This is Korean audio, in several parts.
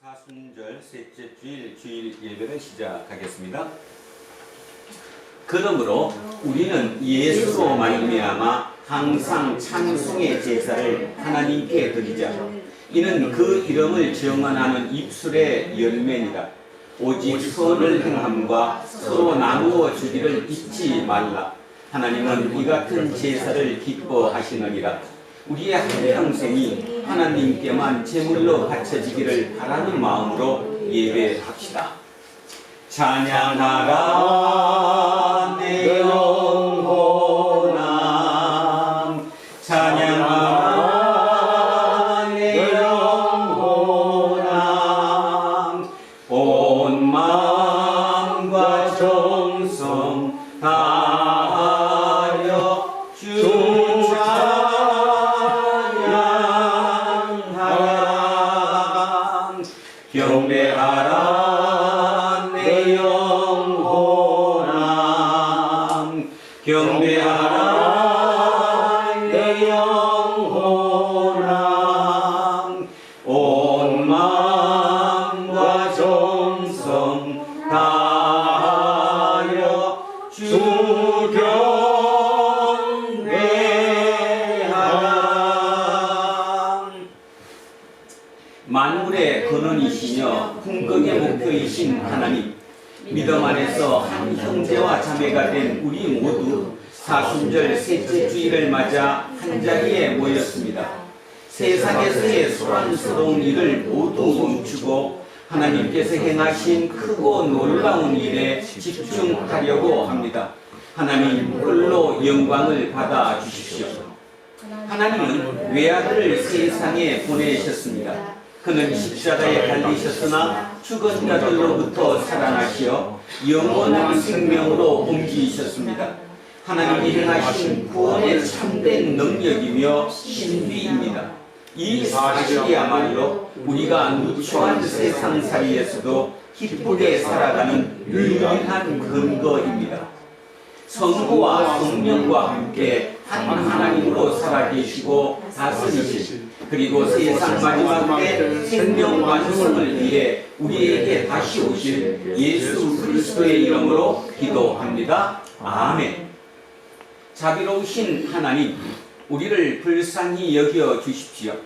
사순절 셋째 주일 예배를 시작하겠습니다. 그러므로 우리는 예수로 말미암아 항상 찬송의 제사를 하나님께 드리자. 이는 그 이름을 정언하는 입술의 열매니라. 오직 선을 행함과 서로 나누어 주기를 잊지 말라. 하나님은 이 같은 제사를 기뻐하시느니라. 우리의 한평생이 하나님께만 제물로 바쳐지기를 바라는 마음으로 예배합시다. 찬양하라 내 영혼아, 찬양하라 내 영혼아, 온 마음과 정성 다하여 주 경배하라 내 영혼아, 경배하라 내 영혼아, 온 마음과 정성 다하여 주 경배하라. 만물의 근원이시며 궁극의 목표이신 하나님, 믿음 안에서 한 형제와 자매가 된 우리 모두 사순절 셋째 주일을 맞아 한자리에 모였습니다. 세상에서의 소란스러운 일을 모두 멈추고 하나님께서 행하신 크고 놀라운 일에 집중하려고 합니다. 하나님 홀로 영광을 받아 주십시오. 하나님은 외아들을 세상에 보내셨습니다. 그는 십자가에 달리셨으나 죽은 자들로부터 살아나시어 영원한 생명으로 옮기셨습니다. 하나님이 행하신 구원의 참된 능력이며 신비입니다. 이 사실이야말로 우리가 누추한 세상살이에서도 기쁘게 살아가는 유일한 근거입니다. 성부와 성령과 함께 한 하나님으로 살아계시고 다스리신, 그리고 세상 마지막 때 생명 완성을 위해 우리에게 다시 오실 예수 그리스도의 이름으로 기도합니다. 아멘. 자비로우신 하나님, 우리를 불쌍히 여겨 주십시오.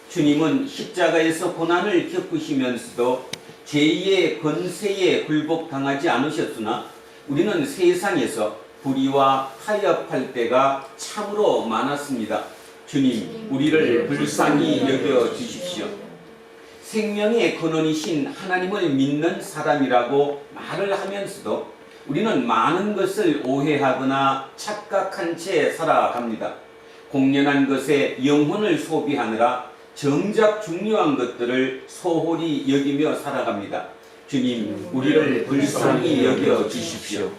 주님은 십자가에서 고난을 겪으시면서도 제2의 권세에 굴복당하지 않으셨으나 우리는 세상에서 불의와 타협할 때가 참으로 많았습니다. 주님, 우리를 불쌍히 여겨 주십시오. 생명의 근원이신 하나님을 믿는 사람이라고 말을 하면서도 우리는 많은 것을 오해하거나 착각한 채 살아갑니다. 공연한 것에 영혼을 소비하느라 정작 중요한 것들을 소홀히 여기며 살아갑니다. 주님, 우리를 불쌍히 여겨 주십시오.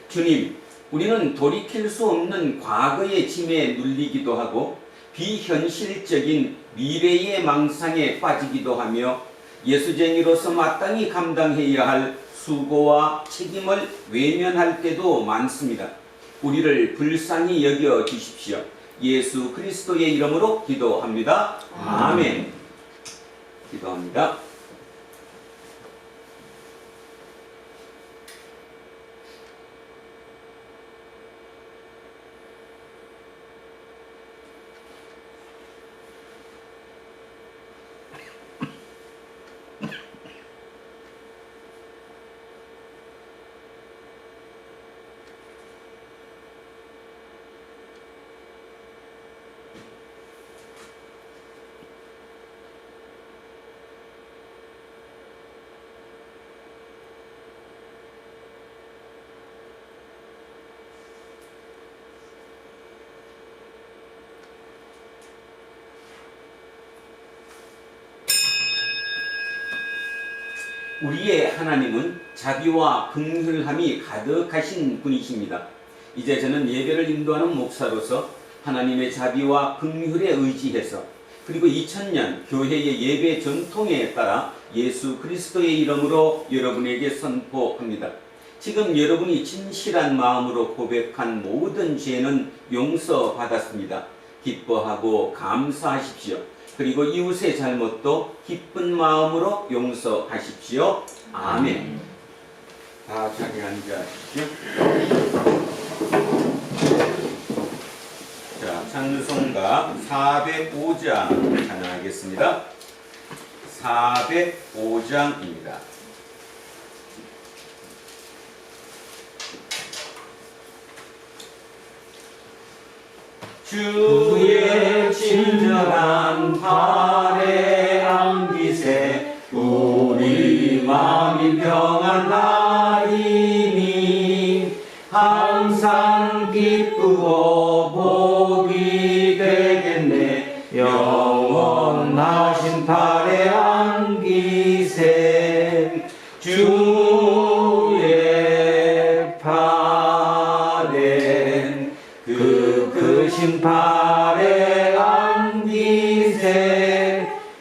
주님, 우리는 돌이킬 수 없는 과거의 짐에 눌리기도 하고 비현실적인 미래의 망상에 빠지기도 하며 예수쟁이로서 마땅히 감당해야 할 수고와 책임을 외면할 때도 많습니다. 우리를 불쌍히 여겨 주십시오. 예수 그리스도의 이름으로 기도합니다. 아멘. 기도합니다. 우리의 하나님은 자비와 긍휼함이 가득하신 분이십니다. 이제 저는 예배를 인도하는 목사로서 하나님의 자비와 긍휼에 의지해서, 그리고 2000년 교회의 예배 전통에 따라 예수 그리스도의 이름으로 여러분에게 선포합니다. 지금 여러분이 진실한 마음으로 고백한 모든 죄는 용서받았습니다. 기뻐하고 감사하십시오. 그리고 이웃의 잘못도 기쁜 마음으로 용서하십시오. 아멘. 다 자리 앉아주십시오. 자, 찬송가 405장 찬양하겠습니다. 405장입니다. 주의 친절한 발에 안기세 우리 마음이 평안하리니 항상 기쁘고 복이 되겠네 영원하신 발에 안기세 주의 발엔 그 크신 발에 안기세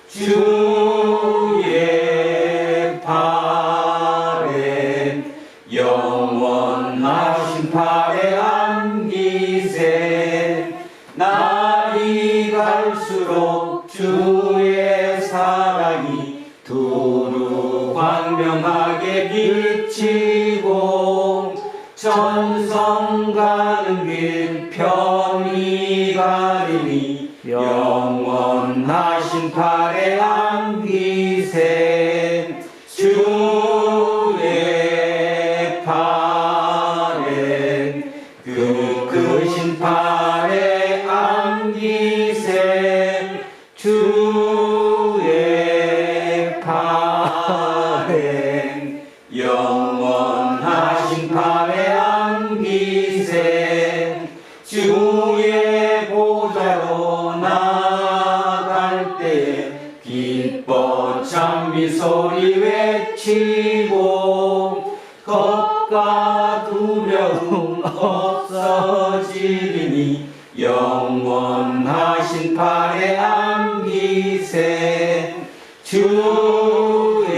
주의 발엔 영원하신 발에 안기세 날이 갈수록 주의 사랑이 두루 광명하게 비치고 천성 가는 길 편히 가리니 영원하신 발에 안기세 주의 발엔 그 크신 발에 안기세 주의 발엔 영원하신 발에 안기세 주의 보좌로 나아갈 때 기뻐 찬미 소리 외치고 겁과 두려움 없어지리니 영원하신 발에 안기세 주의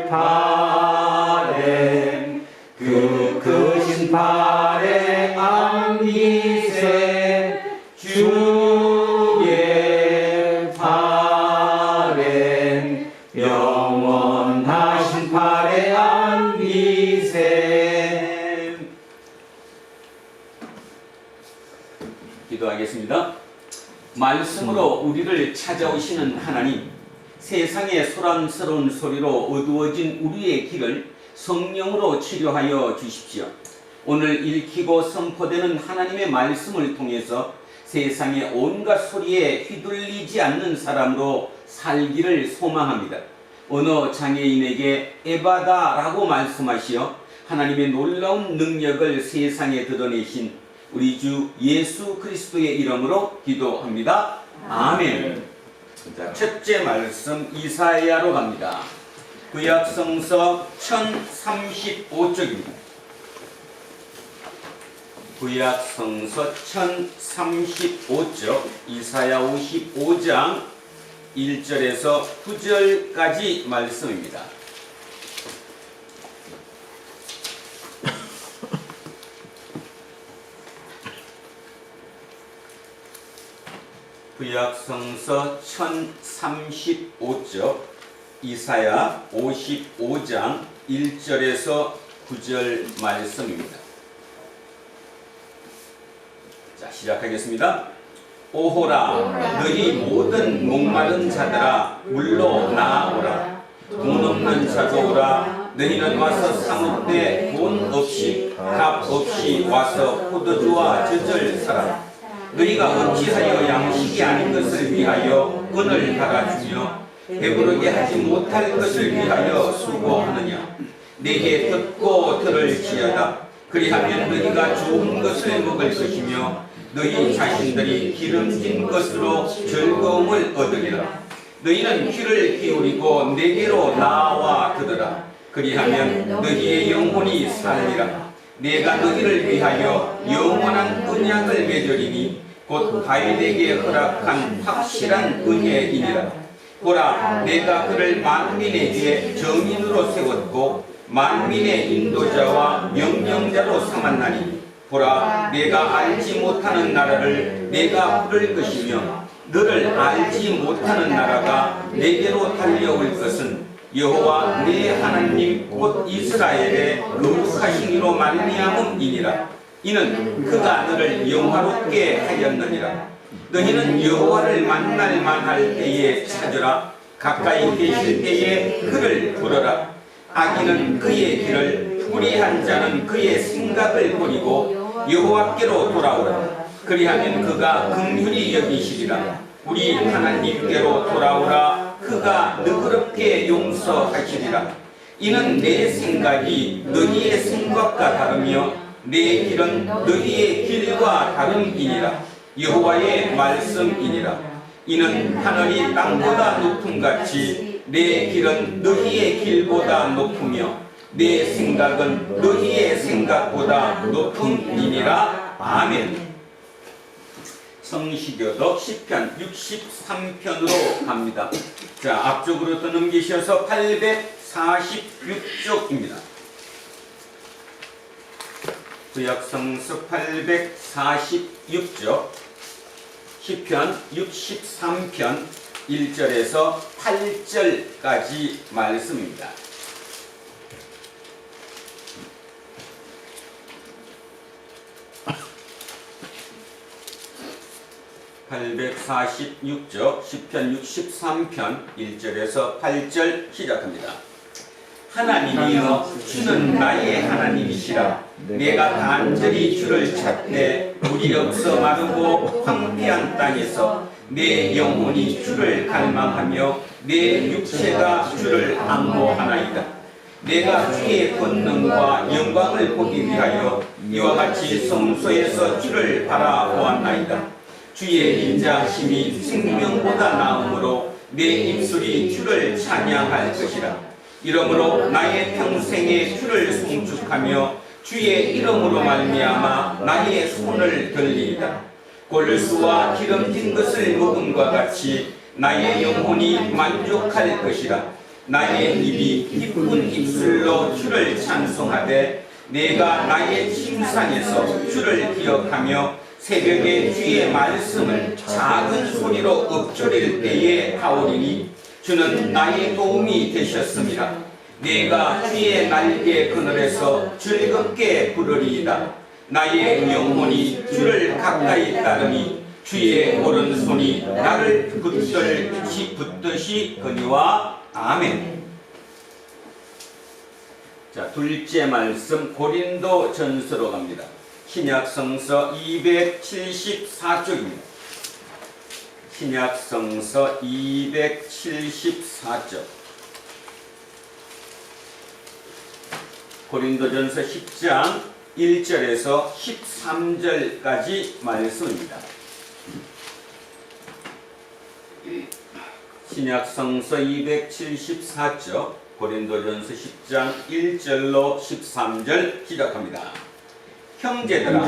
발엔 그 크신 발에 안기세 주의 발엔 영원하신 발에 안기세. 기도하겠습니다. 말씀으로 우리를 찾아오시는 하나님, 세상의 소란스러운 소리로 어두워진 우리의 길을 성령으로 치료하여 주십시오. 오늘 읽히고 선포되는 하나님의 말씀을 통해서 세상의 온갖 소리에 휘둘리지 않는 사람으로 살기를 소망합니다. 어느 장애인에게 에바다라고 말씀하시어 하나님의 놀라운 능력을 세상에 드러내신 우리 주 예수 그리스도의 이름으로 기도합니다. 아멘. 자, 첫째 말씀 이사야로 갑니다. 구약성서 1035쪽입니다. 구약성서 1035쪽 이사야 55장 1절에서 9절까지 말씀입니다. 구약성서 1035쪽 이사야 55장 1절에서 9절 말씀입니다. 자, 시작하겠습니다. 오호라 너희 모든 목마른 자들아 물로 나아오라. 돈 없는 자도 오라. 너희는 와서 사뭇때 돈 없이 값 없이 와서 포도주와 젖을 사라. 너희가 어찌하여 양식이 아닌 것을 위하여 은을 달아주며 배부르게 하지 못할 것을 위하여 수고하느냐. 내게 듣고 들을지어다. 그리하면 너희가 좋은 것을 먹을 것이며 너희 자신들이 기름진 것으로 즐거움을 얻으리라. 너희는 귀를 기울이고 내게로 나와 들으라. 그리하면 너희의 영혼이 살리라. 내가 너희를 위하여 영원한 언약을 맺으리니 곧 다윗에게 허락한 확실한 은혜이니라. 보라, 내가 그를 만민에게 정인으로 세웠고 만민의 인도자와 명령자로 삼았나니 보라, 내가 알지 못하는 나라를 내가 부를 것이며 너를 알지 못하는 나라가 내게로 달려올 것은 여호와 내 하나님 곧 이스라엘의 거룩하신 이로 말미암음이니라. 이는 그가 너를 영화롭게 하였느니라. 너희는 여호와를 만날 만할 때에 찾으라. 가까이 계실 때에 그를 부르라. 악인은 그의 길을, 불의한 자는 그의 생각을 버리고 여호와께로 돌아오라. 그리하면 그가 긍휼히 여기시리라. 우리 하나님께로 돌아오라. 그가 너그럽게 용서하시리라. 이는 내 생각이 너희의 생각과 다르며 내 길은 너희의 길과 다름이니라. 여호와의 말씀이니라. 이는 하늘이 땅보다 높음같이 내 길은 너희의 길보다 높으며 내 생각은 너희의 생각보다 높음이니라. 아멘. 성시교독 시편 63편으로 갑니다. 자, 앞쪽으로 또 넘기셔서 846쪽입니다. 구약성서 846쪽 시편 63편 1절에서 8절까지 말씀입니다. (846쪽) 시편 63편 1절에서 8절 시작합니다. 하나님이여 주는 나의 하나님이시라. 내가 간절히 주를 찾되 물이 없어 마르고 황폐한 땅에서 내 영혼이 주를 갈망하며 내 육체가 주를 앙모하나이다. 내가 주의 권능과 영광을 보기 위하여 이와 같이 성소에서 주를 바라보았나이다. 주의 인자하심이 생명보다 나음으로 내 입술이 주를 찬양할 것이라. 이러므로 나의 평생에 주를 송축하며 주의 이름으로 말미암아 나의 손을 들리이다. 골수와 기름진 것을 먹음과 같이 나의 영혼이 만족할 것이라. 나의 입이 기쁜 입술로 주를 찬송하되 내가 나의 침상에서 주를 기억하며 새벽에 주의 말씀을 작은 소리로 읊조릴 때에 하오리니 주는 나의 도움이 되셨습니다. 내가 주의 날개 그늘에서 즐겁게 부르리이다. 나의 영혼이 주를 가까이 따르니 주의 오른손이 나를 붙듯이 거니와. 아멘. 자, 둘째 말씀 고린도 전서로 갑니다. 신약성서 274쪽입니다. 신약성서 274쪽. 고린도전서 10장 1절에서 13절까지 말씀입니다. 신약성서 274쪽 고린도전서 10장 1절로 13절 시작합니다. 형제들아,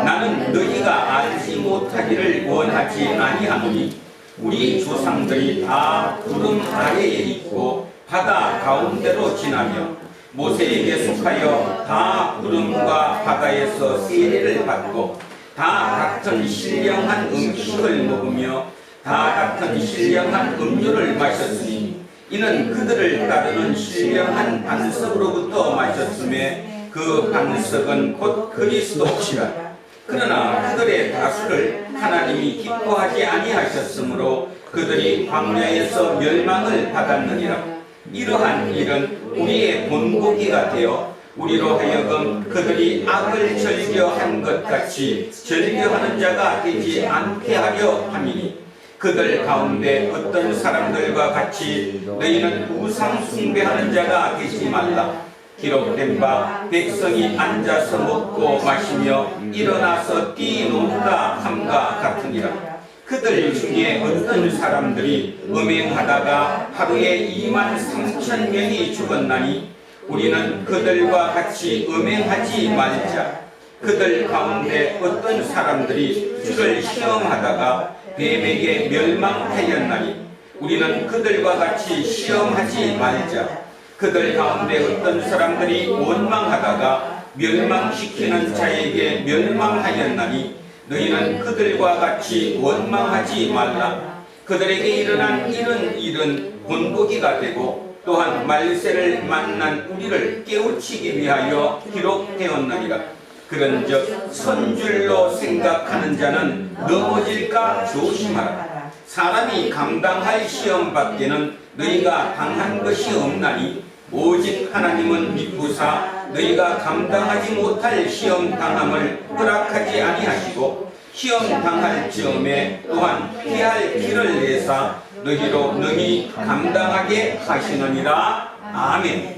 나는 너희가 알지 못하기를 원하지 아니하노니 우리 조상들이 다 구름 아래에 있고 바다 가운데로 지나며 모세에게 속하여 다 구름과 바다에서 세례를 받고 다 같은 신령한 음식을 먹으며 다 같은 신령한 음료를 마셨으니 이는 그들을 따르는 신령한 반석으로부터 마셨음에 그 반석은 곧 그리스도시라. 그러나 그들의 다수를 하나님이 기뻐하지 아니하셨으므로 그들이 광야에서 멸망을 받았느니라. 이러한 일은 우리의 본보기가 되어 우리로 하여금 그들이 악을 즐겨한 것 같이 즐겨하는 자가 되지 않게 하려 함이니 그들 가운데 어떤 사람들과 같이 너희는 우상 숭배하는 자가 되지 말라. 기록된 바 백성이 앉아서 먹고 마시며 일어나서 뛰노다 함과 같으니라. 그들 중에 어떤 사람들이 음행하다가 하루에 23,000명이 죽었나니 우리는 그들과 같이 음행하지 말자. 그들 가운데 어떤 사람들이 주를 시험하다가 뱀에게 멸망하였나니 우리는 그들과 같이 시험하지 말자. 그들 가운데 어떤 사람들이 원망하다가 멸망시키는 자에게 멸망하였나니 너희는 그들과 같이 원망하지 말라. 그들에게 일어난 이런 일은 본보기가 되고 또한 말세를 만난 우리를 깨우치기 위하여 기록되었느니라. 그런즉 선줄로 생각하는 자는 넘어질까 조심하라. 사람이 감당할 시험 밖에는 너희가 당한 것이 없나니 오직 하나님은 미쁘사 너희가 감당하지 못할 시험 당함을 허락하지 아니하시고 시험 당할 즈음에 또한 피할 길을 내사 너희로 능히 감당하게 하시느니라. 아멘.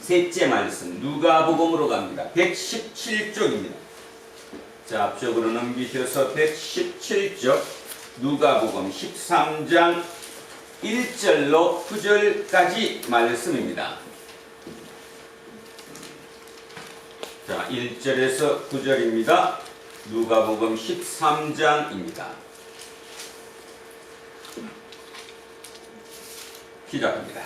셋째 말씀 누가복음으로 갑니다. 117쪽입니다. 자, 앞쪽으로 넘기셔서 117쪽 누가복음 13장 1절로 9절까지 말씀입니다. 자, 1절에서 9절입니다. 누가복음 13장입니다. 시작합니다.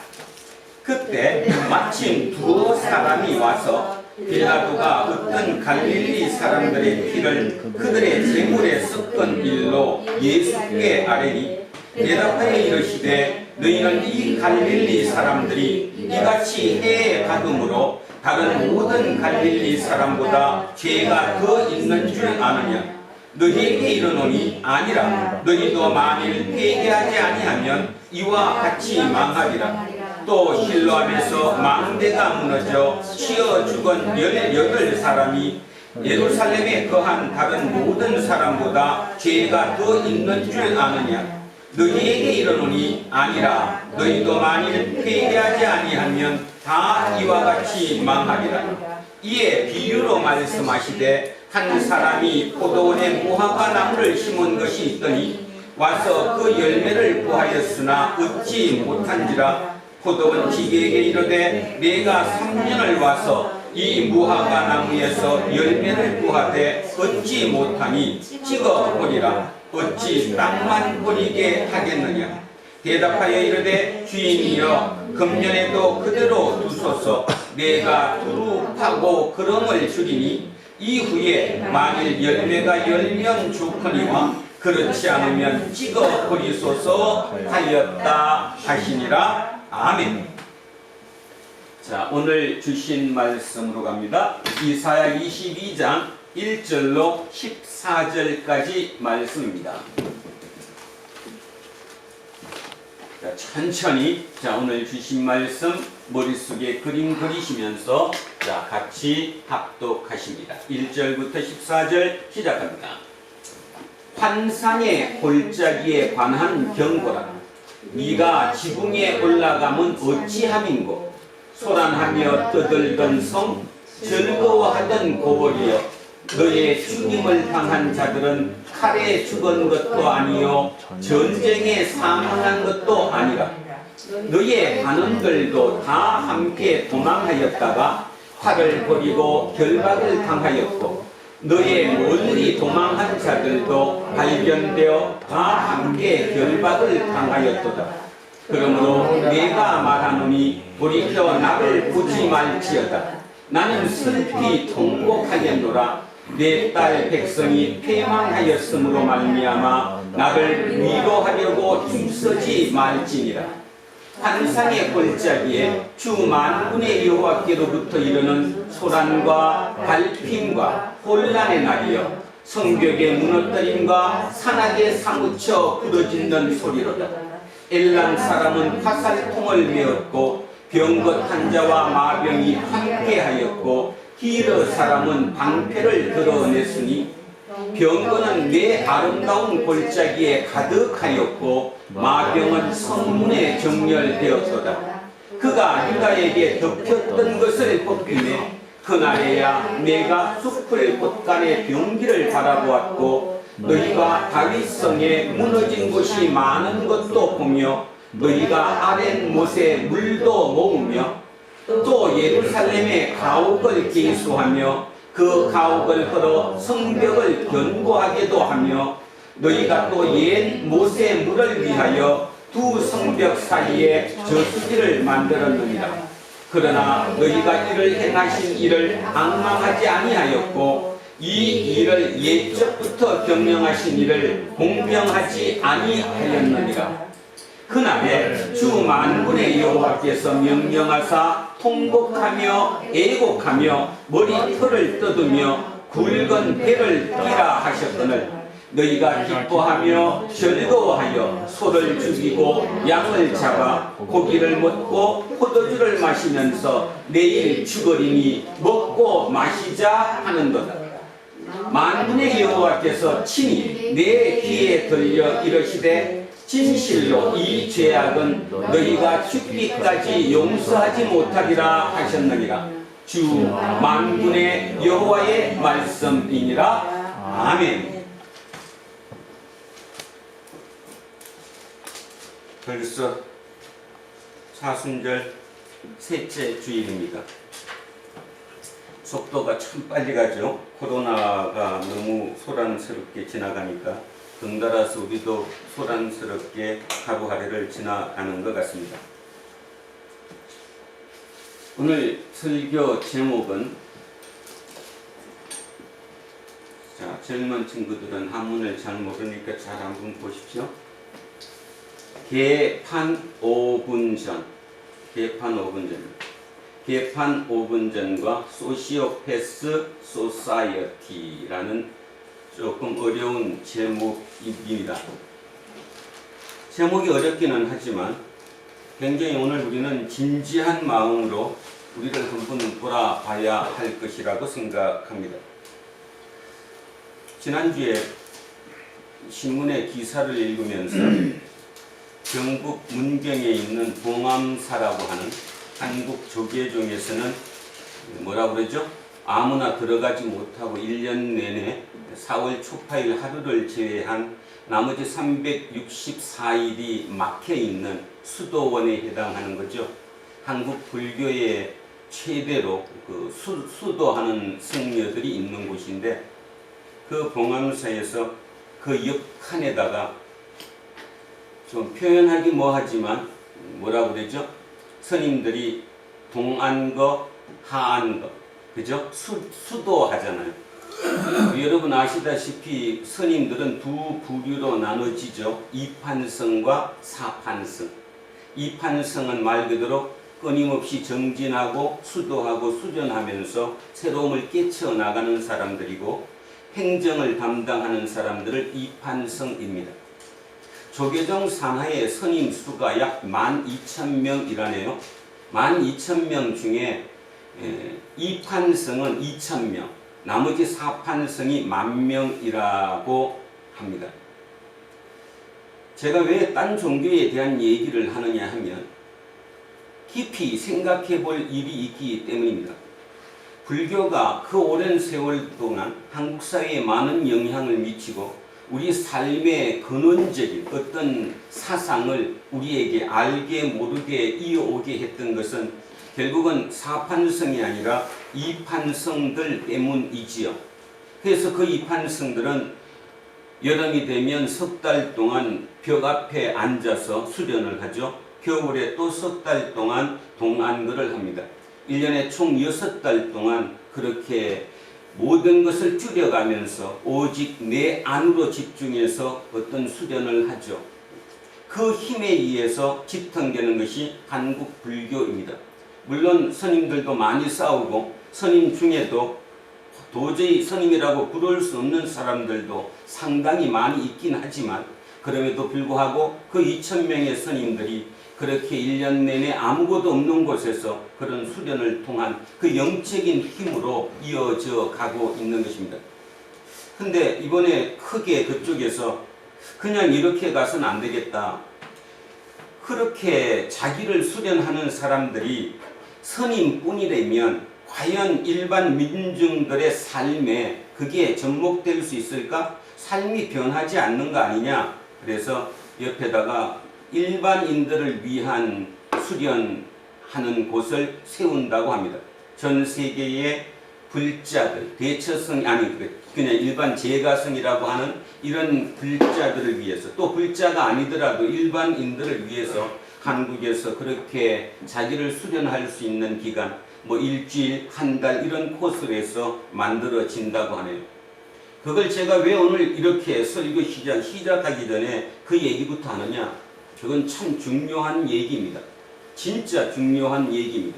그때 마침 두 사람이 와서 빌라도가 어떤 갈릴리 사람들의 피를 그들의 제물에 섞은 일로 예수께 아뢰니 대답하여 이르시되 너희는 이 갈릴리 사람들이 이같이 해에 받음으로 다른 모든 갈릴리 사람보다 죄가 더 있는 줄 아느냐? 너희에게 이르노니 아니라. 너희도 만일 회개하지 아니하면 이와 같이 망하리라. 또 실로암에서 망대가 무너져 치어 죽은 18사람이 예루살렘에 거한 다른 모든 사람보다 죄가 더 있는 줄 아느냐? 너희에게 이르노니 아니라. 너희도 만일 회개하지 아니하면 다 이와 같이 망하리라. 이에 비유로 말씀하시되 한 사람이 포도원에 무화과 나무를 심은 것이 있더니 와서 그 열매를 구하였으나 얻지 못한지라. 포도원 지기에게 이르되 내가 3년을 와서 이 무화과 나무에서 열매를 구하되 얻지 못하니 찍어버리라. 어찌 땅만 버리게 하겠느냐? 대답하여 이르되 주인이여 금년에도 그대로 두소서. 내가 두루 파고 그름을 주리니 이후에 만일 열매가 열면 좋거니와 그렇지 않으면 찍어 버리소서 하였다 하시니라. 아멘. 자, 오늘 주신 말씀으로 갑니다. 이사야 22장 1절로 14절까지 말씀입니다. 자, 천천히 오늘 주신 말씀 머릿속에 그림 그리시면서 같이 합독하십니다. 1절부터 14절 시작합니다. 환상의 골짜기에 관한 경고라. 네가 지붕에 올라가면 어찌함인고 소란하며 떠들던 성 즐거워하던 고벌이여 너의 죽임을 당한 자들은 칼에 죽은 것도 아니요 전쟁에 사망한 것도 아니라 너의 반원들도 다 함께 도망하였다가 칼을 버리고 결박을 당하였고 너의 멀리 도망한 자들도 발견되어 다 함께 결박을 당하였도다. 그러므로 내가 말하노니 돌이켜 나를 보지 말지어다. 나는 슬피 통곡하겠노라. 내 딸 백성이 패망하였으므로 말미암아 나를 위로하려고 힘쓰지 말지니라. 환상의 골짜기에 주 만군의 여호와께로부터 이르는 소란과 발핌과 혼란의 날이여 성벽의 무너뜨림과 산악에 사무쳐 부러지는 소리로다. 엘람 사람은 화살통을 메었고 병것 환자와 마병이 함께하였고 히르 사람은 방패를 드러냈으니 병거는 내 아름다운 골짜기에 가득하였고 마병은 성문에 정렬되었도다. 그가 유다에게 덮였던 것을 벗기네. 그날에야 내가 숲을 곳간의 병기를 바라보았고 너희가 다윗성에 무너진 곳이 많은 것도 보며 너희가 아랫 못에 물도 모으며 또 예루살렘의 가옥을 계수하며 그 가옥을 걸어 성벽을 견고하게도 하며 너희가 또 옛 못의 물을 위하여 두 성벽 사이에 저수지를 만들었느니라. 그러나 너희가 이를 행하신 일을 앙망하지 아니하였고 이 일을 옛적부터 경영하신 이를 공평하지 아니하였느니라. 그날에 주 만군의 여호와께서 명령하사 통곡하며 애곡하며 머리털을 뜯으며 굵은 배를 띠라 하셨거늘 너희가 기뻐하며 즐거워하여 소를 죽이고 양을 잡아 고기를 먹고 포도주를 마시면서 내일 죽으리니 먹고 마시자 하는도다. 만군의 여호와께서 친히 내 귀에 들려 이르시되 진실로 이 죄악은 너희가 죽기까지 용서하지 못하리라 하셨느니라. 주 만군의 여호와의 말씀이니라. 아멘. 벌써 사순절 셋째 주일입니다. 속도가 참 빨리 가죠. 코로나가 너무 소란스럽게 지나가니까 덩달아서 우리도 소란스럽게 하루하루를 지나가는 것 같습니다. 오늘 설교 제목은, 자, 젊은 친구들은 한문을 잘 모르니까 잘 한번 보십시오. 개판 5분 전, 개판 5분 전, 개판 5분 전과 소시오패스 소사이어티라는 조금 어려운 제목입니다. 제목이 어렵기는 하지만 굉장히 오늘 우리는 진지한 마음으로 우리를 한번 돌아봐야 할 것이라고 생각합니다. 지난주에 신문의 기사를 읽으면서 경북 문경에 있는 봉암사라고 하는 한국 조계종에서는 뭐라고 그러죠? 아무나 들어가지 못하고 1년 내내 4월 초파일 하루를 제외한 나머지 364일이 막혀 있는 수도원에 해당하는 거죠. 한국 불교의 최대로 수도하는 성녀들이 있는 곳인데, 그 봉암사에서 그 옆칸에다가 좀 표현하기 뭐하지만 뭐라고 그러죠? 스님들이 동안거, 하안거, 그죠? 수도하잖아요. 여러분 아시다시피 스님들은 두 부류로 나눠지죠. 이판성과 사판성. 이판성은 말 그대로 끊임없이 정진하고 수도하고 수련하면서 새로움을 깨쳐나가는 사람들이고, 행정을 담당하는 사람들을 이판성입니다. 조계종 산하의 스님 수가 약 12,000명이라네요. 12,000명 중에 이판성은 2,000명, 나머지 사판성이 10,000명이라고 합니다. 제가 왜 딴 종교에 대한 얘기를 하느냐 하면 깊이 생각해 볼 일이 있기 때문입니다. 불교가 그 오랜 세월 동안 한국 사회에 많은 영향을 미치고 우리 삶의 근원적인 어떤 사상을 우리에게 알게 모르게 이어오게 했던 것은 결국은 사판성이 아니라 이판성들 때문이지요. 그래서 그 이판성들은 여름이 되면 석 달 동안 벽 앞에 앉아서 수련을 하죠. 겨울에 또 석 달 동안 동안거를 합니다. 1년에 총 6달 동안 그렇게 모든 것을 줄여가면서 오직 내 안으로 집중해서 어떤 수련을 하죠. 그 힘에 의해서 집통되는 것이 한국 불교입니다. 물론 스님들도 많이 싸우고 스님 중에도 도저히 스님이라고 부를 수 없는 사람들도 상당히 많이 있긴 하지만, 그럼에도 불구하고 그 2,000명의 스님들이 그렇게 1년 내내 아무것도 없는 곳에서 그런 수련을 통한 그 영적인 힘으로 이어져 가고 있는 것입니다. 근데 이번에 크게 그쪽에서 그냥 이렇게 가서는 안 되겠다. 그렇게 자기를 수련하는 사람들이 스님뿐이라면 과연 일반 민중들의 삶에 그게 접목될 수 있을까? 삶이 변하지 않는 거 아니냐? 그래서 옆에다가 일반인들을 위한 수련하는 곳을 세운다고 합니다. 전 세계의 불자들, 대처성, 아니 그냥 일반 제가성이라고 하는 이런 불자들을 위해서, 또 불자가 아니더라도 일반인들을 위해서 한국에서 그렇게 자기를 수련할 수 있는 기간, 뭐 일주일, 한 달 이런 코스를 해서 만들어진다고 하네요. 그걸 제가 왜 오늘 이렇게 설교 시작하기 전에 그 얘기부터 하느냐? 그건 참 중요한 얘기입니다. 진짜 중요한 얘기입니다.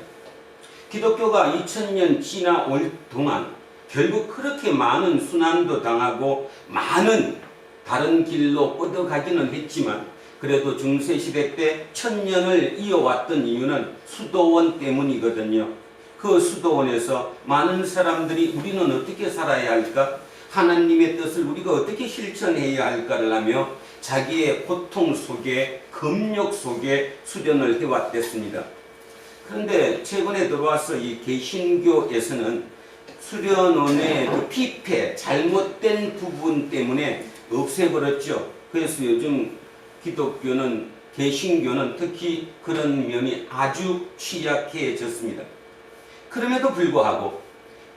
기독교가 2000년 지나올 동안 결국 그렇게 많은 순환도 당하고 많은 다른 길로 뻗어가기는 했지만 그래도 중세시대 때 1000년을 이어왔던 이유는 수도원 때문이거든요. 그 수도원에서 많은 사람들이 우리는 어떻게 살아야 할까? 하나님의 뜻을 우리가 어떻게 실천해야 할까를 하며 자기의 고통 속에 금욕 속에 수련을 해왔댔습니다. 그런데 최근에 들어와서 이 개신교에서는 수련원의 그 피폐, 잘못된 부분 때문에 없애버렸죠. 그래서 요즘 기독교는, 개신교는 특히 그런 면이 아주 취약해졌습니다. 그럼에도 불구하고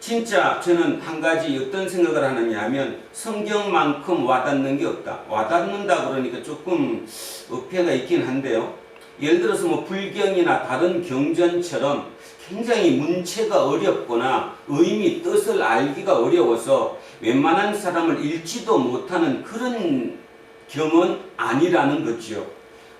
진짜 저는 한 가지 어떤 생각을 하느냐 하면 성경만큼 와닿는 게 없다. 와닿는다 그러니까 조금 어폐가 있긴 한데요. 예를 들어서 뭐 불경이나 다른 경전처럼 굉장히 문체가 어렵거나 의미, 뜻을 알기가 어려워서 웬만한 사람을 읽지도 못하는 그런 경은 아니라는 거죠.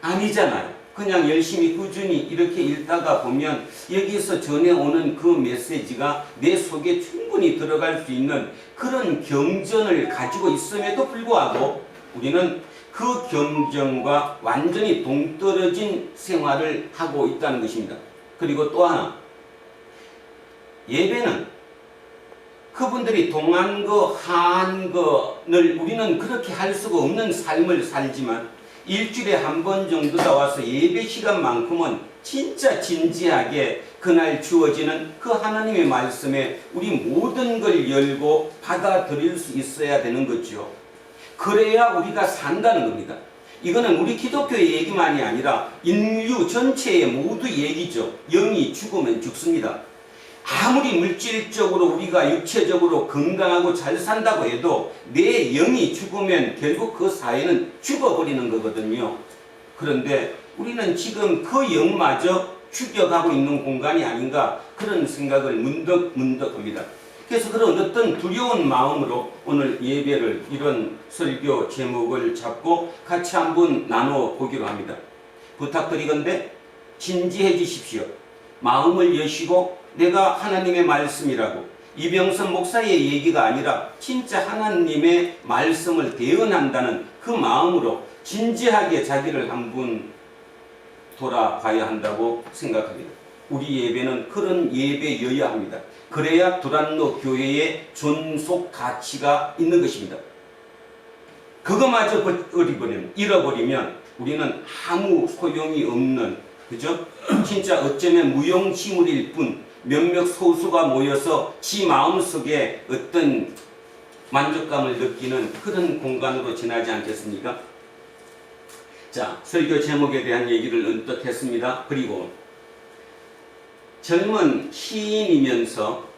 아니잖아요. 그냥 열심히 꾸준히 이렇게 읽다가 보면 여기서 전해오는 그 메시지가 내 속에 충분히 들어갈 수 있는 그런 경전을 가지고 있음에도 불구하고 우리는 그 경전과 완전히 동떨어진 생활을 하고 있다는 것입니다. 그리고 또 하나, 예배는 그분들이 동한 거, 하한 거를 우리는 그렇게 할 수가 없는 삶을 살지만 일주일에 한 번 정도 나와서 예배 시간만큼은 진짜 진지하게 그날 주어지는 그 하나님의 말씀에 우리 모든 걸 열고 받아들일 수 있어야 되는 거죠. 그래야 우리가 산다는 겁니다. 이거는 우리 기독교의 얘기만이 아니라 인류 전체의 모두 얘기죠. 영이 죽으면 죽습니다. 아무리 물질적으로 우리가 육체적으로 건강하고 잘 산다고 해도 내 영이 죽으면 결국 그 사회는 죽어버리는 거거든요. 그런데 우리는 지금 그 영마저 죽여가고 있는 공간이 아닌가 그런 생각을 문득 합니다. 그래서 그런 어떤 두려운 마음으로 오늘 예배를 이런 설교 제목을 잡고 같이 한번 나눠보기로 합니다. 부탁드리건대 진지해지십시오. 마음을 여시고 내가 하나님의 말씀이라고 이병선 목사의 얘기가 아니라 진짜 하나님의 말씀을 대언한다는 그 마음으로 진지하게 자기를 한번 돌아봐야 한다고 생각합니다. 우리 예배는 그런 예배여야 합니다. 그래야 두란노 교회의 존속 가치가 있는 것입니다. 그거마저 잃어버리면 우리는 아무 소용이 없는, 그죠? 진짜 어쩌면 무용지물일 뿐 몇몇 소수가 모여서 지 마음속에 어떤 만족감을 느끼는 그런 공간으로 지나지 않겠습니까? 자, 설교 제목에 대한 얘기를 언뜻 했습니다. 그리고 젊은 시인이면서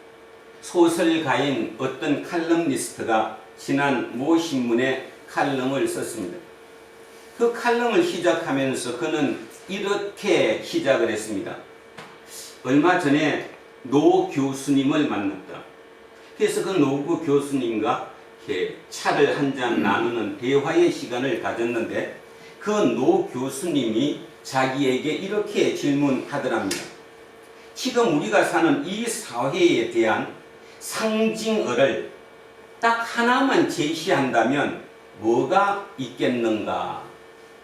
소설가인 어떤 칼럼니스트가 지난 모 신문에 칼럼을 썼습니다. 그 칼럼을 시작하면서 그는 이렇게 시작을 했습니다. 얼마 전에 노 교수님을 만났다. 그래서 그 노 교수님과 이렇게 차를 한 잔 나누는 대화의 시간을 가졌는데 그 노 교수님이 자기에게 이렇게 질문하더랍니다. 지금 우리가 사는 이 사회에 대한 상징어를 딱 하나만 제시한다면 뭐가 있겠는가?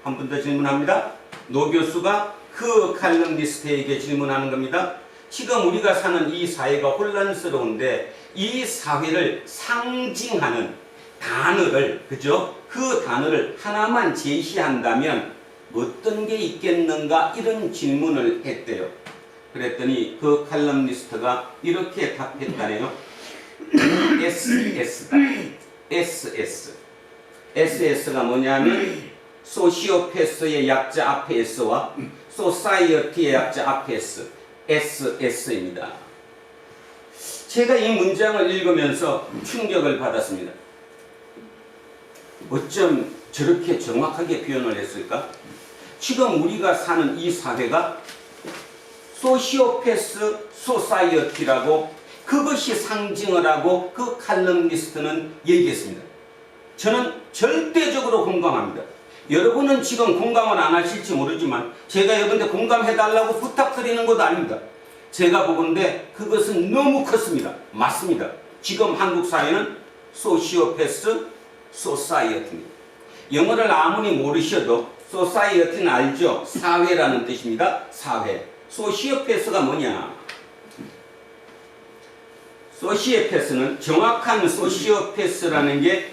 한 번 더 질문합니다. 노 교수가 그 칼럼니스트에게 질문하는 겁니다. 지금 우리가 사는 이 사회가 혼란스러운데 이 사회를 상징하는 단어를, 그죠? 그 단어를 하나만 제시한다면 어떤 게 있겠는가? 이런 질문을 했대요. 그랬더니 그 칼럼니스트가 이렇게 답했다네요. SS다. SS. SS가 뭐냐면 소시오패스의 약자 앞에 S와 소사이어티의 약자 앞에 S. SS입니다. 제가 이 문장을 읽으면서 충격을 받았습니다. 어쩜 저렇게 정확하게 표현을 했을까? 지금 우리가 사는 이 사회가 소시오패스 소사이어티라고 그것이 상징을 하고 그 칼럼니스트는 얘기했습니다. 저는 절대적으로 공감합니다. 여러분은 지금 공감을 안 하실지 모르지만 제가 여러분들 공감해달라고 부탁드리는 것도 아닙니다. 제가 보건대 그것은 너무 컸습니다. 맞습니다. 지금 한국 사회는 소시오패스 소사이어티입니다. 영어를 아무리 모르셔도 소사이어티는 알죠? 사회라는 뜻입니다. 사회. 소시오패스가 뭐냐? 소시오패스는 정확한 소시오패스라는 게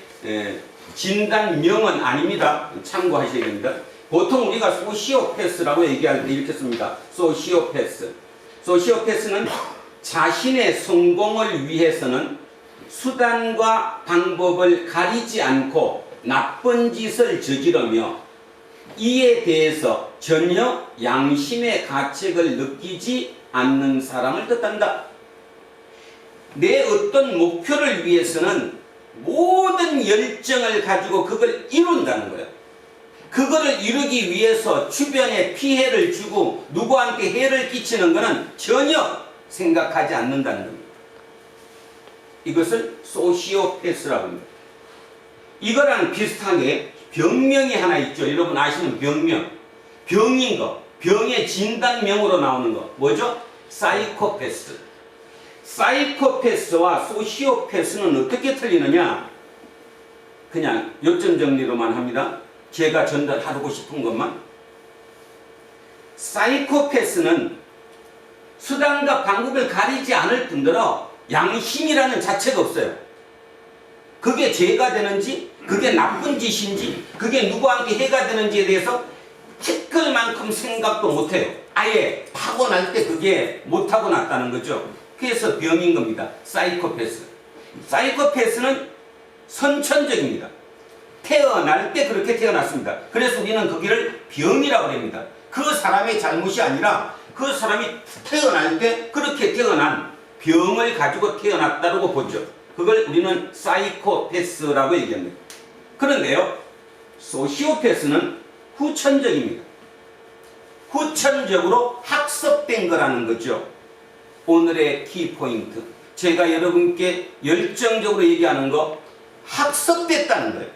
진단명은 아닙니다. 참고하셔야 됩니다. 보통 우리가 소시오패스라고 얘기할 때 이렇게 씁니다. 소시오패스. 소시오패스는 자신의 성공을 위해서는 수단과 방법을 가리지 않고 나쁜 짓을 저지르며 이에 대해서 전혀 양심의 가책을 느끼지 않는 사람을 뜻한다. 내 어떤 목표를 위해서는 모든 열정을 가지고 그걸 이룬다는 거예요. 그거를 이루기 위해서 주변에 피해를 주고 누구한테 해를 끼치는 것은 전혀 생각하지 않는다는 겁니다. 이것을 소시오패스라고 합니다. 이거랑 비슷하게 병명이 하나 있죠. 여러분 아시는 병명. 병인 거. 병의 진단명으로 나오는 거. 뭐죠? 사이코패스. 사이코패스와 소시오패스는 어떻게 틀리느냐? 그냥 요점 정리로만 합니다. 제가 전달하고 싶은 것만. 사이코패스는 수단과 방법을 가리지 않을 뿐더러 양심이라는 자체가 없어요. 그게 죄가 되는지, 그게 나쁜 짓인지, 그게 누구한테 해가 되는지에 대해서 티끌만큼 생각도 못해요. 아예 타고날 때 그게 못 타고났다는 거죠. 그래서 병인 겁니다. 사이코패스. 사이코패스는 선천적입니다. 태어날 때 그렇게 태어났습니다. 그래서 우리는 거기를 병이라고 합니다. 그 사람의 잘못이 아니라 그 사람이 태어날 때 그렇게 태어난 병을 가지고 태어났다고 보죠. 그걸 우리는 사이코패스라고 얘기합니다. 그런데요, 소시오패스는 후천적입니다. 후천적으로 학습된 거라는 거죠. 오늘의 키포인트. 제가 여러분께 열정적으로 얘기하는 거, 학습됐다는 거예요.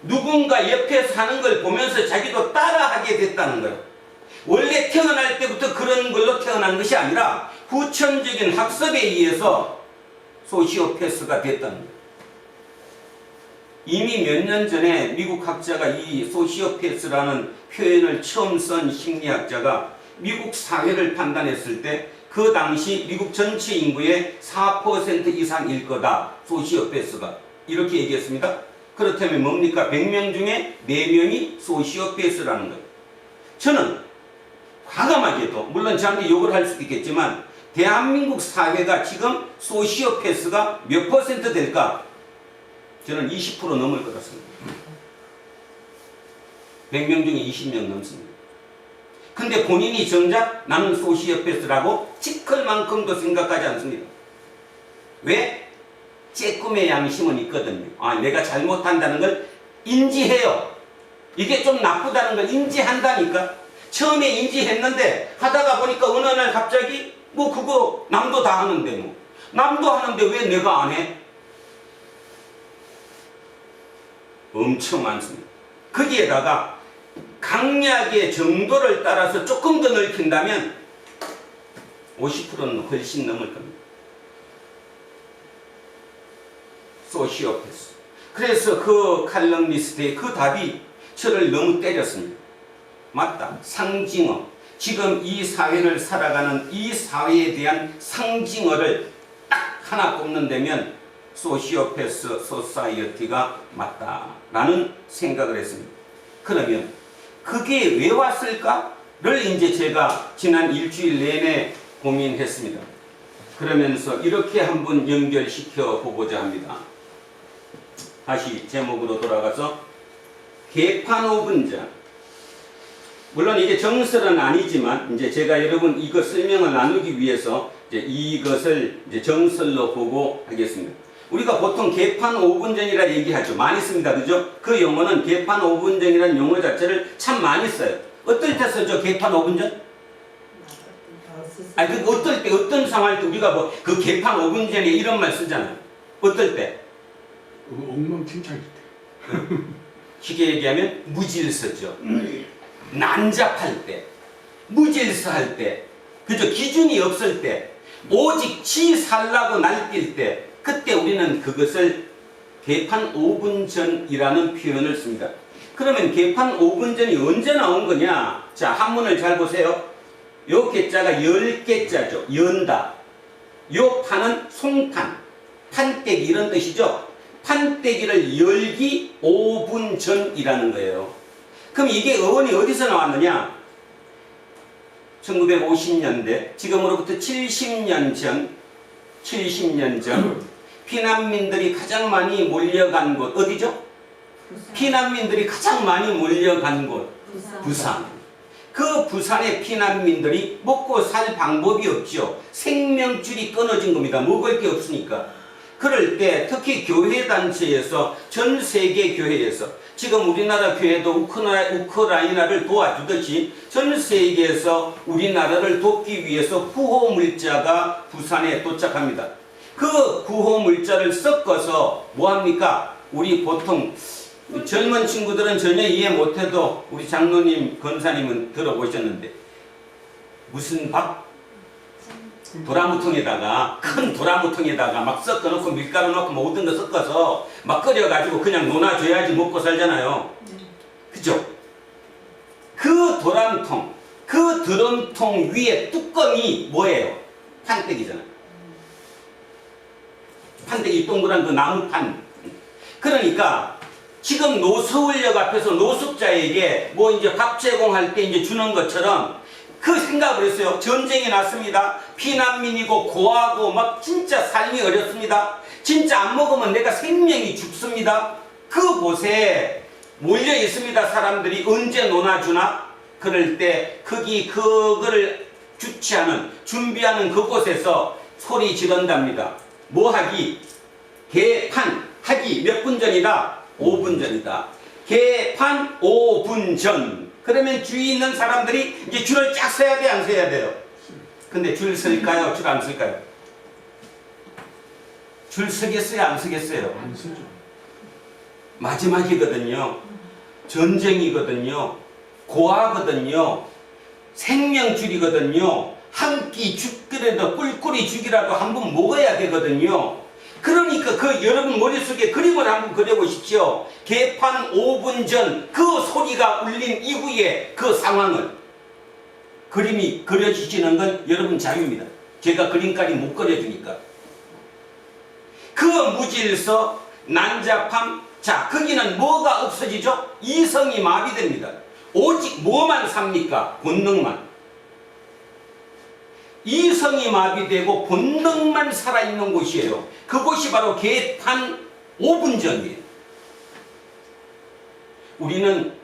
누군가 옆에서 하는 걸 보면서 자기도 따라하게 됐다는 거예요. 원래 태어날 때부터 그런 걸로 태어난 것이 아니라 후천적인 학습에 의해서 소시오패스가 됐다는 거예요. 이미 몇 년 전에 미국 학자가 이 소시오패스라는 표현을 처음 쓴 심리학자가 미국 사회를 판단했을 때 그 당시 미국 전체 인구의 4% 이상일 거다. 소시오패스가. 이렇게 얘기했습니다. 그렇다면 뭡니까? 100명 중에 4명이 소시오패스라는 거예요. 저는 과감하게도, 물론 저한테 욕을 할 수도 있겠지만, 대한민국 사회가 지금 소시오패스가 몇 퍼센트 될까? 저는 20% 넘을 것 같습니다. 100명 중에 20명 넘습니다. 근데 본인이 정작 나는 소시오패스라고 치클만큼도 생각하지 않습니다. 왜? 제 꿈의 양심은 있거든요. 아, 내가 잘못한다는 걸 인지해요. 이게 좀 나쁘다는 걸 인지한다니까. 처음에 인지했는데 하다가 보니까 어느 날 갑자기 뭐 그거 남도 다 하는데 뭐 남도 하는데 왜 내가 안 해? 엄청 많습니다. 거기에다가 강약의 정도를 따라서 조금 더 넓힌다면 50%는 훨씬 넘을 겁니다. 소시오패스. 그래서 그 칼럼니스트의 그 답이 저를 너무 때렸습니다. 맞다. 상징어. 지금 이 사회를 살아가는 이 사회에 대한 상징어를 딱 하나 꼽는다면 소시오패스 소사이어티가 맞다라는 생각을 했습니다. 그러면 그게 왜 왔을까를 이제 제가 지난 일주일 내내 고민했습니다. 그러면서 이렇게 한번 연결시켜 보고자 합니다. 다시 제목으로 돌아가서 개판 5분자. 물론 이게 정설은 아니지만 이제 제가 여러분 이거 설명을 나누기 위해서 이제 이것을 이제 정설로 보고 하겠습니다. 우리가 보통 개판 5분 전이라 얘기하죠. 많이 씁니다. 그죠? 그 용어는 개판 5분 전이라는 용어 자체를 참 많이 써요. 어떨 때 쓰죠? 개판 5분 전? 아니, 그 어떨 때, 어떤 상황일 때 우리가 뭐 그 개판 5분 전에 이런 말 쓰잖아요. 어떨 때? 엉망진창일 때. 쉽게 얘기하면 무질서죠. 난잡할 때, 무질서할 때, 그죠? 기준이 없을 때, 오직 지 살라고 날뛸 때, 그때 우리는 그것을 개판 5분 전이라는 표현을 씁니다. 그러면 개판 5분 전이 언제 나온 거냐? 자, 한문을 잘 보세요. 요 개자가 10개자죠. 연다. 요 판은 송판, 판때기 이런 뜻이죠. 판때기를 열기 5분 전이라는 거예요. 그럼 이게 어원이 어디서 나왔느냐? 1950년대, 지금으로부터 70년 전 피난민들이 가장 많이 몰려간 곳 어디죠? 피난민들이 가장 많이 몰려간 곳 부산. 그 부산의 피난민들이 먹고 살 방법이 없죠. 생명줄이 끊어진 겁니다. 먹을 게 없으니까. 그럴 때 특히 교회단체에서, 전 세계 교회에서, 지금 우리나라 교회도 우크라이나를 도와주듯이 전 세계에서 우리나라를 돕기 위해서 구호 물자가 부산에 도착합니다. 그 구호 물자를 섞어서 뭐합니까? 우리 보통 젊은 친구들은 전혀 이해 못해도 우리 장로님, 권사님은 들어보셨는데, 무슨 밥? 도라무통에다가, 큰 도라무통에다가 막 섞어놓고 밀가루 넣고 모든 거 섞어서 막 끓여가지고 그냥 논아줘야지 먹고 살잖아요. 그죠? 그 도람통, 그 드럼통 위에 뚜껑이 뭐예요? 판때기잖아요. 판때기 동그란 그 나무판. 그러니까 지금 노서울역 앞에서 노숙자에게 뭐 이제 밥 제공할 때 이제 주는 것처럼 그 생각을 했어요. 전쟁이 났습니다. 피난민이고 고하고 막 진짜 삶이 어렵습니다. 진짜 안 먹으면 내가 생명이 죽습니다. 그곳에 몰려 있습니다. 사람들이 언제 논아주나? 그럴 때 그거를 주치하는, 준비하는 그곳에서 소리 지른답니다. 뭐 하기? 개판 하기 몇 분 전이다? 5분 전이다. 개판 5분 전. 그러면 주위에 있는 사람들이 이제 줄을 쫙 서야 돼, 안 서야 돼요? 근데 줄 설까요? 줄 안 설까요? 줄 서겠어요? 안 서겠어요? 안 쓰죠. 마지막이거든요. 전쟁이거든요. 고아거든요. 생명줄이거든요. 한 끼 죽더라도 꿀꿀이 죽이라도 한번 먹어야 되거든요. 그러니까 그 여러분 머릿속에 그림을 한번 그려보십시오. 개판 5분 전 그 소리가 울린 이후에 그 상황을 그림이 그려지시는 건 여러분 자유입니다. 제가 그림까지 못 그려주니까. 그 무질서, 난잡함, 자, 거기는 뭐가 없어지죠? 이성이 마비됩니다. 오직 뭐만 삽니까? 본능만. 이성이 마비되고 본능만 살아있는 곳이에요. 그곳이 바로 개판 5분 전이에요. 우리는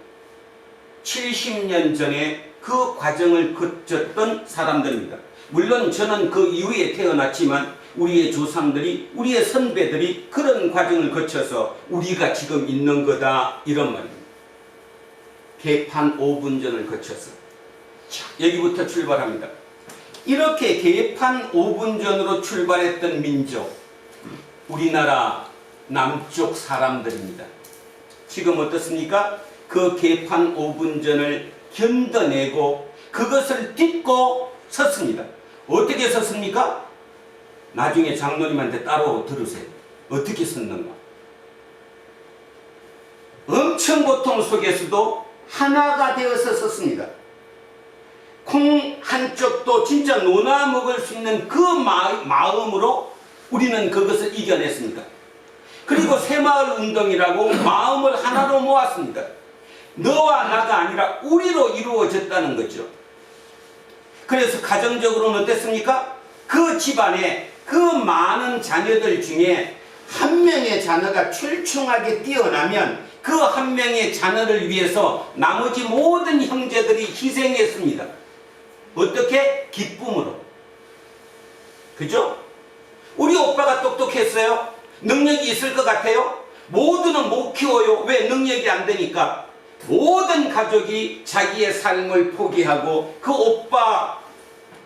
70년 전에 그 과정을 거쳤던 사람들입니다. 물론 저는 그 이후에 태어났지만 우리의 조상들이, 우리의 선배들이 그런 과정을 거쳐서 우리가 지금 있는 거다, 이런 말입니다. 개판 5분 전을 거쳐서. 자, 여기부터 출발합니다. 이렇게 개판 5분 전으로 출발했던 민족, 우리나라 남쪽 사람들입니다. 지금 어떻습니까? 그 개판 5분 전을 견뎌내고 그것을 딛고 섰습니다. 어떻게 섰습니까? 나중에 장로님한테 따로 들으세요. 어떻게 섰는가? 엄청 고통 속에서도 하나가 되어서 섰습니다. 콩 한쪽도 진짜 논아 먹을 수 있는 그 마음으로 우리는 그것을 이겨냈습니다. 그리고 새마을 운동이라고 마음을 하나로 모았습니다. 너와 나가 아니라 우리로 이루어졌다는 거죠. 그래서 가정적으로는 어땠습니까? 그 집안에 그 많은 자녀들 중에 한 명의 자녀가 출중하게 뛰어나면 그 한 명의 자녀를 위해서 나머지 모든 형제들이 희생했습니다. 어떻게? 기쁨으로. 그죠? 우리 오빠가 똑똑했어요? 능력이 있을 것 같아요? 모두는 못 키워요. 왜? 능력이 안 되니까. 모든 가족이 자기의 삶을 포기하고 그 오빠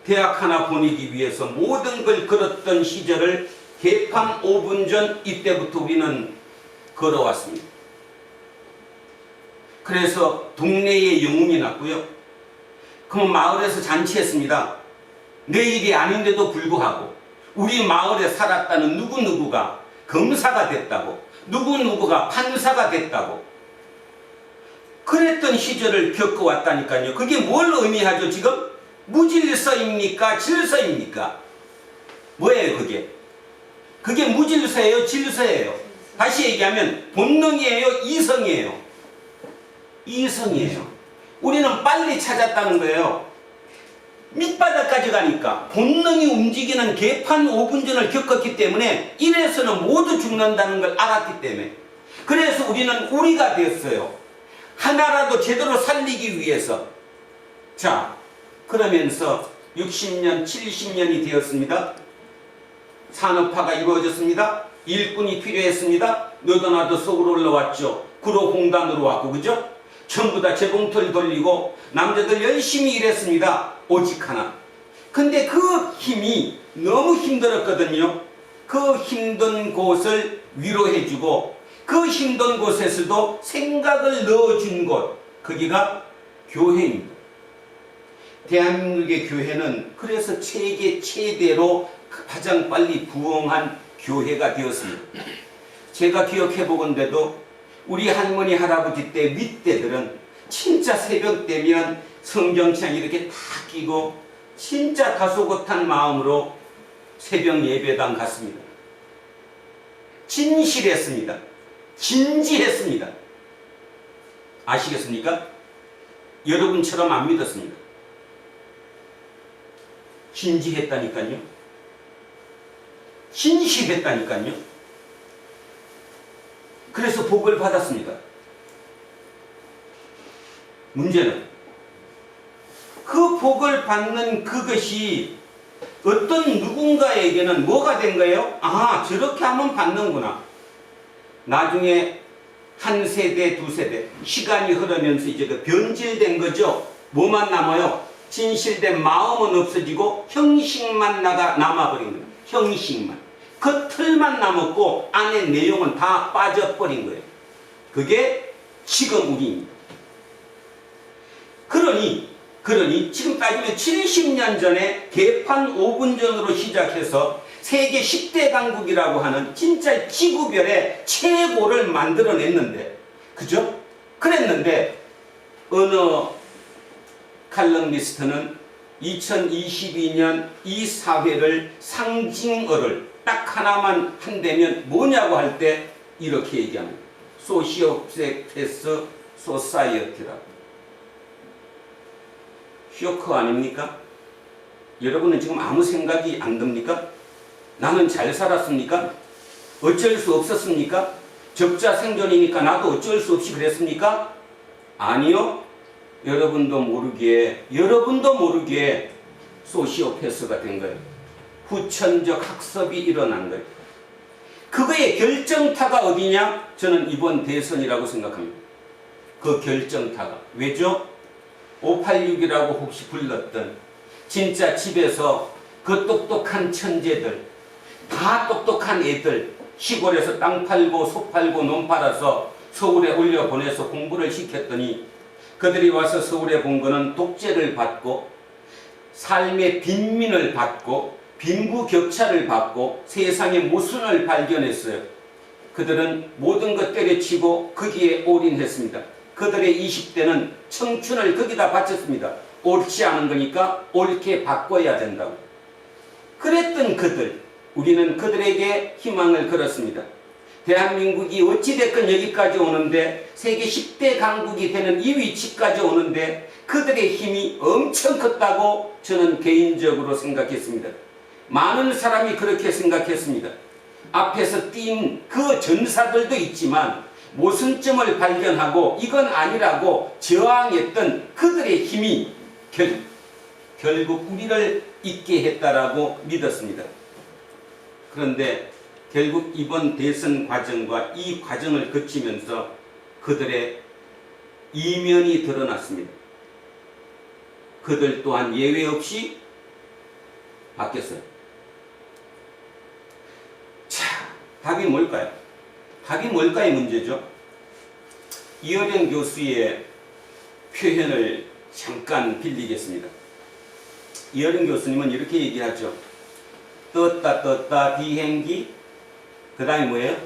대학 하나 보내기 위해서 모든 걸 걸었던 시절을 개판 5분 전 이때부터 우리는 걸어왔습니다. 그래서 동네에 영웅이 났고요. 그럼 마을에서 잔치했습니다. 내일이 아닌데도 불구하고 우리 마을에 살았다는 누구누구가 검사가 됐다고, 누구누구가 판사가 됐다고 그랬던 시절을 겪어왔다니까요. 그게 뭘 의미하죠 지금? 무질서입니까? 질서입니까? 뭐예요 그게? 그게 무질서예요? 질서예요? 다시 얘기하면 본능이에요? 이성이에요? 이성이에요. 우리는 빨리 찾았다는 거예요. 밑바닥까지 가니까 본능이 움직이는 개판 5분 전을 겪었기 때문에 이래서는 모두 죽는다는 걸 알았기 때문에, 그래서 우리는 우리가 됐어요. 하나라도 제대로 살리기 위해서. 자, 그러면서 60년, 70년이 되었습니다. 산업화가 이루어졌습니다. 일꾼이 필요했습니다. 너도 나도 서울 올라왔죠. 구로공단으로 왔고, 그죠? 전부 다 재봉틀 돌리고 남자들 열심히 일했습니다. 오직 하나. 근데 그 힘이 너무 힘들었거든요. 그 힘든 곳을 위로해주고 그 힘든 곳에서도 생각을 넣어준 곳, 거기가 교회입니다. 대한민국의 교회는 그래서 세계 최대로 가장 빨리 부흥한 교회가 되었습니다. 제가 기억해보건대도 우리 할머니 할아버지 때 윗대들은 진짜 새벽 되면 성경책 이렇게 다 끼고 진짜 다소곳한 마음으로 새벽 예배당 갔습니다. 진실했습니다. 진지했습니다. 아시겠습니까? 여러분처럼 안 믿었습니다. 진지했다니까요. 진실했다니까요. 그래서 복을 받았습니다. 문제는 그 복을 받는 그것이 어떤 누군가에게는 뭐가 된 거예요? 아, 저렇게 하면 받는구나. 나중에 한 세대, 두 세대 시간이 흐르면서 이제 그 변질된 거죠. 뭐만 남아요? 진실된 마음은 없어지고 형식만 남아버린 거예요. 형식만. 겉틀만 남았고 안에 내용은 다 빠져버린 거예요. 그게 지금 우리입니다. 그러니 지금 따지면 70년 전에 개판 5분 전으로 시작해서 세계 10대 강국이라고 하는 진짜 지구별의 최고를 만들어냈는데, 그죠? 그랬는데 어느 칼럼니스트는 2022년 이 사회를 상징어를 딱 하나만 한다면 뭐냐고 할 때 이렇게 얘기합니다. 소시오패스 소사이어티라고. 쇼크 아닙니까? 여러분은 지금 아무 생각이 안 듭니까? 나는 잘 살았습니까? 어쩔 수 없었습니까? 적자 생존이니까 나도 어쩔 수 없이 그랬습니까? 아니요. 여러분도 모르게 소시오패스가 된 거예요. 후천적 학습이 일어난 거예요. 그거의 결정타가 어디냐? 저는 이번 대선이라고 생각합니다. 그 결정타가. 왜죠? 586이라고 혹시 불렀던 진짜 집에서 그 똑똑한 천재들, 다 똑똑한 애들, 시골에서 땅 팔고 소 팔고 논 팔아서 서울에 올려보내서 공부를 시켰더니 그들이 와서 서울에 본 거는 독재를 받고 삶의 빈민을 받고 빈부격차를 받고 세상의 모순을 발견했어요. 그들은 모든 것 때려치고 거기에 올인했습니다. 그들의 20대는 청춘을 거기다 바쳤습니다. 옳지 않은 거니까 옳게 바꿔야 된다고. 그랬던 그들, 우리는 그들에게 희망을 걸었습니다. 대한민국이 어찌됐건 여기까지 오는데 세계 10대 강국이 되는 이 위치까지 오는데 그들의 힘이 엄청 컸다고 저는 개인적으로 생각했습니다. 많은 사람이 그렇게 생각했습니다. 앞에서 띈 그 전사들도 있지만 모순점을 발견하고 이건 아니라고 저항했던 그들의 힘이 결국 우리를 있게 했다라고 믿었습니다. 그런데 결국 이번 대선 과정과 이 과정을 거치면서 그들의 이면이 드러났습니다. 그들 또한 예외 없이 바뀌었어요. 자, 답이 뭘까요? 답이 뭘까의 문제죠. 이어령 교수의 표현을 잠깐 빌리겠습니다. 이어령 교수님은 이렇게 얘기하죠. 떴다 비행기, 그 다음에 뭐예요?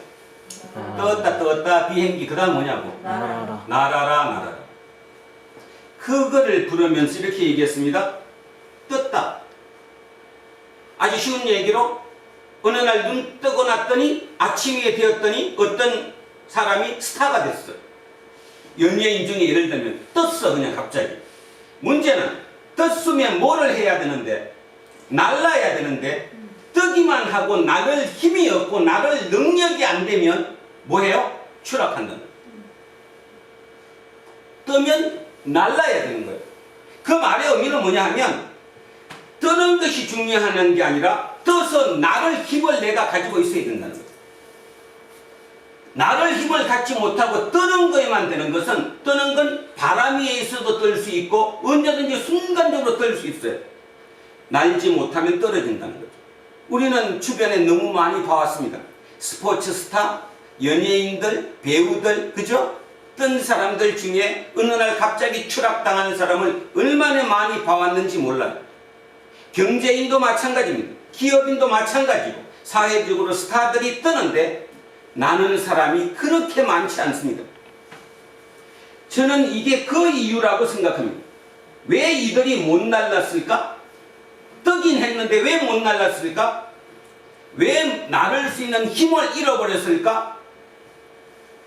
떴다 비행기, 그 다음 뭐냐고? 날아라. 그거를 부르면서 이렇게 얘기했습니다. 떴다. 아주 쉬운 얘기로 어느 날 눈 뜨고 났더니 아침이 되었더니 어떤 사람이 스타가 됐어요. 연예인 중에 예를 들면 떴어, 그냥 갑자기. 문제는 떴으면 뭐를 해야 되는데, 날라야 되는데, 뜨기만 하고 나를 힘이 없고 나를 능력이 안 되면 뭐해요? 추락한다는 거예요. 뜨면 날라야 되는 거예요. 그 말의 의미는 뭐냐 하면, 뜨는 것이 중요한 게 아니라 떠서 나를 힘을 내가 가지고 있어야 된다는 거예요. 나를 힘을 갖지 못하고 뜨는 거에만 되는 것은, 뜨는 건 바람 위에 있어도 뜰 수 있고 언제든지 순간적으로 뜰 수 있어요. 날지 못하면 떨어진다는 거죠. 우리는 주변에 너무 많이 봐왔습니다. 스포츠 스타, 연예인들, 배우들, 그죠? 뜬 사람들 중에 어느 날 갑자기 추락당하는 사람을 얼마나 많이 봐왔는지 몰라요. 경제인도 마찬가지입니다. 기업인도 마찬가지고 사회적으로 스타들이 뜨는데 나는 사람이 그렇게 많지 않습니다. 저는 이게 그 이유라고 생각합니다. 왜 이들이 못 날랐을까? 뜨긴 했는데 왜 못 날랐을까? 왜 나를 수 있는 힘을 잃어버렸을까?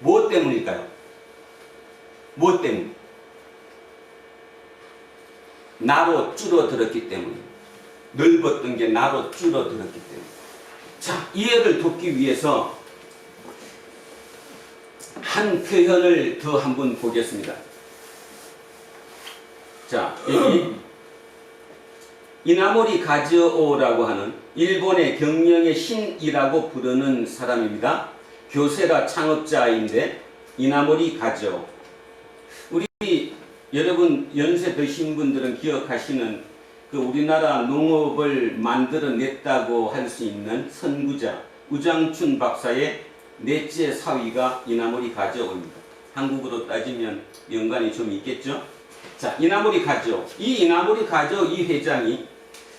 무엇 때문일까요? 무엇 때문에? 나로 줄어들었기 때문에. 넓었던 게 나로 줄어들었기 때문에. 자, 이해를 돕기 위해서 한 표현을 더 한번 보겠습니다. 자, 여기 이나모리 가즈오라고 하는 일본의 경영의 신이라고 부르는 사람입니다. 교세라 창업자인데 이나모리 가즈오. 우리 여러분 연세 드신 분들은 기억하시는 그 우리나라 농업을 만들어냈다고 할 수 있는 선구자 우장춘 박사의 넷째 사위가 이나모리 가즈오입니다. 한국으로 따지면 연관이 좀 있겠죠? 자, 이나모리 가즈오. 이 이나모리 가즈오 이 회장이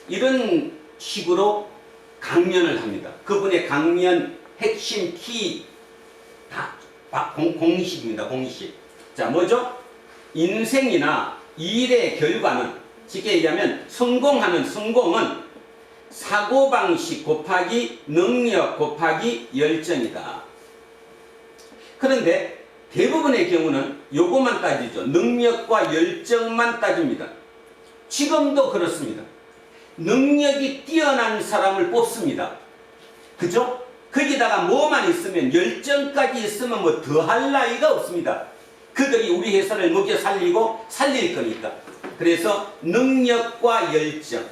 이런 식으로 강연을 합니다. 그분의 강연 핵심 키 다 공식입니다. 공식. 자, 뭐죠? 인생이나 일의 결과는 쉽게 얘기하면 성공은 사고방식 곱하기 능력 곱하기 열정이다. 그런데 대부분의 경우는 요것만 따지죠. 능력과 열정만 따집니다. 지금도 그렇습니다. 능력이 뛰어난 사람을 뽑습니다. 그죠? 거기다가 뭐만 있으면 열정까지 있으면 뭐 더할 나위가 없습니다. 그들이 우리 회사를 먹여 살리고 살릴 거니까. 그래서 능력과 열정.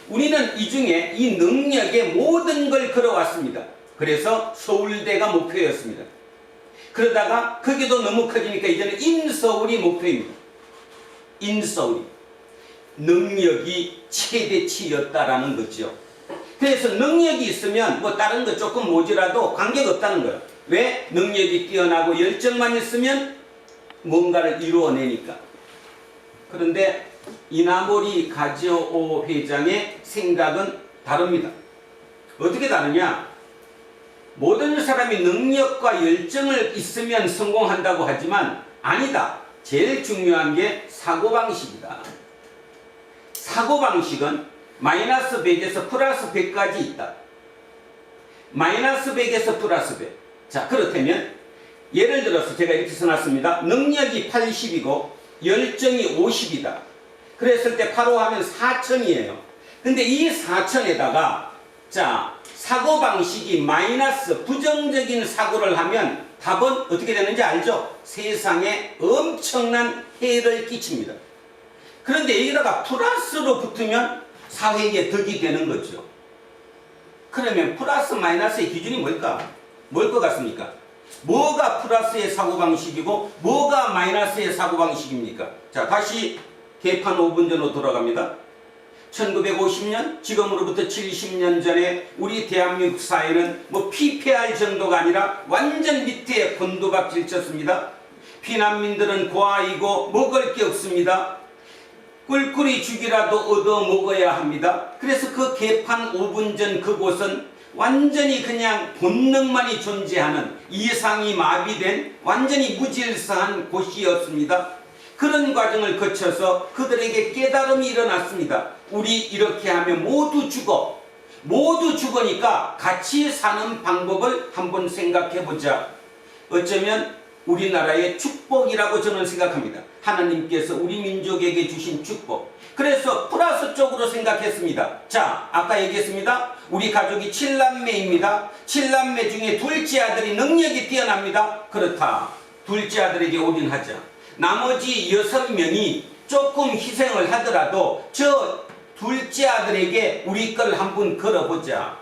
우리는 이 중에 이 능력에 모든 걸 걸어왔습니다. 그래서 서울대가 목표였습니다. 그러다가 거기도 너무 커지니까 이제는 인서울이 목표입니다. 인서울이. 능력이 최대치였다라는 거죠. 그래서 능력이 있으면 뭐 다른 거 조금 모자라도 관계가 없다는 거예요. 왜? 능력이 뛰어나고 열정만 있으면 뭔가를 이루어내니까. 그런데 이나모리 가즈오 회장의 생각은 다릅니다. 어떻게 다르냐? 모든 사람이 능력과 열정을 있으면 성공한다고 하지만 아니다. 제일 중요한 게 사고방식이다. 사고방식은 마이너스 100에서 플러스 100까지 있다. 마이너스 100에서 플러스 100. 자, 그렇다면 예를 들어서 제가 이렇게 써놨습니다. 능력이 80이고 열정이 50이다. 그랬을 때 8호 하면 4000이에요. 근데 이 4000에다가 자, 사고방식이 마이너스 부정적인 사고를 하면 답은 어떻게 되는지 알죠? 세상에 엄청난 해를 끼칩니다. 그런데 여기다가 플러스로 붙으면 사회에 덕이 되는 거죠. 그러면 플러스 마이너스의 기준이 뭘까? 뭘 것 같습니까? 뭐가 플러스의 사고방식이고 뭐가 마이너스의 사고방식입니까? 자, 다시 개판 5분 전으로 돌아갑니다. 1950년, 지금으로부터 70년 전에 우리 대한민국 사회는 뭐 피폐할 정도가 아니라 완전 밑에 곤두박질 쳤습니다. 피난민들은 고아이고 먹을 게 없습니다. 꿀꿀이 죽이라도 얻어 먹어야 합니다. 그래서 그 개판 5분 전 그곳은 완전히 그냥 본능만이 존재하는 이상이 마비된 완전히 무질서한 곳이었습니다. 그런 과정을 거쳐서 그들에게 깨달음이 일어났습니다. 우리 이렇게 하면 모두 죽어. 모두 죽으니까 같이 사는 방법을 한번 생각해 보자. 어쩌면 우리나라의 축복이라고 저는 생각합니다. 하나님께서 우리 민족에게 주신 축복. 그래서 플러스 쪽으로 생각했습니다. 자, 아까 얘기했습니다. 우리 가족이 7남매입니다. 7남매 중에 둘째 아들이 능력이 뛰어납니다. 그렇다. 둘째 아들에게 올인하자. 나머지 6명이 조금 희생을 하더라도 저 둘째 아들에게 우리 걸 한번 걸어보자.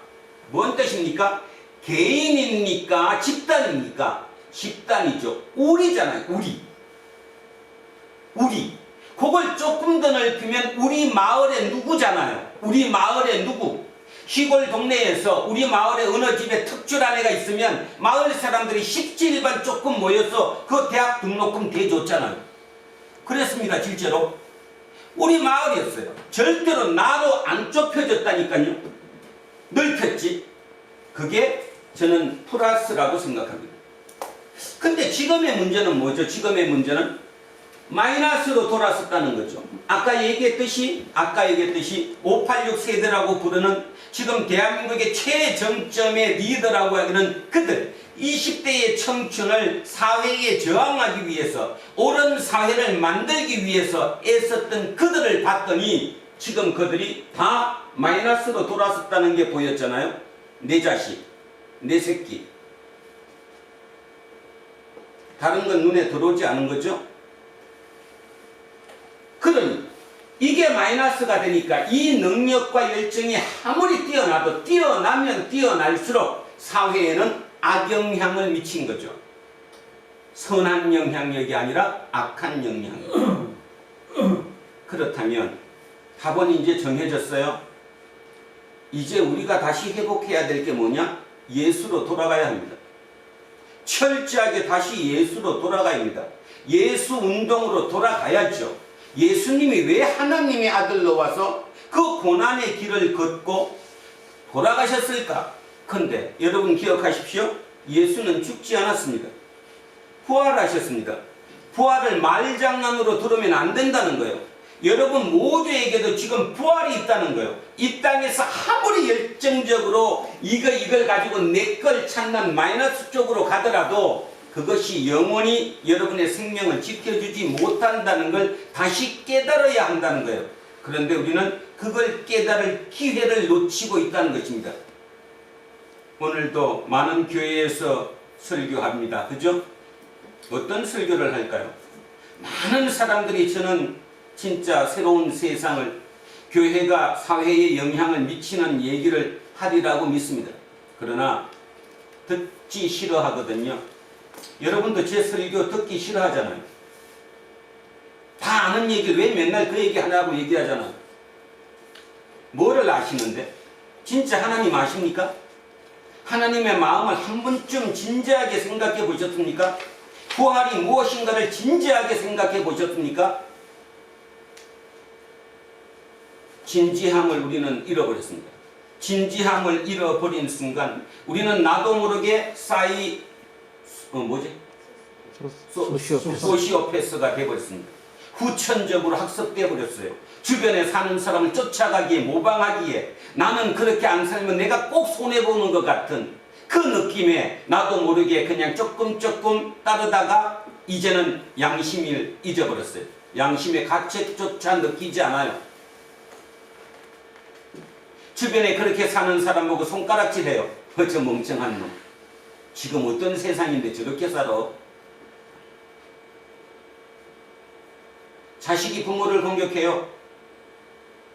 뭔 뜻입니까? 개인입니까? 집단입니까? 집단이죠. 우리잖아요. 우리. 그걸 조금 더 넓히면 우리 마을의 누구잖아요. 우리 마을의 누구. 시골 동네에서 우리 마을에 어느 집에 특출한 애가 있으면 마을 사람들이 십지일반 조금 모여서 그 대학 등록금 대줬잖아요. 그랬습니다. 실제로. 우리 마을이었어요. 절대로 나로 안 좁혀졌다니까요. 넓혔지. 그게 저는 플러스라고 생각합니다. 근데 지금의 문제는 뭐죠? 지금의 문제는 마이너스로 돌아섰다는 거죠. 아까 얘기했듯이 586 세대라고 부르는 지금 대한민국의 최정점의 리더라고 하기는 그들 20대의 청춘을 사회에 저항하기 위해서 옳은 사회를 만들기 위해서 애썼던 그들을 봤더니 지금 그들이 다 마이너스로 돌아섰다는 게 보였잖아요. 내 자식, 내 새끼. 다른 건 눈에 들어오지 않은 거죠. 그러니 이게 마이너스가 되니까 이 능력과 열정이 아무리 뛰어나도 뛰어나면 뛰어날수록 사회에는 악영향을 미친 거죠. 선한 영향력이 아니라 악한 영향력. 그렇다면 답은 이제 정해졌어요. 이제 우리가 다시 회복해야 될 게 뭐냐? 예수로 돌아가야 합니다. 철저하게 다시 예수로 돌아가야 합니다. 예수 운동으로 돌아가야죠. 예수님이 왜 하나님의 아들로 와서 그 고난의 길을 걷고 돌아가셨을까? 근데 여러분 기억하십시오. 예수는 죽지 않았습니다. 부활하셨습니다. 부활을 말장난으로 들으면 안 된다는 거예요. 여러분 모두에게도 지금 부활이 있다는 거예요. 이 땅에서 아무리 열정적으로 이걸 가지고 내 걸 찾는 마이너스 쪽으로 가더라도 그것이 영원히 여러분의 생명을 지켜주지 못한다는 걸 다시 깨달아야 한다는 거예요. 그런데 우리는 그걸 깨달을 기회를 놓치고 있다는 것입니다. 오늘도 많은 교회에서 설교합니다. 그죠? 어떤 설교를 할까요? 많은 사람들이 저는 진짜 새로운 세상을 교회가 사회에 영향을 미치는 얘기를 하리라고 믿습니다. 그러나 듣기 싫어하거든요. 여러분도 제 설교 듣기 싫어하잖아요. 다 아는 얘기를 왜 맨날 그 얘기 하냐고 얘기하잖아요. 뭐를 아시는데? 진짜 하나님 아십니까? 하나님의 마음을 한 번쯤 진지하게 생각해 보셨습니까? 부활이 무엇인가를 진지하게 생각해 보셨습니까? 진지함을 우리는 잃어버렸습니다. 진지함을 잃어버린 순간 우리는 나도 모르게 소시오패스가 되어버렸습니다. 후천적으로 학습되어 버렸어요. 주변에 사는 사람을 쫓아가기에 모방하기에 나는 그렇게 안 살면 내가 꼭 손해보는 것 같은 그 느낌에 나도 모르게 그냥 조금 따르다가 이제는 양심을 잊어버렸어요. 양심의 가책조차 느끼지 않아요. 주변에 그렇게 사는 사람 보고 손가락질해요. 저 멍청한 놈. 지금 어떤 세상인데 저렇게 살아? 자식이 부모를 공격해요.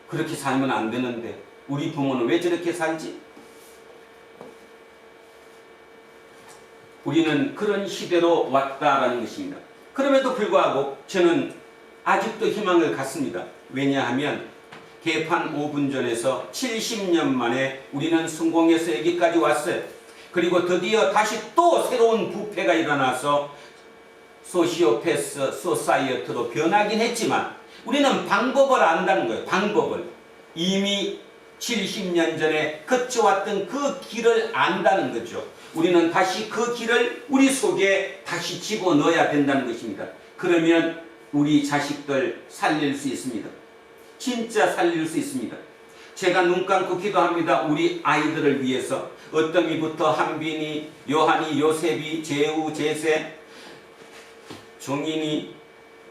그렇게 살면 안 되는데 우리 부모는 왜 저렇게 살지? 우리는 그런 시대로 왔다라는 것입니다. 그럼에도 불구하고 저는 아직도 희망을 갖습니다. 왜냐하면 개판 5분 전에서 70년 만에 우리는 성공해서 여기까지 왔어요. 그리고 드디어 다시 또 새로운 부패가 일어나서 소시오패스 소사이어트로 변하긴 했지만 우리는 방법을 안다는 거예요. 방법을. 이미 70년 전에 거쳐왔던 그 길을 안다는 거죠. 우리는 다시 그 길을 우리 속에 다시 집어넣어야 된다는 것입니다. 그러면 우리 자식들 살릴 수 있습니다. 진짜 살릴 수 있습니다. 제가 눈 감고 기도합니다. 우리 아이들을 위해서 어떠미부터 한빈이, 요한이, 요셉이, 재우, 제세, 종인이,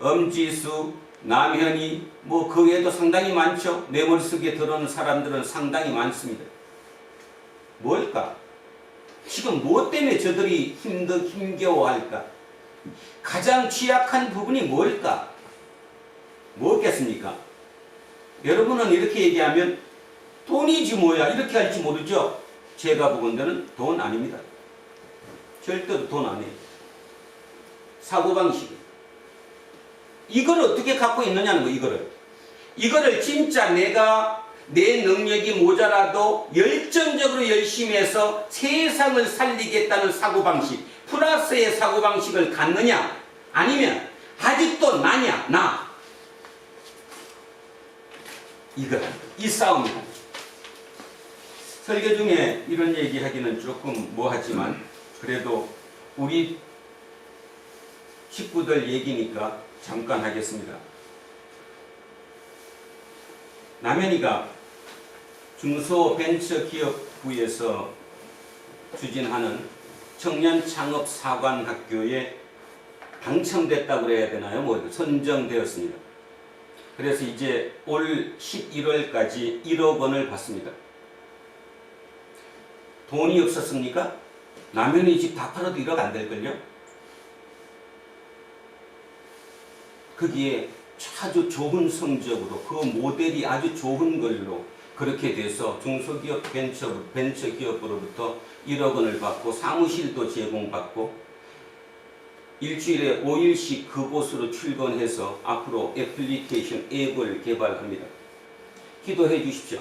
엄지수, 남현이 뭐 그 외에도 상당히 많죠. 내 머릿속에 들어오는 사람들은 상당히 많습니다. 뭘까? 지금 무엇 때문에 저들이 힘겨워할까? 가장 취약한 부분이 뭘까? 뭐겠습니까? 여러분은 이렇게 얘기하면 돈이지 뭐야 이렇게 할지 모르죠. 제가 보건대는 돈 아닙니다. 절대로 돈 아니에요. 사고방식. 이걸 어떻게 갖고 있느냐는 거예요. 이거를 진짜 내가 내 능력이 모자라도 열정적으로 열심히 해서 세상을 살리겠다는 사고방식, 플러스의 사고방식을 갖느냐, 아니면 아직도 나냐, 나. 이 싸움이다. 설교 중에 이런 얘기 하기는 조금 뭐하지만 그래도 우리 식구들 얘기니까 잠깐 하겠습니다. 남현이가 중소벤처기업부에서 추진하는 청년창업사관학교에 당첨됐다고 그래야 되나요? 선정되었습니다. 그래서 이제 올 11월까지 1억 원을 받습니다. 돈이 없었습니까? 남현이 집 다 팔아도 1억 안 될걸요? 거기에 아주 좋은 성적으로 그 모델이 아주 좋은 걸로 그렇게 돼서 중소기업 벤처기업으로부터 1억 원을 받고 사무실도 제공받고 일주일에 5일씩 그곳으로 출근해서 앞으로 애플리케이션 앱을 개발합니다. 기도해 주십시오.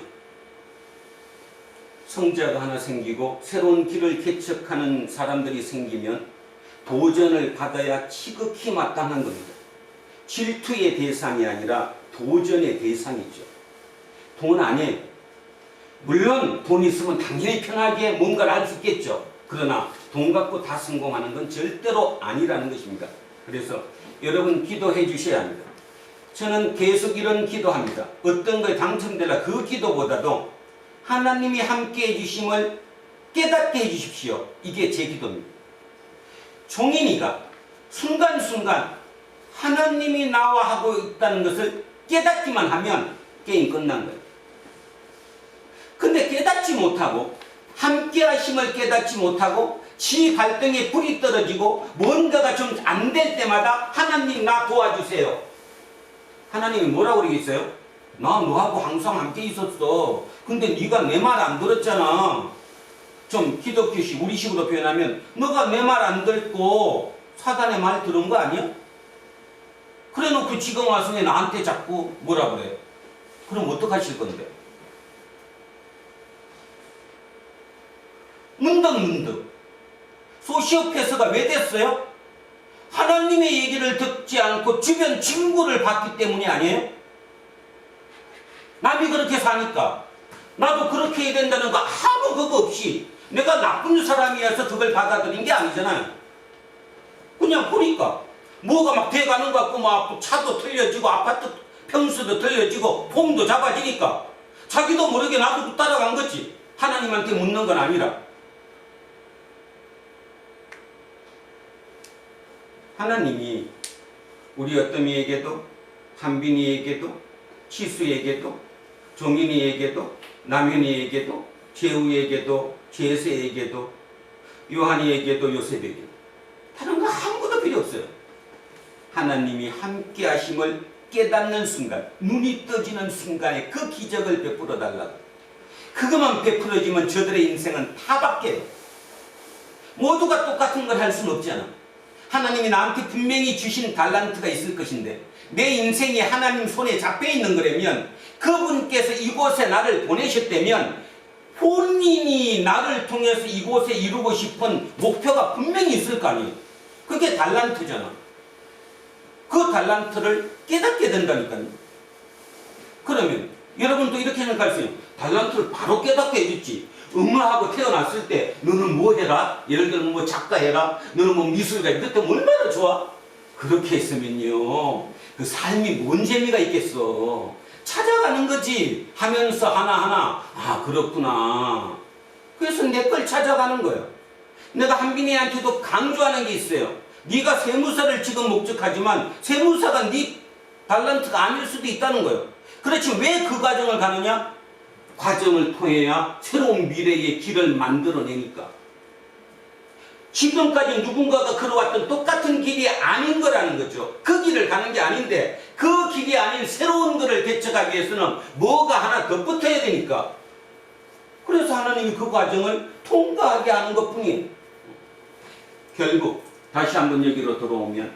성자가 하나 생기고 새로운 길을 개척하는 사람들이 생기면 도전을 받아야 지극히 마땅한 겁니다. 질투의 대상이 아니라 도전의 대상이죠. 돈 아니에요. 물론 돈 있으면 당연히 편하게 뭔가를 할 수 있겠죠. 그러나 돈 갖고 다 성공하는 건 절대로 아니라는 것입니다. 그래서 여러분 기도해 주셔야 합니다. 저는 계속 이런 기도합니다. 어떤 거에 당첨되라 그 기도보다도 하나님이 함께 해주심을 깨닫게 해주십시오. 이게 제 기도입니다. 종인이가 순간순간 하나님이 나와 하고 있다는 것을 깨닫기만 하면 게임 끝난 거예요. 근데 깨닫지 못하고 함께 하심을 깨닫지 못하고 지 발등에 불이 떨어지고 뭔가가 좀 안 될 때마다 하나님 나 도와주세요. 하나님이 뭐라고 그러겠어요? 나 너하고 항상 함께 있었어. 근데 네가 내 말 안 들었잖아. 좀 기독교식 우리식으로 표현하면 너가 내 말 안 듣고 사단의 말 들은 거 아니야? 그래놓고 지금 와서 왜 나한테 자꾸 뭐라 그래? 그럼 어떡하실 건데? 문득문득 소시오패스가 왜 됐어요? 하나님의 얘기를 듣지 않고 주변 친구를 봤기 때문이 아니에요? 남이 그렇게 사니까 나도 그렇게 해야 된다는 거 아무 그거 없이 내가 나쁜 사람이어서 그걸 받아들인 게 아니잖아요. 그냥 보니까 뭐가 막 돼가는 것 같고 막 차도 틀려지고 아파트 평수도 틀려지고 폼도 잡아지니까 자기도 모르게 나도 따라간 거지. 하나님한테 묻는 건 아니라. 하나님이 우리 어떠미에게도 한빈이에게도 치수에게도 종인이에게도 남현이에게도 재우에게도 제세에게도 요한이에게도 요셉에게도 다른 거 아무것도 필요 없어요. 하나님이 함께 하심을 깨닫는 순간, 눈이 떠지는 순간에 그 기적을 베풀어 달라고. 그것만 베풀어지면 저들의 인생은 다 바뀌어요. 모두가 똑같은 걸 할 수는 없잖아. 하나님이 나한테 분명히 주신 달란트가 있을 것인데 내 인생이 하나님 손에 잡혀 있는 거라면 그분께서 이곳에 나를 보내셨다면 본인이 나를 통해서 이곳에 이루고 싶은 목표가 분명히 있을 거 아니에요. 그게 달란트잖아. 그 달란트를 깨닫게 된다니까요. 그러면 여러분도 이렇게 생각할 수 있어요. 달란트를 바로 깨닫게 해줬지. 엄마하고 태어났을 때 너는 뭐 해라? 예를 들면 뭐 작가 해라? 너는 뭐 미술가 해라? 그때 얼마나 좋아? 그렇게 했으면요 그 삶이 뭔 재미가 있겠어. 찾아가는 거지. 하면서 하나하나 아 그렇구나. 그래서 내 걸 찾아가는 거야. 내가 한빈이한테도 강조하는 게 있어요. 네가 세무사를 지금 목적하지만 세무사가 네 달란트가 아닐 수도 있다는 거예요. 그렇지 왜 그 과정을 가느냐? 과정을 통해야 새로운 미래의 길을 만들어내니까. 지금까지 누군가가 걸어왔던 똑같은 길이 아닌 거라는 거죠. 그 길을 가는 게 아닌데 그 길이 아닌 새로운 것을 개척하기 위해서는 뭐가 하나 더 붙어야 되니까. 그래서 하나님이 그 과정을 통과하게 하는 것뿐이에요. 결국 다시 한번 여기로 돌아오면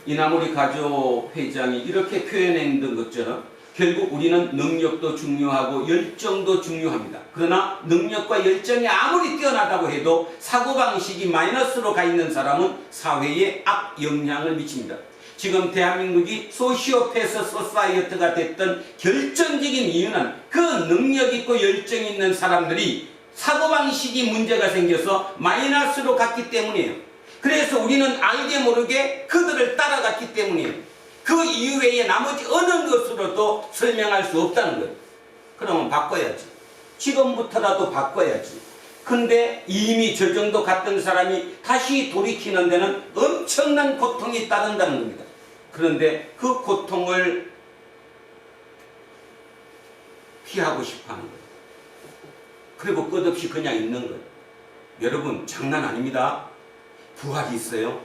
이나무리 가족 회장이 이렇게 표현했던 것처럼 결국 우리는 능력도 중요하고 열정도 중요합니다. 그러나 능력과 열정이 아무리 뛰어나다고 해도 사고방식이 마이너스로 가 있는 사람은 사회에 악영향을 미칩니다. 지금 대한민국이 소시오패스 소사이어티가 됐던 결정적인 이유는 그 능력 있고 열정 있는 사람들이 사고방식이 문제가 생겨서 마이너스로 갔기 때문이에요. 그래서 우리는 알게 모르게 그들을 따라갔기 때문이에요. 그 이외에 나머지 어느 것으로도 설명할 수 없다는 거예요. 그러면 바꿔야지. 지금부터라도 바꿔야지. 근데 이미 저 정도 갔던 사람이 다시 돌이키는 데는 엄청난 고통이 따른다는 겁니다. 그런데 그 고통을 피하고 싶어 하는 거예요. 그리고 끝없이 그냥 있는 거예요. 여러분 장난 아닙니다. 부활이 있어요.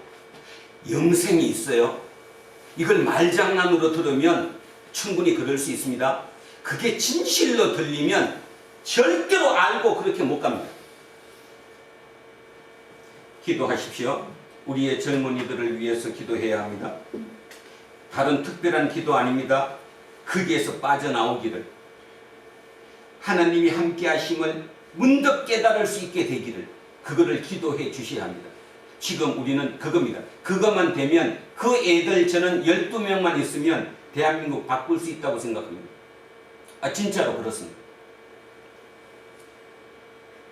영생이 있어요. 이걸 말장난으로 들으면 충분히 그럴 수 있습니다. 그게 진실로 들리면 절대로 알고 그렇게 못 갑니다. 기도하십시오. 우리의 젊은이들을 위해서 기도해야 합니다. 다른 특별한 기도 아닙니다. 거기에서 빠져나오기를, 하나님이 함께 하심을 문득 깨달을 수 있게 되기를, 그거를 기도해 주셔야 합니다. 지금 우리는 그겁니다. 그것만 되면 그 애들 저는 12명만 있으면 대한민국 바꿀 수 있다고 생각합니다. 아 진짜로 그렇습니다.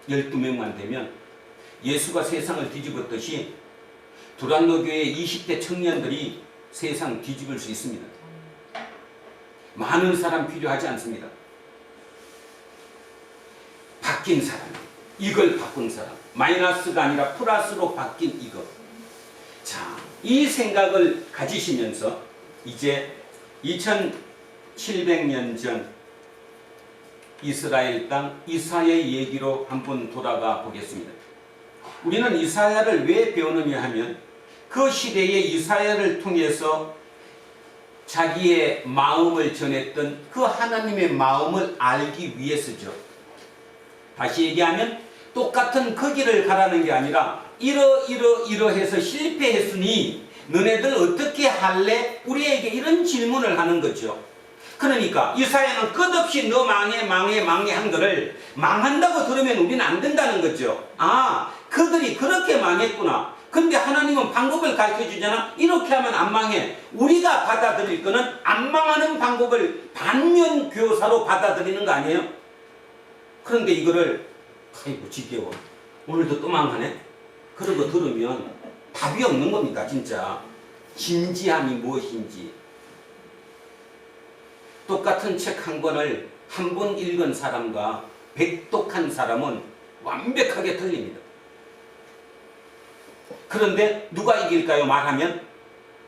12명만 되면 예수가 세상을 뒤집었듯이 두란노 교회 20대 청년들이 세상 뒤집을 수 있습니다. 많은 사람 필요하지 않습니다. 바뀐 사람, 이걸 바꾼 사람, 마이너스가 아니라 플러스로 바뀐 이것. 자, 이 생각을 가지시면서 이제 2700년 전 이스라엘 땅 이사야의 얘기로 한번 돌아가 보겠습니다. 우리는 이사야를 왜 배우느냐 하면 그 시대의 이사야를 통해서 자기의 마음을 전했던 그 하나님의 마음을 알기 위해서죠. 다시 얘기하면 똑같은 그 길을 가라는 게 아니라 이러해서 실패했으니 너네들 어떻게 할래? 우리에게 이런 질문을 하는 거죠. 그러니까 이사야는 끝없이 너 망해 한 거를 망한다고 들으면 우리는 안 된다는 거죠. 아, 그들이 그렇게 망했구나. 근데 하나님은 방법을 가르쳐 주잖아. 이렇게 하면 안 망해. 우리가 받아들일 거는 안 망하는 방법을 반면 교사로 받아들이는 거 아니에요? 그런데 이거를 아이고 지겨워. 오늘도 또 망하네? 그런 거 들으면 답이 없는 겁니다. 진짜. 진지함이 무엇인지. 똑같은 책 한 권을 한 번 읽은 사람과 백독한 사람은 완벽하게 틀립니다. 그런데 누가 이길까요? 말하면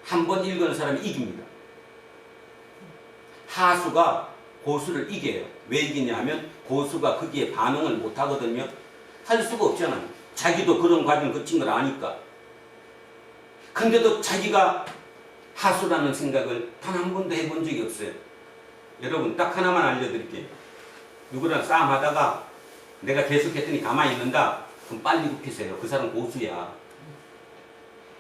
한 번 읽은 사람이 이깁니다. 하수가 고수를 이겨요. 왜 이기냐 하면 고수가 거기에 반응을 못 하거든요. 할 수가 없잖아요. 자기도 그런 과정을 거친 걸 아니까. 근데도 자기가 하수라는 생각을 단 한 번도 해본 적이 없어요. 여러분 딱 하나만 알려드릴게요. 누구랑 싸움하다가 내가 계속했더니 가만히 있는다. 그럼 빨리 굽히세요. 그 사람 고수야.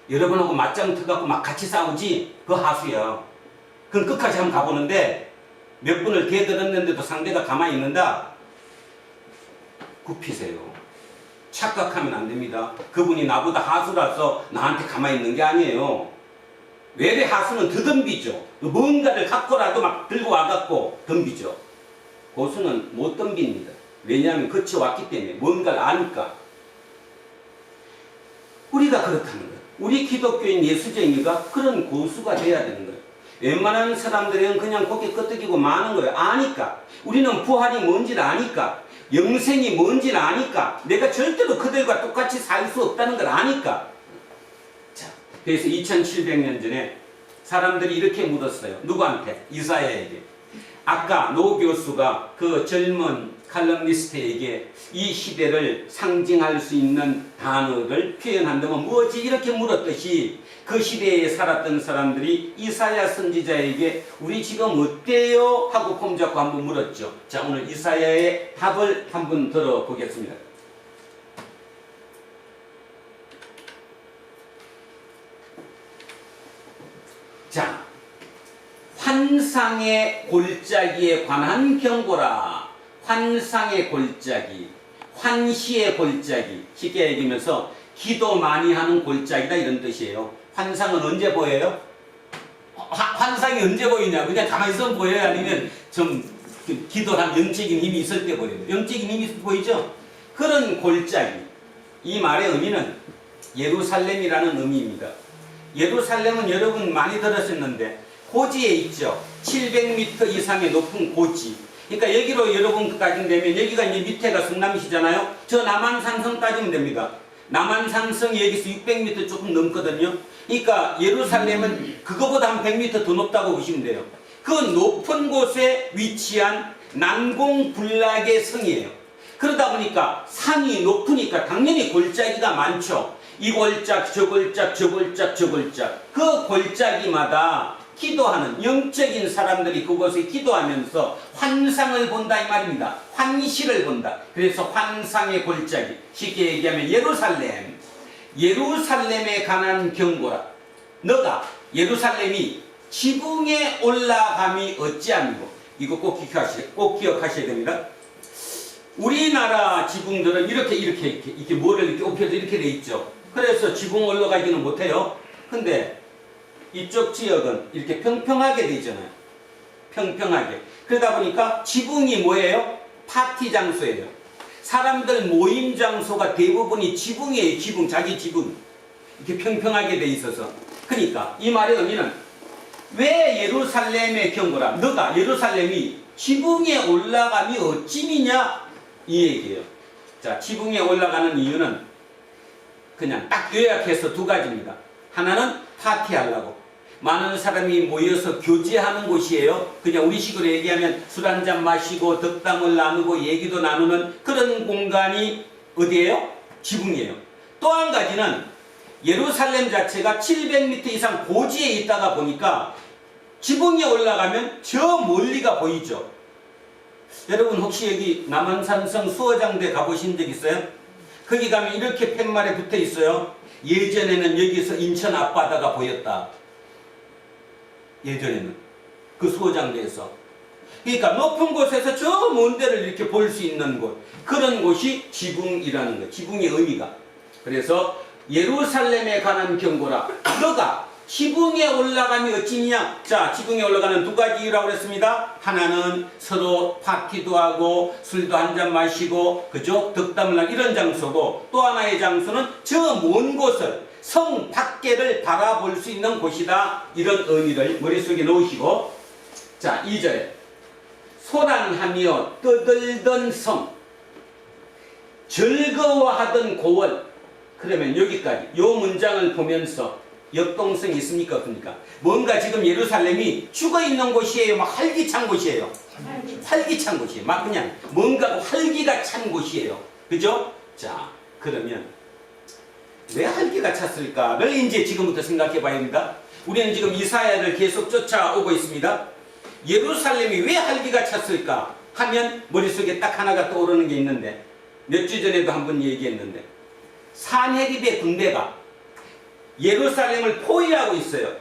여러분하고 맞짱 터갖고 막 같이 싸우지? 그 하수야. 그럼 끝까지 한번 가보는데 몇 분을 대들었는데도 상대가 가만히 있는다? 굽히세요. 착각하면 안 됩니다. 그분이 나보다 하수라서 나한테 가만히 있는 게 아니에요. 외래 하수는 더 덤비죠. 뭔가를 갖고라도 막 들고 와갖고 덤비죠. 고수는 못 덤빕니다. 왜냐하면 거쳐왔기 때문에 뭔가를 아니까. 우리가 그렇다는 거예요. 우리 기독교인 예수쟁이가 그런 고수가 돼야 되는 거예요. 웬만한 사람들은 그냥 고개 끄덕이고 마는 거예요. 아니까. 우리는 부활이 뭔지를 아니까. 영생이 뭔지를 아니까. 내가 절대로 그들과 똑같이 살 수 없다는 걸 아니까. 자, 그래서 2700년 전에 사람들이 이렇게 묻었어요. 누구한테? 이사야에게. 아까 노 교수가 그 젊은 칼럼니스트에게 이 시대를 상징할 수 있는 단어를 표현한다면 뭐지? 이렇게 물었듯이 그 시대에 살았던 사람들이 이사야 선지자에게 우리 지금 어때요? 하고 폼 잡고 한번 물었죠. 자, 오늘 이사야의 답을 한번 들어보겠습니다. 자, 환상의 골짜기에 관한 경고라. 환상의 골짜기, 환시의 골짜기. 쉽게 얘기하면서 기도 많이 하는 골짜기다 이런 뜻이에요. 환상은 언제 보여요? 환상이 언제 보이냐? 그냥 가만히 있으면 보여요? 아니면 좀 기도한 영적인 힘이 있을 때 보여요? 영적인 힘이 보이죠? 그런 골짜기. 이 말의 의미는 예루살렘이라는 의미입니다. 예루살렘은 여러분 많이 들으셨는데 고지에 있죠. 700m 이상의 높은 고지. 그러니까 여기로 여러분까지 되면 여기가 이제 밑에가 성남시잖아요. 저 남한산성 따지면 됩니다. 남한산성이 여기서 600m 조금 넘거든요. 그러니까 예루살렘은 그거보다 한 100m 더 높다고 보시면 돼요. 그 높은 곳에 위치한 난공불락의 성이에요. 그러다 보니까 산이 높으니까 당연히 골짜기가 많죠. 이 골짝, 저 골짝, 저 골짝, 저 골짝. 그 골짜기마다 기도하는 영적인 사람들이 그곳에 기도하면서 환상을 본다 이 말입니다. 환시를 본다. 그래서 환상의 골짜기. 쉽게 얘기하면 예루살렘. 예루살렘에 관한 경고라. 너가 예루살렘이 지붕에 올라감이 어찌함이고. 이거 꼭 기억하셔야 됩니다. 우리나라 지붕들은 이렇게 뭐를 이렇게 엎혀서 이렇게 돼 있죠. 그래서 지붕 올라가기는 못해요. 근데 이쪽 지역은 이렇게 평평하게 돼 있잖아요. 평평하게. 그러다 보니까 지붕이 뭐예요? 파티 장소예요. 사람들 모임 장소가 대부분이 지붕이에요. 지붕, 자기 지붕. 이렇게 평평하게 돼 있어서. 그러니까 이 말의 의미는 왜 예루살렘의 경고라? 너가 예루살렘이 지붕에 올라감이 어찌미냐? 이 얘기예요. 자, 지붕에 올라가는 이유는 그냥 딱 요약해서 두 가지입니다. 하나는 파티하려고. 많은 사람이 모여서 교제하는 곳이에요. 그냥 우리식으로 얘기하면 술 한잔 마시고 덕담을 나누고 얘기도 나누는 그런 공간이 어디예요? 지붕이에요. 또 한 가지는 예루살렘 자체가 700m 이상 고지에 있다가 보니까 지붕에 올라가면 저 멀리가 보이죠. 여러분 혹시 여기 남한산성 수어장대 가보신 적 있어요? 거기 가면 이렇게 팻말에 붙어 있어요. 예전에는 여기서 인천 앞바다가 보였다. 예전에는 그 수어장대에서. 그러니까 높은 곳에서 저 먼 데를 이렇게 볼 수 있는 곳. 그런 곳이 지붕이라는 거예요. 지붕의 의미가. 그래서 예루살렘에 관한 경고라. 너가 지붕에 올라가면 어찌냐? 자, 지붕에 올라가는 두 가지 이유라고 그랬습니다. 하나는 서로 파티도 하고 술도 한잔 마시고 그죠? 덕담을 하는 이런 장소고, 또 하나의 장소는 저 먼 곳을 성 밖에를 바라볼 수 있는 곳이다. 이런 의미를 머릿속에 넣으시고, 자, 2절에 소란하며 떠들던 성, 즐거워하던 고원. 그러면 여기까지 요 문장을 보면서 역동성이 있습니까 없습니까? 뭔가 지금 예루살렘이 죽어있는 곳이에요? 막 활기찬 곳이에요? 활기찬 곳이에요. 막 그냥 뭔가 활기가 찬 곳이에요. 그죠? 자, 그러면 왜 활기가 찼을까를 이제 지금부터 생각해 봐야 합니다. 우리는 지금 이사야를 계속 쫓아오고 있습니다. 예루살렘이 왜 활기가 찼을까 하면 머릿속에 딱 하나가 떠오르는 게 있는데, 몇 주 전에도 한번 얘기했는데, 산헤립의 군대가 예루살렘을 포위하고 있어요.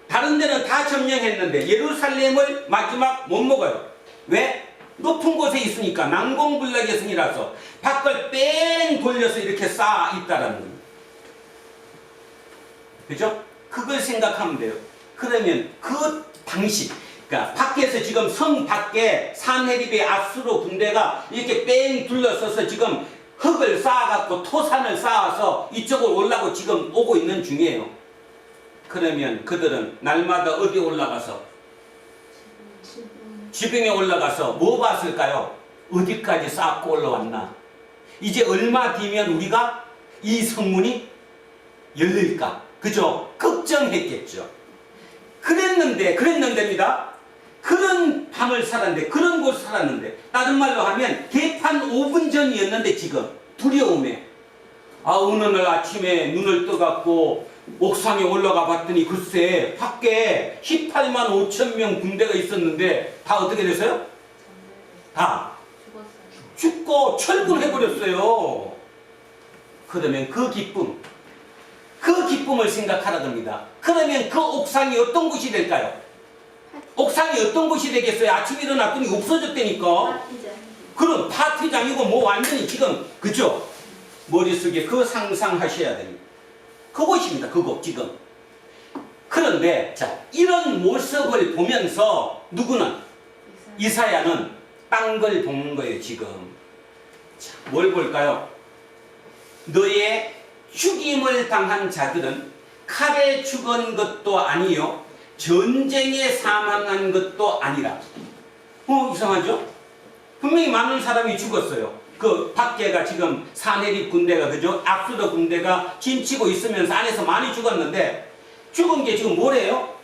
다른 데는 다 점령했는데 예루살렘을 마지막 못 먹어요. 왜? 높은 곳에 있으니까, 난공불락의 성이라서 밖을 뺑 돌려서 이렇게 쌓아 있다라는 겁니다. 그죠? 그걸 생각하면 돼요. 그러면 그 당시, 그러니까 밖에서 지금 성 밖에 산헤립의 아수르 군대가 이렇게 뺑 둘러서서 지금 흙을 쌓아갖고 토산을 쌓아서 이쪽으로 올라고 지금 오고 있는 중이에요. 그러면 그들은 날마다 어디 올라가서, 지붕에 올라가서 뭐 봤을까요? 어디까지 쌓고 올라왔나? 이제 얼마 뒤면 우리가 이 성문이 열릴까? 그죠? 걱정했겠죠. 그랬는데입니다. 그런 밤을 살았는데, 그런 곳 살았는데, 다른 말로 하면 개판 5분 전이었는데 지금 두려움에, 어느 날 아침에 눈을 떠갖고 옥상에 올라가 봤더니 글쎄 밖에 18만 5천 명 군대가 있었는데 다 어떻게 됐어요? 다 죽고 철군해버렸어요. 그러면 그 기쁨을 생각하라 겁니다. 그러면 그 옥상이 어떤 곳이 될까요? 옥상이 어떤 곳이 되겠어요? 아침에 일어났더니 없어졌다니까. 그럼 파티장이고 뭐 완전히 지금, 그죠? 머릿속에 그 상상하셔야 됩니다. 그곳입니다. 그곳 지금. 그런데 자, 이런 모습을 보면서 누구는? 이사야는 딴 걸 보는 거예요. 지금. 자, 뭘 볼까요? 너의 죽임을 당한 자들은 칼에 죽은 것도 아니요 전쟁에 사망한 것도 아니라. 이상하죠? 분명히 많은 사람이 죽었어요. 그 밖에가 지금 산헤립 군대가, 그죠? 아수르 군대가 진치고 있으면서 안에서 많이 죽었는데, 죽은 게 지금 뭐래요?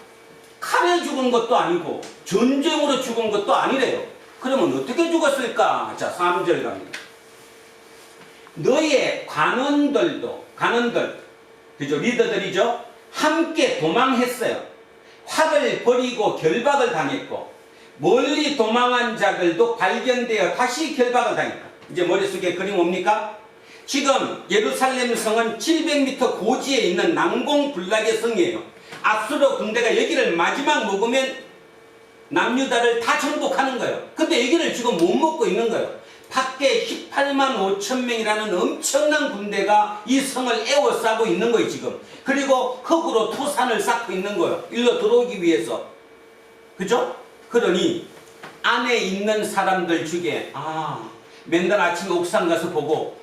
칼에 죽은 것도 아니고 전쟁으로 죽은 것도 아니래요. 그러면 어떻게 죽었을까? 자, 3절 갑니다. 너의 관원들, 그죠? 리더들이죠? 함께 도망했어요. 활을 버리고 결박을 당했고, 멀리 도망한 자들도 발견되어 다시 결박을 당했다. 이제 머릿속에 그림 뭡니까? 지금 예루살렘 성은 700m 고지에 있는 난공불락의 성이에요. 아수르 군대가 여기를 마지막 먹으면 남유다를 다 정복하는 거예요. 근데 여기를 지금 못 먹고 있는 거예요. 밖에 18만 5천 명이라는 엄청난 군대가 이 성을 에워싸고 있는 거예요 지금. 그리고 흙으로 토산을 쌓고 있는 거예요. 일로 들어오기 위해서. 그죠? 그러니 안에 있는 사람들 중에 맨날 아침에 옥상 가서 보고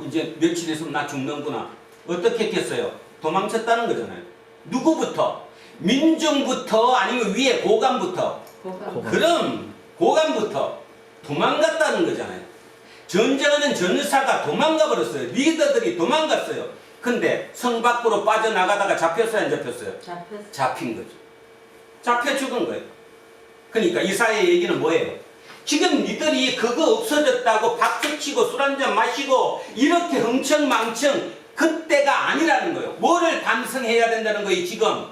이제 며칠 있으면 나 죽는구나. 어떻게 했겠어요? 도망쳤다는 거잖아요. 누구부터? 민중부터 아니면 위에 고관부터? 그럼 고관부터 도망갔다는 거잖아요. 전쟁하는 전사가 도망가 버렸어요. 리더들이 도망갔어요. 근데 성 밖으로 빠져나가다가 잡혔어요, 안 잡혔어요? 잡힌 거죠. 잡혀 죽은 거예요. 그러니까 이사야의 얘기는 뭐예요? 지금 니들이 그거 없어졌다고 박수치고 술 한잔 마시고 이렇게 흥청망청 그때가 아니라는 거예요. 뭐를 반성해야 된다는 거예요. 지금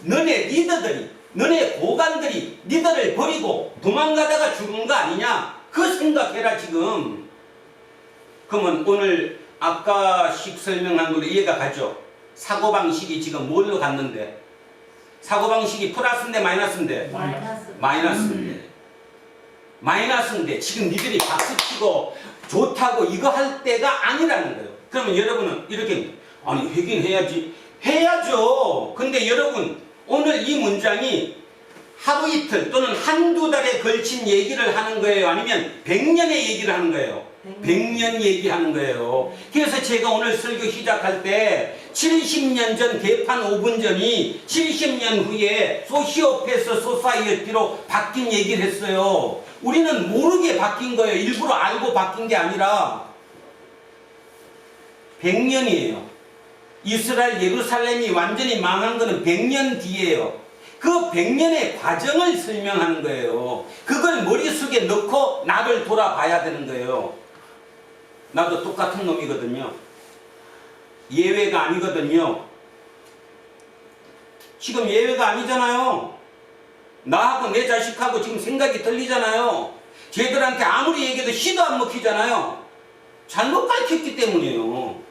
너네 리더들이, 너네 고관들이 니들을 버리고 도망가다가 죽은 거 아니냐? 그 생각해라 지금. 그러면 오늘 아까식 설명한 걸로 이해가 가죠? 사고방식이 지금 뭘로 갔는데? 사고방식이 플러스인데 마이너스인데? 마이너스인데. 마이너스인데 지금 니들이 박수치고 좋다고 이거 할 때가 아니라는 거예요. 그러면 여러분은 이렇게, 아니 회개해야지. 해야죠. 근데 여러분 오늘 이 문장이 하루 이틀 또는 한두 달에 걸친 얘기를 하는 거예요? 아니면 100년의 얘기를 하는 거예요? 100년 얘기하는 거예요. 그래서 제가 오늘 설교 시작할 때 70년 전 개판 5분 전이 70년 후에 소시오패스 소사이어티로 바뀐 얘기를 했어요. 우리는 모르게 바뀐 거예요. 일부러 알고 바뀐 게 아니라 100년이에요. 이스라엘 예루살렘이 완전히 망한 거는 100년 뒤에요. 그 100년의 과정을 설명하는 거예요. 그걸 머릿속에 넣고 나를 돌아봐야 되는 거예요. 나도 똑같은 놈이거든요. 예외가 아니거든요. 지금 예외가 아니잖아요. 나하고 내 자식하고 지금 생각이 틀리잖아요. 쟤들한테 아무리 얘기해도 시도 안 먹히잖아요. 잘못 가르쳤기 때문이에요.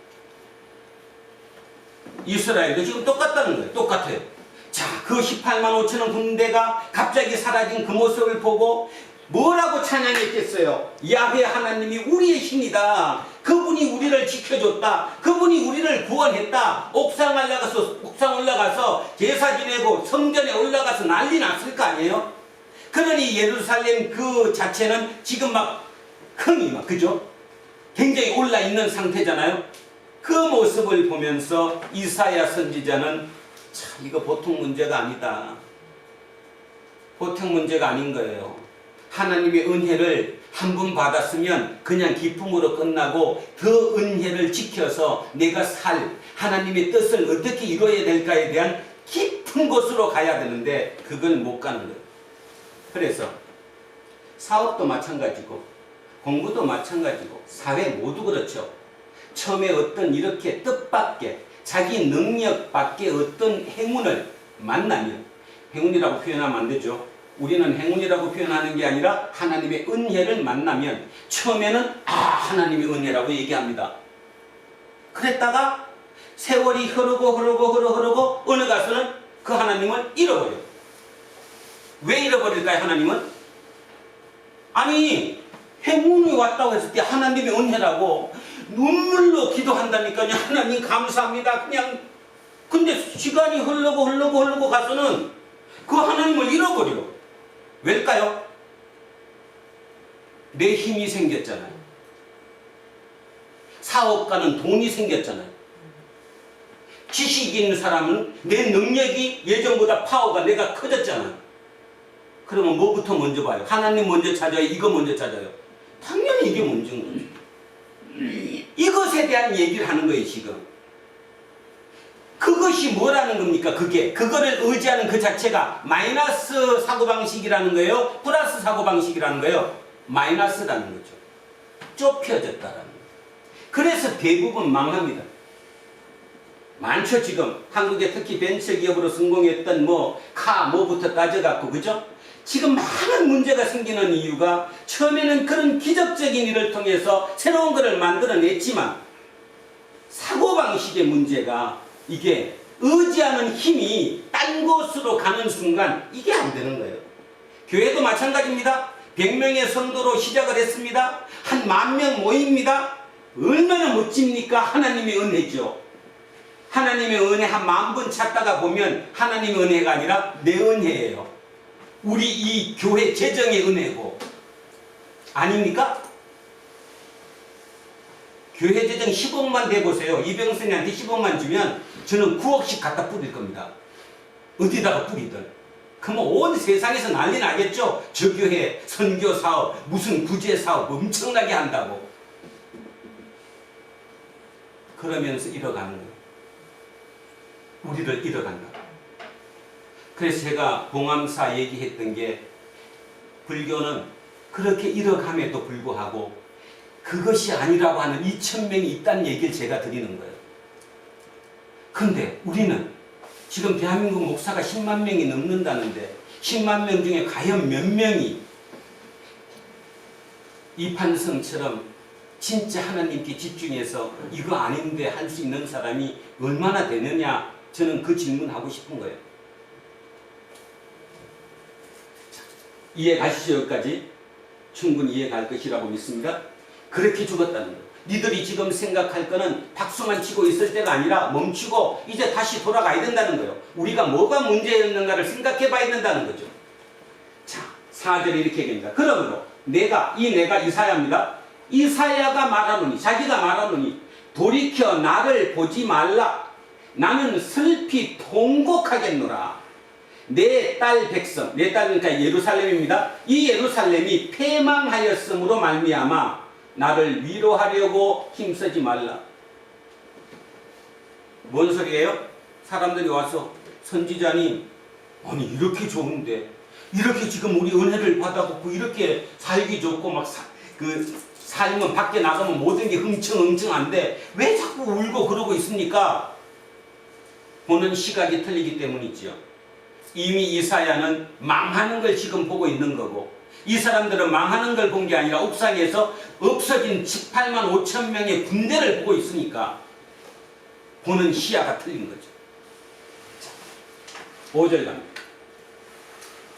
이스라엘도 지금 똑같다는 거예요. 똑같아요. 자, 그 18만 5천원 군대가 갑자기 사라진 그 모습을 보고 뭐라고 찬양했겠어요? 야훼 하나님이 우리의 힘이다. 그분이 우리를 지켜줬다. 그분이 우리를 구원했다. 옥상 올라가서 제사 지내고 성전에 올라가서 난리 났을 거 아니에요? 그러니 예루살렘 그 자체는 지금 막 흥이 막 그죠? 굉장히 올라 있는 상태잖아요. 그 모습을 보면서 이사야 선지자는 참 이거 보통 문제가 아니다. 보통 문제가 아닌 거예요. 하나님의 은혜를 한 번 받았으면 그냥 기쁨으로 끝나고 그 은혜를 지켜서 내가 살 하나님의 뜻을 어떻게 이루어야 될까에 대한 깊은 곳으로 가야 되는데 그걸 못 가는 거예요. 그래서 사업도 마찬가지고 공부도 마찬가지고 사회 모두 그렇죠. 처음에 어떤 이렇게 뜻밖의 자기 능력 밖의 어떤 행운을 만나면 행운이라고 표현하면 안 되죠. 우리는 행운이라고 표현하는 게 아니라 하나님의 은혜를 만나면 처음에는 하나님의 은혜라고 얘기합니다. 그랬다가 세월이 흐르고 어느 가서는 그 하나님을 잃어버려요. 왜 잃어버릴까요? 하나님은? 아니 행운이 왔다고 했을 때 하나님의 은혜라고 눈물로 기도한다니까요. 하나님 감사합니다. 그냥 근데 시간이 흐르고 가서는 그 하나님을 잃어버려. 왜일까요? 내 힘이 생겼잖아요. 사업가는 돈이 생겼잖아요. 지식이 있는 사람은 내 능력이 예전보다 파워가 내가 커졌잖아요. 그러면 뭐부터 먼저 봐요? 하나님 먼저 찾아요? 이거 먼저 찾아요? 당연히 이게 먼저인 거죠. 이것에 대한 얘기를 하는 거예요, 지금. 그것이 뭐라는 겁니까? 그거를 의지하는 그 자체가 마이너스 사고방식이라는 거예요? 플러스 사고방식이라는 거예요? 마이너스라는 거죠. 좁혀졌다라는 거예요. 그래서 대부분 망합니다. 많죠, 지금. 한국에 특히 벤처기업으로 성공했던 뭐부터 따져갖고, 그죠? 지금 많은 문제가 생기는 이유가 처음에는 그런 기적적인 일을 통해서 새로운 것을 만들어냈지만 사고방식의 문제가 이게 의지하는 힘이 딴 곳으로 가는 순간 이게 안 되는 거예요. 교회도 마찬가지입니다. 100명의 성도로 시작을 했습니다. 한 10,000명 모입니다. 얼마나 멋집니까? 하나님의 은혜죠. 하나님의 은혜 한 10,000번 찾다가 보면 하나님의 은혜가 아니라 내 은혜예요. 우리 이 교회 재정의 은혜고 아닙니까? 교회 재정 10억만 대보세요. 이병선이한테 10억만 주면 저는 9억씩 갖다 뿌릴 겁니다. 어디다가 뿌리든. 그러면 온 세상에서 난리 나겠죠. 저 교회 선교 사업 무슨 구제 사업 엄청나게 한다고. 그러면서 잃어가는 거예요. 우리를 잃어간다. 그래서 제가 봉암사 얘기했던 게 불교는 그렇게 잃어감에도 불구하고 그것이 아니라고 하는 2,000명이 있다는 얘기를 제가 드리는 거예요. 근데 우리는 지금 대한민국 목사가 10만 명이 넘는다는데 10만 명 중에 과연 몇 명이 이판성처럼 진짜 하나님께 집중해서 이거 아닌데 할 수 있는 사람이 얼마나 되느냐, 저는 그 질문하고 싶은 거예요. 이해 가시죠? 여기까지? 충분히 이해 갈 것이라고 믿습니다. 그렇게 죽었다는 거예요. 니들이 지금 생각할 거는 박수만 치고 있을 때가 아니라 멈추고 이제 다시 돌아가야 된다는 거예요. 우리가 뭐가 문제였는가를 생각해 봐야 된다는 거죠. 자, 4절에 이렇게 얘기합니다. 그러므로 내가 이사야입니다. 이사야가 말하노니, 자기가 말하노니 돌이켜 나를 보지 말라. 나는 슬피 통곡하겠노라. 내 딸 백성, 내 딸은 그러니까 예루살렘입니다. 이 예루살렘이 패망하였으므로 말미암아 나를 위로하려고 힘쓰지 말라. 뭔 소리예요? 사람들이 와서 선지자님, 아니 이렇게 좋은데, 이렇게 지금 우리 은혜를 받아갖고 이렇게 살기 좋고 막 살면 밖에 나가면 모든 게 흥청흥청한데 왜 자꾸 울고 그러고 있습니까? 보는 시각이 틀리기 때문이지요. 이미 이사야는 망하는 걸 지금 보고 있는 거고, 이 사람들은 망하는 걸 본 게 아니라 옥상에서 없어진 18만 5천 명의 군대를 보고 있으니까 보는 시야가 틀린 거죠. 5절 갑니다.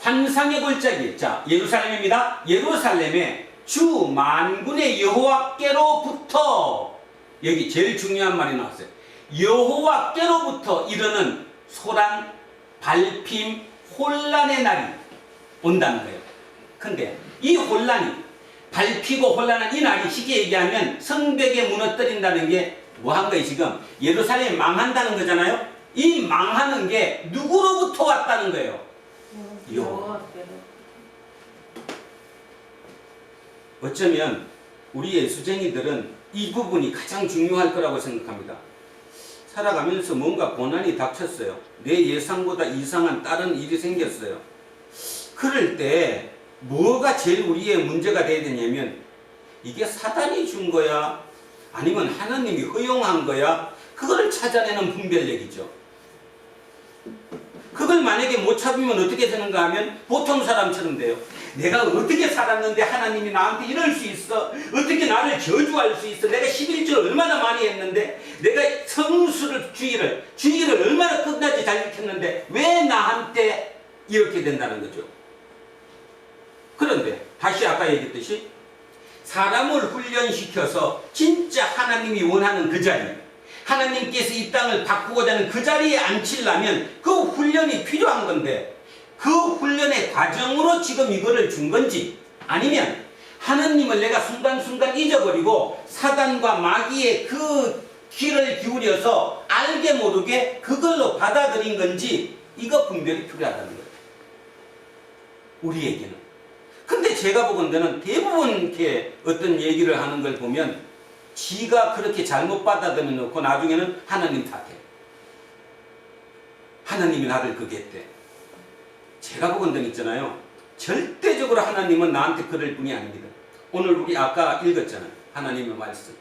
환상의 골짜기. 자, 예루살렘입니다. 예루살렘에 주 만군의 여호와께로부터, 여기 제일 중요한 말이 나왔어요. 여호와께로부터 이르는 소란, 발핌, 혼란의 날이 온다는 거예요. 근데 이 혼란이, 밟히고 혼란한 이 날이 쉽게 얘기하면 성벽에 무너뜨린다는 게 뭐한 거예요? 지금 예루살렘이 망한다는 거잖아요. 이 망하는 게 누구로부터 왔다는 거예요? 여호와께로. 어쩌면 우리 예수쟁이들은 이 부분이 가장 중요할 거라고 생각합니다. 살아가면서 뭔가 고난이 닥쳤어요. 내 예상보다 이상한 다른 일이 생겼어요. 그럴 때 뭐가 제일 우리의 문제가 돼야 되냐면, 이게 사단이 준 거야? 아니면 하나님이 허용한 거야? 그거를 찾아내는 분별력이죠. 그걸 만약에 못 찾으면 어떻게 되는가 하면 보통 사람처럼 돼요. 내가 어떻게 살았는데 하나님이 나한테 이럴 수 있어? 어떻게 나를 저주할 수 있어? 내가 11절 얼마나 많이 했는데, 내가 성수를 주의를 얼마나 끝까지 잘 지켰는데 왜 나한테 이렇게 된다는 거죠. 그런데 다시 아까 얘기했듯이 사람을 훈련시켜서 진짜 하나님이 원하는 그 자리, 하나님께서 이 땅을 바꾸고자 하는 그 자리에 앉히려면 그 훈련이 필요한 건데, 그 훈련의 과정으로 지금 이거를 준 건지, 아니면 하나님을 내가 순간순간 잊어버리고 사단과 마귀의 그 귀를 기울여서 알게 모르게 그걸로 받아들인 건지, 이거 분별이 필요하다는 거예요. 우리에게는. 근데 제가 보건대는 대부분 이렇게 어떤 얘기를 하는 걸 보면 지가 그렇게 잘못 받아들여 놓고 나중에는 하나님 탓해. 하나님이 나를 그게 했대. 제가 보건대는 있잖아요. 절대적으로 하나님은 나한테 그럴 분이 아닙니다. 오늘 우리 아까 읽었잖아요. 하나님의 말씀.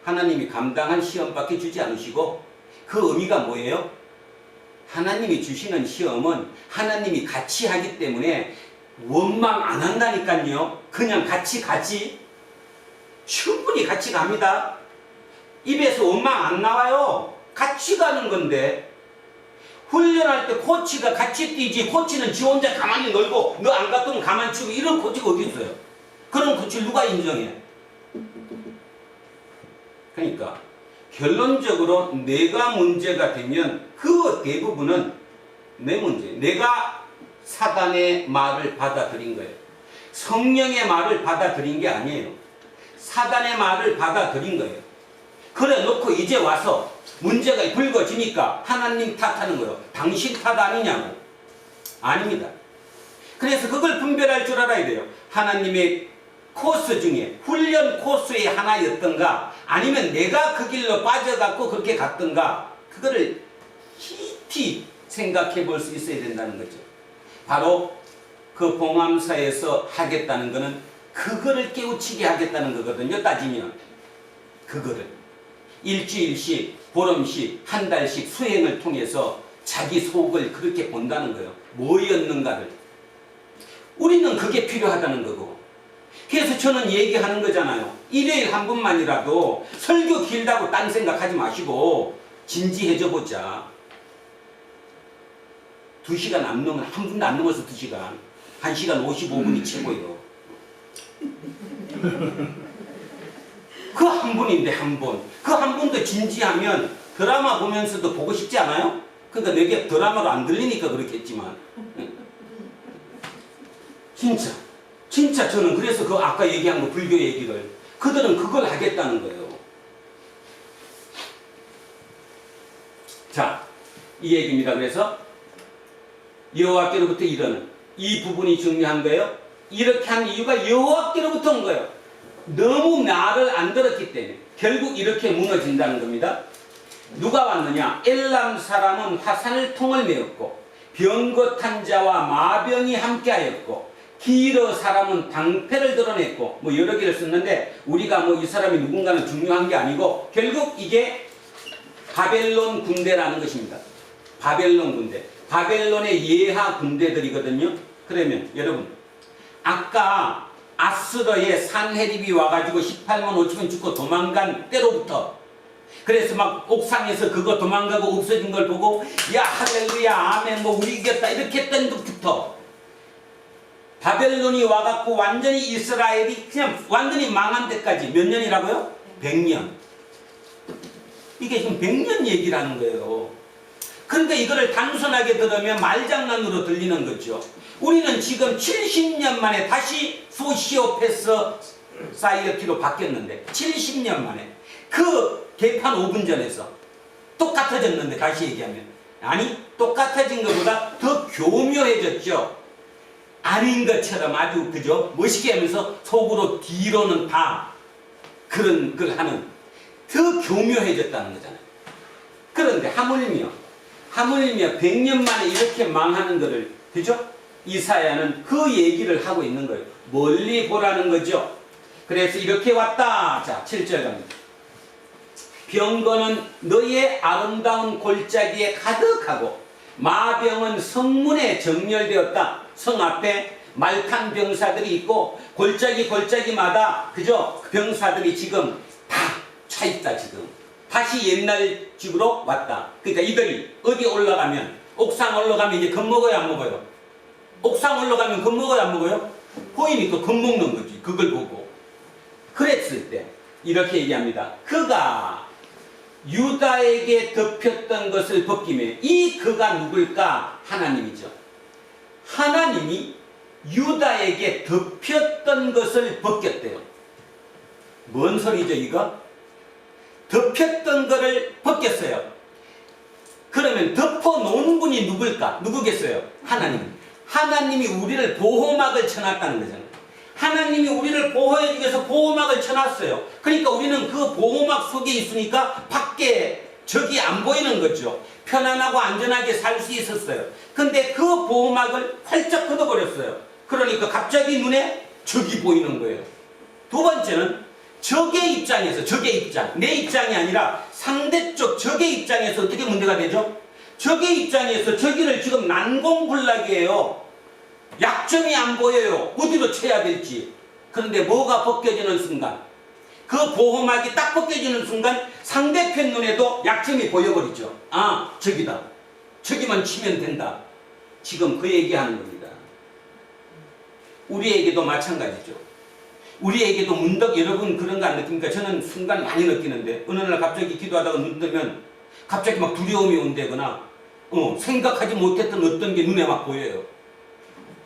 하나님이 감당한 시험밖에 주지 않으시고, 그 의미가 뭐예요? 하나님이 주시는 시험은 하나님이 같이 하기 때문에 원망 안 한다니까요. 그냥 같이 가지. 충분히 같이 갑니다. 입에서 원망 안 나와요. 같이 가는 건데, 훈련할 때 코치가 같이 뛰지, 코치는 지 혼자 가만히 놀고 너 안 갔으면 가만히 치고, 이런 코치가 어디 있어요? 그런 코치를 누가 인정해? 그러니까 결론적으로 내가 문제가 되면 그 대부분은 내 문제, 내가 사단의 말을 받아들인 거예요. 성령의 말을 받아들인 게 아니에요. 사단의 말을 받아들인 거예요. 그래 놓고 이제 와서 문제가 불거지니까 하나님 탓하는 거예요. 당신 탓 아니냐고. 아닙니다. 그래서 그걸 분별할 줄 알아야 돼요. 하나님의 코스 중에 훈련 코스의 하나였던가, 아니면 내가 그 길로 빠져갖고 그렇게 갔던가, 그거를 깊이 생각해 볼 수 있어야 된다는 거죠. 바로 그 봉암사에서 하겠다는 것은 그거를 깨우치게 하겠다는 거거든요. 따지면 그거를 일주일씩, 보름씩, 한 달씩 수행을 통해서 자기 속을 그렇게 본다는 거예요. 뭐였는가를. 우리는 그게 필요하다는 거고. 그래서 저는 얘기하는 거잖아요. 일요일 한 번만이라도 설교 길다고 딴 생각하지 마시고 진지해져 보자. 2시간 안 넘으면, 한 분도 안 넘어서 2시간. 1시간 55분이 최고예요. 그 한 분인데 한 분. 그 한 분도 진지하면 드라마 보면서도 보고 싶지 않아요? 그러니까 내게 드라마로 안 들리니까 그렇겠지만. 진짜 저는 그래서 그 아까 얘기한 거 불교 얘기를, 그들은 그걸 하겠다는 거예요. 자, 이 얘기입니다. 그래서 여호와께로부터 이르는, 이 부분이 중요한 거예요. 이렇게 한 이유가 여호와께로부터 온 거예요. 너무 말을 안 들었기 때문에 결국 이렇게 무너진다는 겁니다. 누가 왔느냐? 엘람 사람은 화산을 통을 메었고, 병거탄 자와 마병이 함께하였고, 기러 사람은 방패를 드러냈고, 뭐 여러 개를 썼는데 우리가 뭐 이 사람이 누군가는 중요한 게 아니고, 결국 이게 바벨론 군대라는 것입니다. 바벨론 군대. 바벨론의 예하 군대들이거든요. 그러면 여러분, 아까 아스러의 산헤립이 와가지고 18만 5천 명 죽고 도망간 때로부터 그래서 막 옥상에서 그거 도망가고 없어진 걸 보고 야 할렐루야 아멘 뭐 우리 이겼다 이렇게 했던 것부터 바벨론이 와갖고 완전히 이스라엘이 그냥 완전히 망한 데까지 몇 년이라고요? 100년. 이게 지금 100년 얘기를 하는 거예요. 그러니까 이거를 단순하게 들으면 말장난으로 들리는 거죠. 우리는 지금 70년 만에 다시 소시오패스 사이어티로 바뀌었는데 70년 만에 그 개판 5분 전에서 똑같아졌는데 다시 얘기하면 아니 똑같아진 것보다 더 교묘해졌죠. 아닌 것처럼 아주 그죠 멋있게 하면서 속으로 뒤로는 다 그런 걸 하는 더 교묘해졌다는 거잖아요. 그런데 하물며 100년 만에 이렇게 망하는 거를 그죠? 이사야는 그 얘기를 하고 있는 거예요. 멀리 보라는 거죠. 그래서 이렇게 왔다. 자 7절 갑니다. 병거는 너의 아름다운 골짜기에 가득하고 마병은 성문에 정렬되었다. 성 앞에 말탄 병사들이 있고 골짜기마다 그죠? 병사들이 지금 다 차있다. 지금 다시 옛날 집으로 왔다. 그러니까 이들이 어디 올라가면 옥상 올라가면 이제 겁먹어요 안 먹어요? 옥상 올라가면 겁먹어요 안 먹어요? 보이니까 겁먹는 거지. 그걸 보고 그랬을 때 이렇게 얘기합니다. 그가 유다에게 덮였던 것을 벗기며 이 그가 누굴까? 하나님이죠. 하나님이 유다에게 덮였던 것을 벗겼대요. 뭔 소리죠 이거? 덮였던 것을 벗겼어요. 그러면 덮어놓은 분이 누굴까? 누구겠어요? 하나님. 하나님이 우리를 보호막을 쳐놨다는 거잖아요. 하나님이 우리를 보호해주기 위해서 보호막을 쳐놨어요. 그러니까 우리는 그 보호막 속에 있으니까 밖에 적이 안 보이는 거죠. 편안하고 안전하게 살 수 있었어요. 근데 그 보호막을 활짝 걷어버렸어요. 그러니까 갑자기 눈에 적이 보이는 거예요. 두 번째는 적의 입장에서 내 입장이 아니라 상대쪽 적의 입장에서 어떻게 문제가 되죠? 적의 입장에서 저기를 지금 난공불락이에요. 약점이 안 보여요. 어디로 쳐야 될지. 그런데 뭐가 벗겨지는 순간 그 보호막이 딱 벗겨지는 순간 상대편 눈에도 약점이 보여버리죠. 아 저기다. 저기만 치면 된다. 지금 그 얘기하는 겁니다. 우리에게도 마찬가지죠. 우리에게도 문득 여러분 그런 거 안 느낍니까? 저는 순간 많이 느끼는데 어느 날 갑자기 기도하다가 눈 뜨면 갑자기 막 두려움이 온다거나 생각하지 못했던 어떤 게 눈에 막 보여요.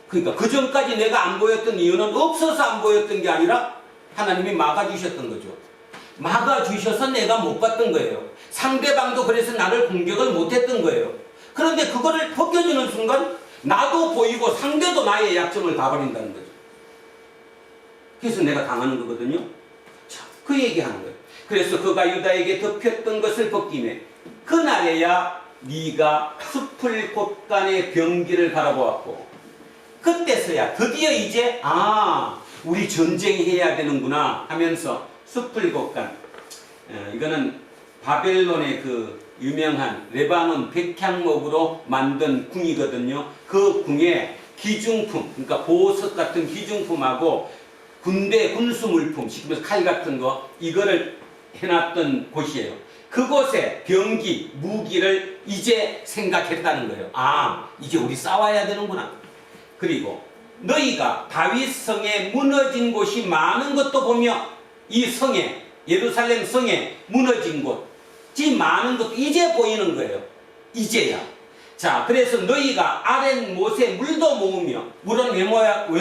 그러니까 그 전까지 내가 안 보였던 이유는 없어서 안 보였던 게 아니라 하나님이 막아주셨던 거죠. 막아주셔서 내가 못 봤던 거예요. 상대방도 그래서 나를 공격을 못했던 거예요. 그런데 그거를 벗겨주는 순간 나도 보이고 상대도 나의 약점을 다 버린다는 거죠. 그래서 내가 당하는 거거든요. 자, 그 얘기하는 거예요. 그래서 그가 유다에게 덮였던 것을 벗기매 그날에야 네가 숲을 곳간의 병기를 바라보았고 그때서야 드디어 이제 우리 전쟁해야 되는구나 하면서 숲을 곳간 이거는 바벨론의 그 유명한 레바논 백향목으로 만든 궁이거든요. 그 궁에 기중품 그러니까 보석 같은 기중품하고 군대 군수물품 시키면서 칼 같은 거 이거를 해놨던 곳이에요. 그곳에 병기 무기를 이제 생각했다는 거예요. 이제 우리 싸워야 되는구나. 그리고 너희가 다윗 성에 무너진 곳이 많은 것도 보며 이 성에 예루살렘 성에 무너진 곳이 많은 것도 이제 보이는 거예요. 이제야. 자, 그래서 너희가 아랫못에 물도 모으며 물은 왜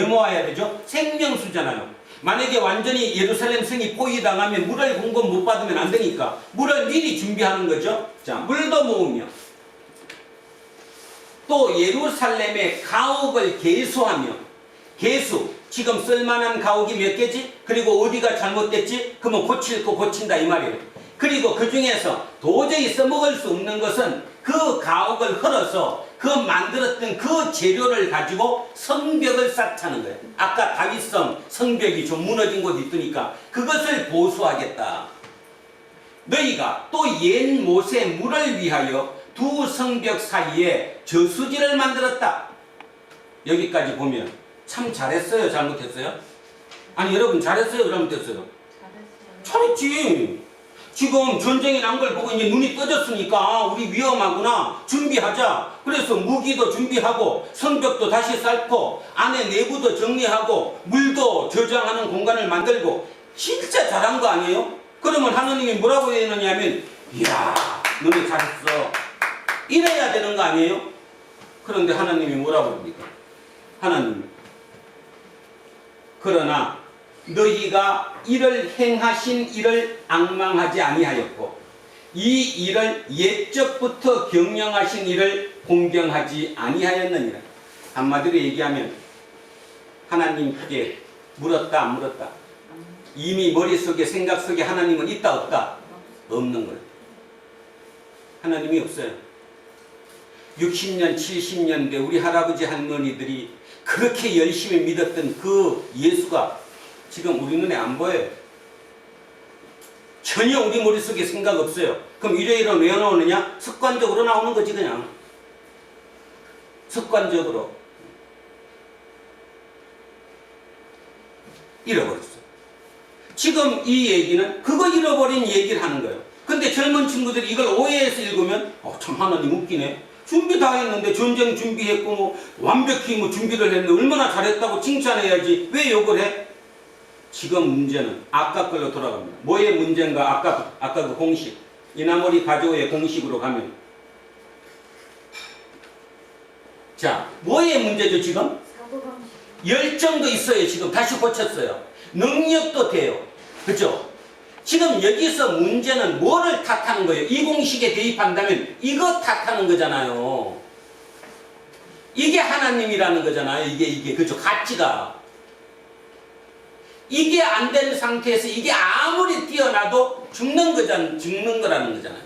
모아야 되죠? 생명수잖아요. 만약에 완전히 예루살렘 성이 포위당하면 물을 공급 못 받으면 안 되니까 물을 미리 준비하는 거죠. 자, 물도 모으며 또 예루살렘의 가옥을 개수하며 개수 지금 쓸만한 가옥이 몇 개지? 그리고 어디가 잘못됐지? 그러면 고칠 거 고친다 이 말이에요. 그리고 그 중에서 도저히 써먹을 수 없는 것은 그 가옥을 헐어서 그 만들었던 그 재료를 가지고 성벽을 쌓자는 거예요. 아까 다윗성 성벽이 좀 무너진 곳이 있으니까 그것을 보수하겠다. 너희가 또 옛 못의 물을 위하여 두 성벽 사이에 저수지를 만들었다. 여기까지 보면 참 잘했어요? 잘못했어요? 아니 여러분 잘했어요? 잘못했어요? 잘했지. 지금 전쟁이 난 걸 보고 이제 눈이 떠졌으니까 우리 위험하구나 준비하자. 그래서 무기도 준비하고 성벽도 다시 쌓고 안에 내부도 정리하고 물도 저장하는 공간을 만들고 진짜 잘한 거 아니에요? 그러면 하느님이 뭐라고 해야 되느냐 하면 이야 너네 잘했어 이래야 되는 거 아니에요? 그런데 하나님이 뭐라고 합니까? 하나님 그러나 너희가 이를 행하신 이를 앙망하지 아니하였고 이 일을 옛적부터 경영하신 이를 공경하지 아니하였느니라. 한마디로 얘기하면 하나님께 물었다 안 물었다? 이미 머릿속에 생각 속에 하나님은 있다 없다? 없는 거예요. 하나님이 없어요. 60년 70년대 우리 할아버지 할머니들이 그렇게 열심히 믿었던 그 예수가 지금 우리 눈에 안 보여요. 전혀 우리 머릿속에 생각 없어요. 그럼 일요일은 왜 나오느냐? 습관적으로 나오는 거지 그냥. 습관적으로. 잃어버렸어. 지금 이 얘기는 그거 잃어버린 얘기를 하는 거예요. 근데 젊은 친구들이 이걸 오해해서 읽으면 참 하나님 웃기네. 준비 다 했는데 전쟁 준비했고 뭐 완벽히 뭐 준비를 했는데 얼마나 잘했다고 칭찬해야지 왜 욕을 해? 지금 문제는 아까 걸로 돌아갑니다. 뭐의 문제인가? 아까 그 공식 이나머리 가조의 공식으로 가면 자 뭐의 문제죠 지금? 열정도 있어요. 지금 다시 고쳤어요. 능력도 돼요. 그죠? 지금 여기서 문제는 뭐를 탓하는 거예요? 이 공식에 대입한다면 이거 탓하는 거잖아요. 이게 하나님이라는 거잖아요. 이게 그죠? 가치가. 이게 안 된 상태에서 이게 아무리 뛰어나도 죽는 거라는 거잖아요.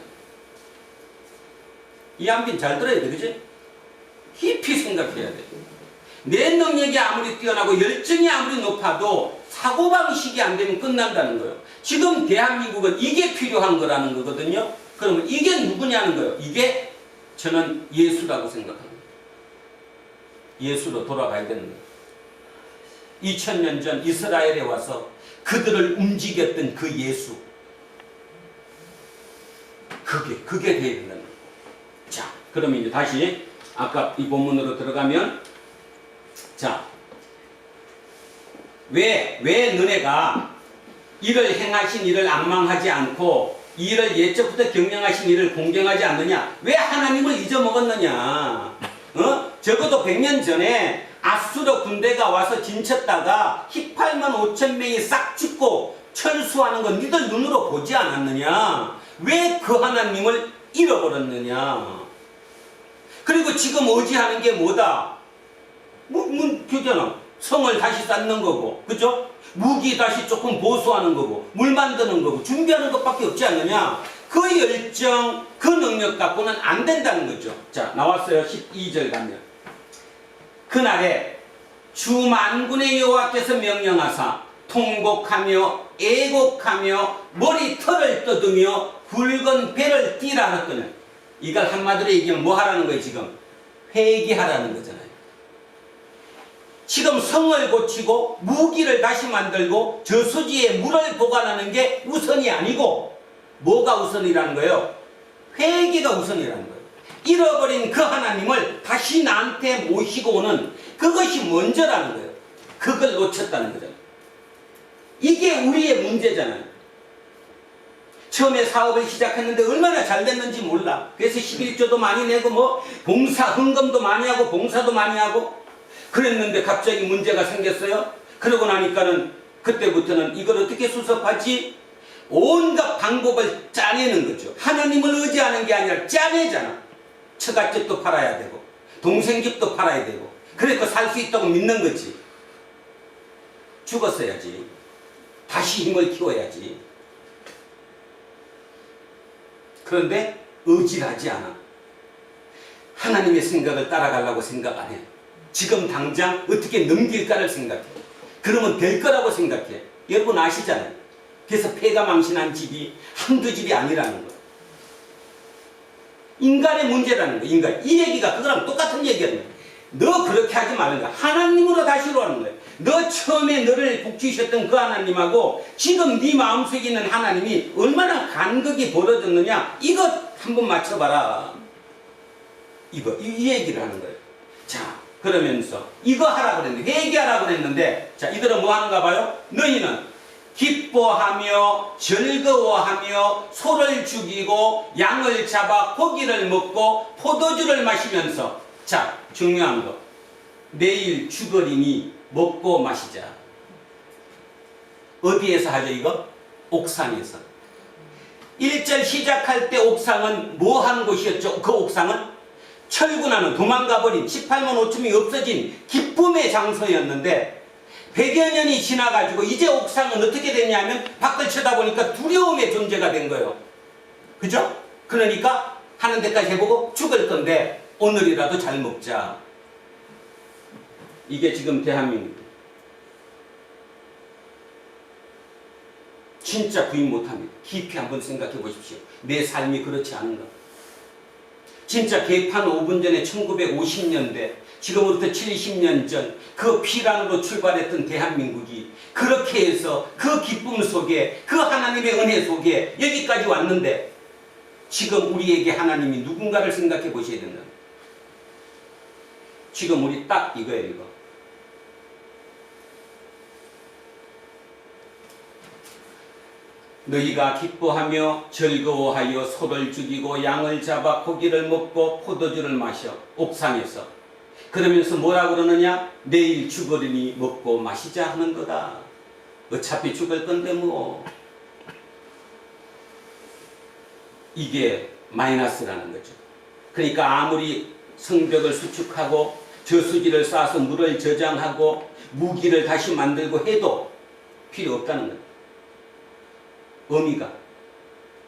이 한빈 잘 들어야 돼. 그지? 깊이 생각해야 돼. 내 능력이 아무리 뛰어나고 열정이 아무리 높아도 사고방식이 안 되면 끝난다는 거예요. 지금 대한민국은 이게 필요한 거라는 거거든요. 그러면 이게 누구냐는 거예요. 이게 저는 예수라고 생각합니다. 예수로 돌아가야 되는 거예요. 2000년 전 이스라엘에 와서 그들을 움직였던 그 예수. 그게 돼야 된다는 거예요. 자, 그러면 이제 다시 아까 이 본문으로 들어가면 자, 왜 너네가 이를 행하신 이를 앙망하지 않고 이를 옛적부터 경영하신 이를 공경하지 않느냐? 왜 하나님을 잊어먹었느냐? 적어도 100년 전에 아수르 군대가 와서 진쳤다가 18만 5천 명이 싹 죽고 철수하는 건 니들 눈으로 보지 않았느냐? 왜 그 하나님을 잃어버렸느냐? 그리고 지금 의지하는 게 뭐다? 그잖아. 성을 다시 쌓는 거고, 그죠? 무기 다시 조금 보수하는 거고, 물 만드는 거고, 준비하는 것밖에 없지 않느냐? 그 열정, 그 능력 갖고는 안 된다는 거죠. 자, 나왔어요. 12절 가면. 그날에 주 만군의 여호와께서 명령하사 통곡하며 애곡하며 머리털을 뜯으며 굵은 배를 띠라 하거늘. 이걸 한마디로 얘기하면 뭐 하라는 거예요, 지금? 회개하라는 거잖아요. 지금 성을 고치고 무기를 다시 만들고 저수지에 물을 보관하는 게 우선이 아니고 뭐가 우선이라는 거예요? 회개가 우선이라는 거예요. 잃어버린 그 하나님을 다시 나한테 모시고 오는 그것이 먼저라는 거예요. 그걸 놓쳤다는 거잖아요. 이게 우리의 문제잖아요. 처음에 사업을 시작했는데 얼마나 잘 됐는지 몰라. 그래서 11조도 많이 내고 뭐 봉사 헌금도 많이 하고 봉사도 많이 하고 그랬는데 갑자기 문제가 생겼어요. 그러고 나니까는 그때부터는 이걸 어떻게 수습하지? 온갖 방법을 짜내는 거죠. 하나님을 의지하는 게 아니라 짜내잖아. 처갓집도 팔아야 되고 동생 집도 팔아야 되고 그러니까 살 수 있다고 믿는 거지. 죽었어야지. 다시 힘을 키워야지. 그런데 의지를 하지 않아. 하나님의 생각을 따라가려고 생각 안 해. 지금 당장 어떻게 넘길까를 생각해. 그러면 될 거라고 생각해. 여러분 아시잖아요. 그래서 폐가 망신한 집이 한두 집이 아니라는 거예요. 인간의 문제라는 거예요. 인간. 이 얘기가 그거랑 똑같은 얘기였네. 너 그렇게 하지 말는 거야. 하나님으로 다시 오라는 거예요. 너 처음에 너를 복주셨던 그 하나님하고 지금 네 마음속에 있는 하나님이 얼마나 간극이 벌어졌느냐, 이것 한번 맞춰봐라. 이 얘기를 하는 거예요. 자, 그러면서 이거 하라고 그랬는데, 회개하라고 그랬는데, 자, 이들은 뭐 하는가 봐요? 너희는 기뻐하며 즐거워하며 소를 죽이고 양을 잡아 고기를 먹고 포도주를 마시면서, 자, 중요한 거, 내일 죽으리니 먹고 마시자. 어디에서 하죠 이거? 옥상에서. 1절 시작할 때 옥상은 뭐 하는 곳이었죠? 그 옥상은 철군하는 도망가버린 18만 5천이 없어진 기쁨의 장소였는데 100여 년이 지나가지고 이제 옥상은 어떻게 됐냐면 밖을 쳐다보니까 두려움의 존재가 된 거예요. 그죠? 그러니까 하는 데까지 해보고 죽을 건데 오늘이라도 잘 먹자. 이게 지금 대한민국. 진짜 부인 못합니다. 깊이 한번 생각해 보십시오. 내 삶이 그렇지 않은가. 진짜 개판 5분 전에 1950년대, 지금부터 70년 전 그 피란으로 출발했던 대한민국이 그렇게 해서 그 기쁨 속에, 그 하나님의 은혜 속에 여기까지 왔는데, 지금 우리에게 하나님이 누군가를 생각해 보셔야 된다. 지금 우리 딱 이거예요, 이거. 너희가 기뻐하며 즐거워하여 소를 죽이고 양을 잡아 고기를 먹고 포도주를 마셔. 옥상에서. 그러면서 뭐라고 그러느냐? 내일 죽으리니 먹고 마시자 하는 거다. 어차피 죽을 건데 뭐. 이게 마이너스라는 거죠. 그러니까 아무리 성벽을 수축하고 저수지를 쌓아서 물을 저장하고 무기를 다시 만들고 해도 필요 없다는 거예요. 의미가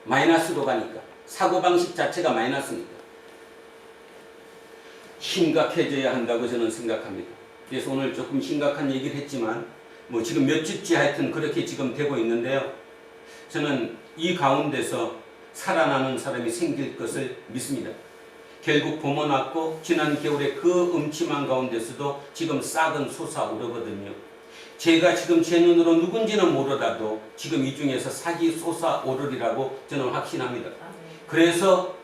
마이너스로 가니까, 사고방식 자체가 마이너스니까 심각해져야 한다고 저는 생각합니다. 그래서 오늘 조금 심각한 얘기를 했지만 뭐 지금 몇 주째 하여튼 그렇게 지금 되고 있는데요, 저는 이 가운데서 살아나는 사람이 생길 것을 믿습니다. 결국 봄은 왔고 지난 겨울에 그 음침한 가운데서도 지금 싹은 솟아오르거든요. 제가 지금 제 눈으로 누군지는 모르더라도 지금 이 중에서 싹이 솟아오르리라고 저는 확신합니다. 그래서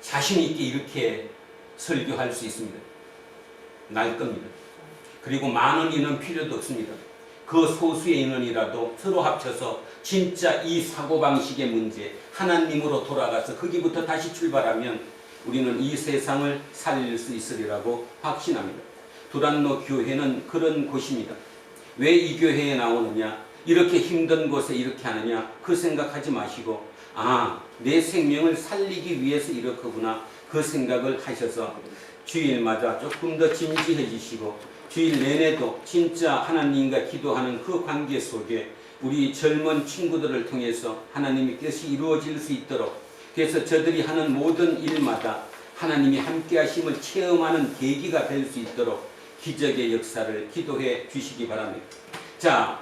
자신 있게 이렇게 설교할 수 있습니다. 날 겁니다. 그리고 많은 인원 필요도 없습니다. 그 소수의 인원이라도 서로 합쳐서 진짜 이 사고방식의 문제, 하나님으로 돌아가서 거기부터 다시 출발하면 우리는 이 세상을 살릴 수 있으리라고 확신합니다. 두란노 교회는 그런 곳입니다. 왜 이 교회에 나오느냐, 이렇게 힘든 곳에 이렇게 하느냐, 그 생각하지 마시고, 아, 내 생명을 살리기 위해서 이렇구나, 그 생각을 하셔서 주일마다 조금 더 진지해지시고 주일 내내도 진짜 하나님과 기도하는 그 관계 속에 우리 젊은 친구들을 통해서 하나님의 뜻이 이루어질 수 있도록, 그래서 저들이 하는 모든 일마다 하나님이 함께 하심을 체험하는 계기가 될 수 있도록 기적의 역사를 기도해 주시기 바랍니다. 자,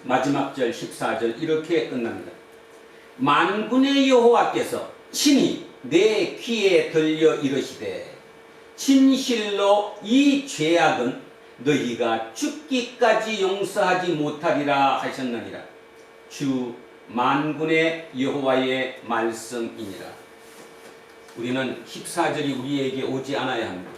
마지막 절 14절 이렇게 끝납니다. 만군의 여호와께서 친히 내 귀에 들려 이르시되 진실로 이 죄악은 너희가 죽기까지 용서하지 못하리라 하셨느니라. 주 만군의 여호와의 말씀이니라. 우리는 14절이 우리에게 오지 않아야 합니다.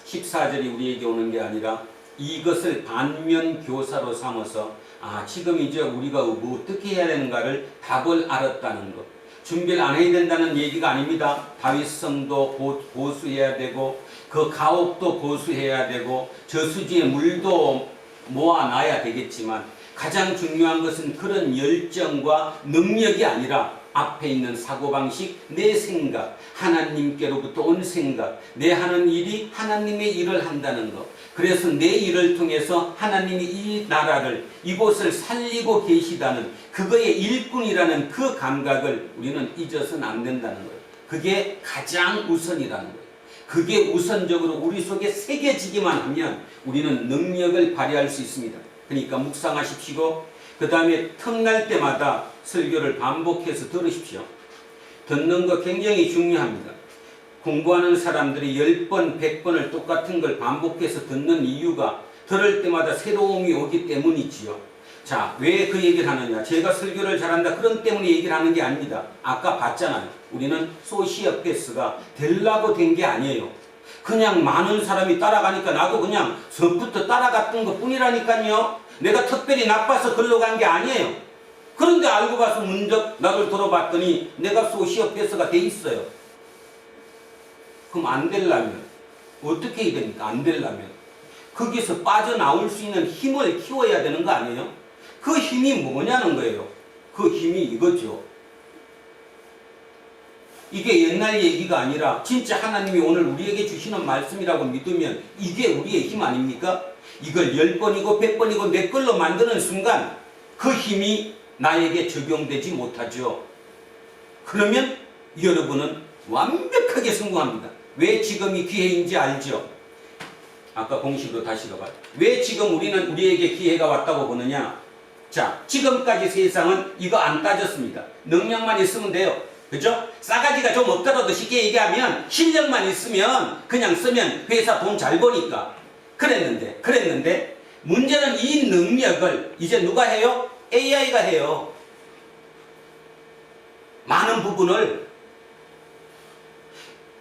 14절이 우리에게 오는 게 아니라 이것을 반면 교사로 삼아서, 아, 지금 이제 우리가 뭐 어떻게 해야 되는가를 답을 알았다는 것. 준비를 안 해야 된다는 얘기가 아닙니다. 다윗성도 보수해야 되고 그 가옥도 보수해야 되고 저수지의 물도 모아놔야 되겠지만, 가장 중요한 것은 그런 열정과 능력이 아니라 앞에 있는 사고방식, 내 생각, 하나님께로부터 온 생각, 내 하는 일이 하나님의 일을 한다는 것. 그래서 내 일을 통해서 하나님이 이 나라를, 이곳을 살리고 계시다는 그거의 일꾼이라는 그 감각을 우리는 잊어서는 안 된다는 거예요. 그게 가장 우선이라는 거예요. 그게 우선적으로 우리 속에 새겨지기만 하면 우리는 능력을 발휘할 수 있습니다. 그러니까 묵상하십시오. 그 다음에 틈날 때마다 설교를 반복해서 들으십시오. 듣는 거 굉장히 중요합니다. 공부하는 사람들이 10번, 100번을 똑같은 걸 반복해서 듣는 이유가 들을 때마다 새로움이 오기 때문이지요. 자, 왜 그 얘기를 하느냐? 제가 설교를 잘한다 그런 때문에 얘기를 하는 게 아닙니다. 아까 봤잖아요. 우리는 소시오패스가 되려고 된 게 아니에요. 그냥 많은 사람이 따라가니까 나도 그냥 전부터 따라갔던 것 뿐이라니까요. 내가 특별히 나빠서 글로 간 게 아니에요. 그런데 알고 봐서 문득 나를 들어봤더니 내가 소시오패스가 돼 있어요. 그럼 안 되려면 어떻게 해야 됩니까? 안 되려면 거기서 빠져나올 수 있는 힘을 키워야 되는 거 아니에요? 그 힘이 뭐냐는 거예요. 그 힘이 이거죠. 이게 옛날 얘기가 아니라 진짜 하나님이 오늘 우리에게 주시는 말씀이라고 믿으면 이게 우리의 힘 아닙니까? 이걸 10번이고 100번이고 내 걸로 만드는 순간 그 힘이 나에게 적용되지 못하죠. 그러면 여러분은 완벽하게 성공합니다. 왜 지금이 기회인지 알죠? 아까 공식으로 다시 가봐요. 왜 지금 우리는 우리에게 기회가 왔다고 보느냐? 자, 지금까지 세상은 이거 안 따졌습니다. 능력만 있으면 돼요. 그죠? 싸가지가 좀 없더라도 쉽게 얘기하면 실력만 있으면 그냥 쓰면 회사 돈 잘 버니까 그랬는데 문제는 이 능력을 이제 누가 해요? AI가 해요. 많은 부분을.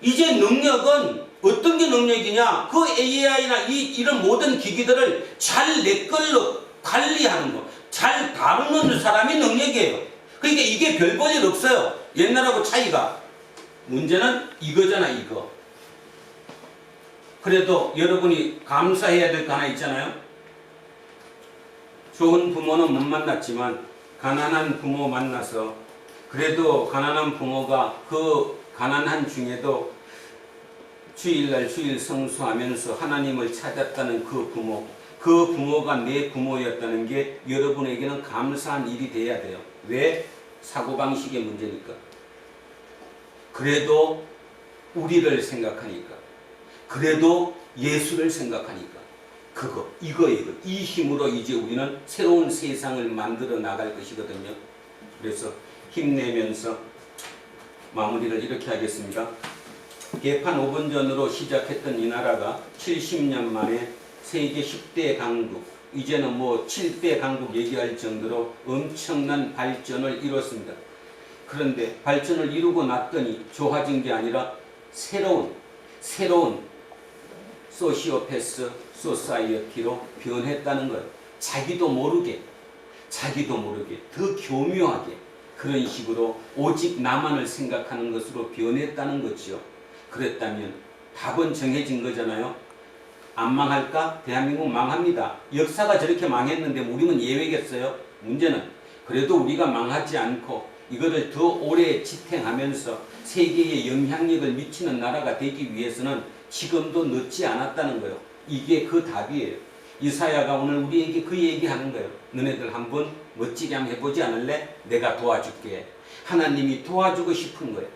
이제 능력은 어떤 게 능력이냐? 그 AI나 이런 모든 기기들을 잘 내 걸로 관리하는 거, 잘 다루는 사람이 능력이에요. 그러니까 이게 별 볼 일 없어요. 옛날하고 차이가. 문제는 이거잖아, 이거. 그래도 여러분이 감사해야 될 거 하나 있잖아요. 좋은 부모는 못 만났지만 가난한 부모 만나서 그래도 가난한 부모가 그 가난한 중에도 주일날 주일 성수하면서 하나님을 찾았다는 그 부모가 내 부모였다는 게 여러분에게는 감사한 일이 돼야 돼요. 왜? 사고방식의 문제니까. 그래도 우리를 생각하니까. 그래도 예수를 생각하니까. 이거예요. 이 힘으로 이제 우리는 새로운 세상을 만들어 나갈 것이거든요. 그래서 힘내면서 마무리를 이렇게 하겠습니다. 개판 5분 전으로 시작했던 이 나라가 70년 만에 세계 10대 강국, 이제는 뭐 7대 강국 얘기할 정도로 엄청난 발전을 이뤘습니다. 그런데 발전을 이루고 났더니 좋아진 게 아니라 새로운 소시오패스 소사이어티로 변했다는 거예요. 자기도 모르게 더 교묘하게 그런 식으로 오직 나만을 생각하는 것으로 변했다는 거죠. 그랬다면 답은 정해진 거잖아요. 안 망할까? 대한민국 망합니다. 역사가 저렇게 망했는데 우리는 예외겠어요? 문제는 그래도 우리가 망하지 않고 이거를 더 오래 지탱하면서 세계에 영향력을 미치는 나라가 되기 위해서는 지금도 늦지 않았다는 거예요. 이게 그 답이에요. 이사야가 오늘 우리에게 그 얘기하는 거예요. 너네들 한번 멋지게 한번 해보지 않을래? 내가 도와줄게. 하나님이 도와주고 싶은 거예요.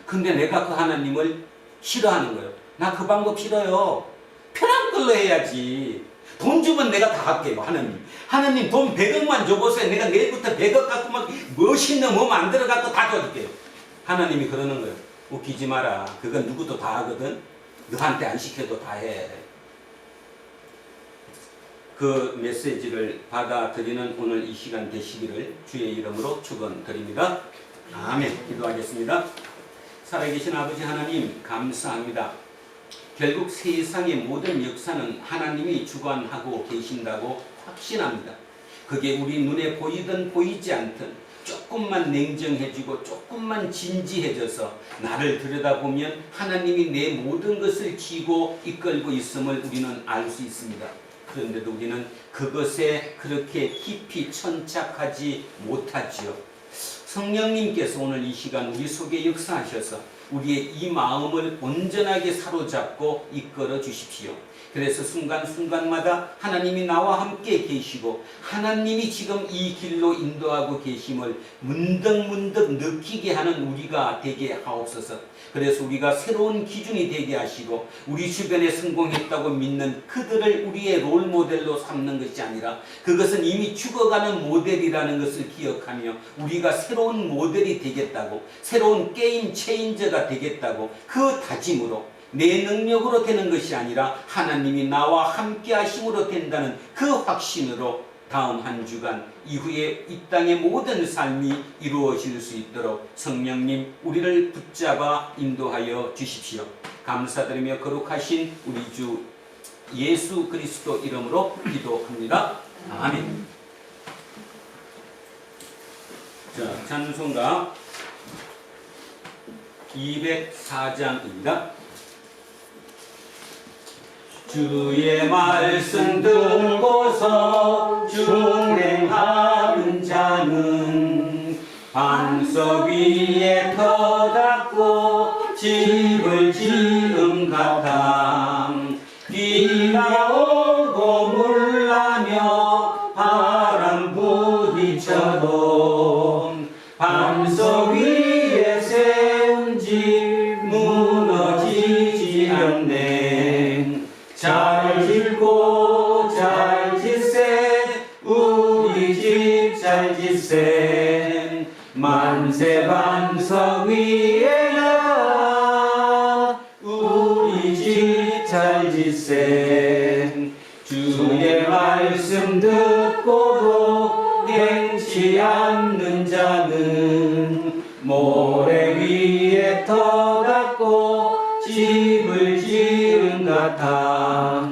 근데 내가 그 하나님을 싫어하는 거예요. 나 그 방법 싫어요. 편한 걸로 해야지. 돈 주면 내가 다 할게요. 하나님 돈 100억만 줘보세요. 내가 내일부터 100억 갖고 막 멋있는 뭐 만들어 갖고 다 줘줄게요. 하나님이 그러는 거예요. 웃기지 마라. 그건 누구도 다 하거든. 너한테 안 시켜도 다 해. 그 메시지를 받아들이는 오늘 이 시간 되시기를 주의 이름으로 축원드립니다. 아멘. 기도하겠습니다. 살아계신 아버지 하나님 감사합니다. 결국 세상의 모든 역사는 하나님이 주관하고 계신다고 확신합니다. 그게 우리 눈에 보이든 보이지 않든 조금만 냉정해지고 조금만 진지해져서 나를 들여다보면 하나님이 내 모든 것을 쥐고 이끌고 있음을 우리는 알 수 있습니다. 그런데도 우리는 그것에 그렇게 깊이 천착하지 못하지요. 성령님께서 오늘 이 시간 우리 속에 역사하셔서 우리의 이 마음을 온전하게 사로잡고 이끌어 주십시오. 그래서 순간순간마다 하나님이 나와 함께 계시고 하나님이 지금 이 길로 인도하고 계심을 문득문득 느끼게 하는 우리가 되게 하옵소서. 그래서 우리가 새로운 기준이 되게 하시고 우리 주변에 성공했다고 믿는 그들을 우리의 롤모델로 삼는 것이 아니라 그것은 이미 죽어가는 모델이라는 것을 기억하며 우리가 새로운 모델이 되겠다고 새로운 게임 체인저가 되겠다고 그 다짐으로 내 능력으로 되는 것이 아니라 하나님이 나와 함께 하심으로 된다는 그 확신으로 다음 한 주간 이후에 이 땅의 모든 삶이 이루어질 수 있도록 성령님 우리를 붙잡아 인도하여 주십시오. 감사드리며 거룩하신 우리 주 예수 그리스도 이름으로 기도합니다. 아멘. 자, 찬송가 204장입니다. 주의 말씀 듣고서 준행하는 자는 반석 위에 터닫고 집을 지은 같아. 비가 오고 물나며 바람 부딪혀도 반석 위에 세운 집 무너지지 않네. 잘 짓고 잘 짓세 우리 집 잘 짓세. 만세 반석 위에야 우리 집 잘 짓세. 주의 말씀 듣고도 행치 않는 자는 모래 위에 터닫고 집을 지은 같아.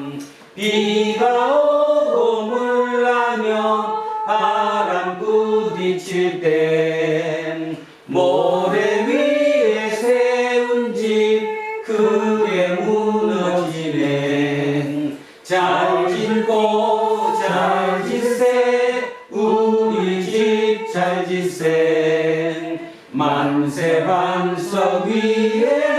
비가 오고 물나며 바람 부딪힐 땐 모래 위에 세운 집 크게 무너지네. 잘 짓고 잘 짓세 우리 집 잘 짓세. 만세 반석 위에야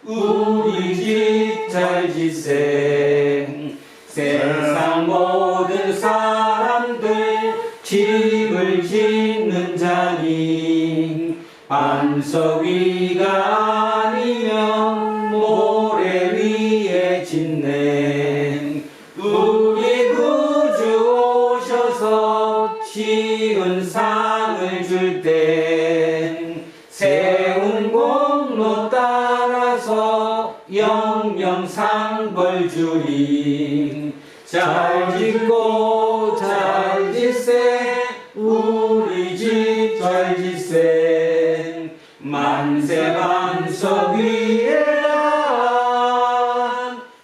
우리 집 잘 짓세. 세상 모든 사람들 집을 짓는 자니 반석 위가 아니면 모래 위에 짓네. 우리 구주 오셔서 지은 상을 줄 땐 세운 공로 따라서 영영상벌 주리. 잘 짓고 잘 짓세 우리 집 잘 짓세. 만세 반석 위에야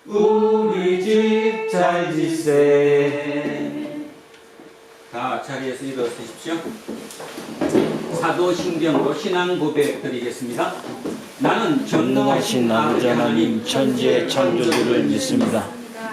우리 집 잘 짓세. 다 자리에서 일어서십시오. 사도신경으로 신앙 고백 드리겠습니다. 나는 전능하신 아버지 하나님 천지의 창조주를 믿습니다.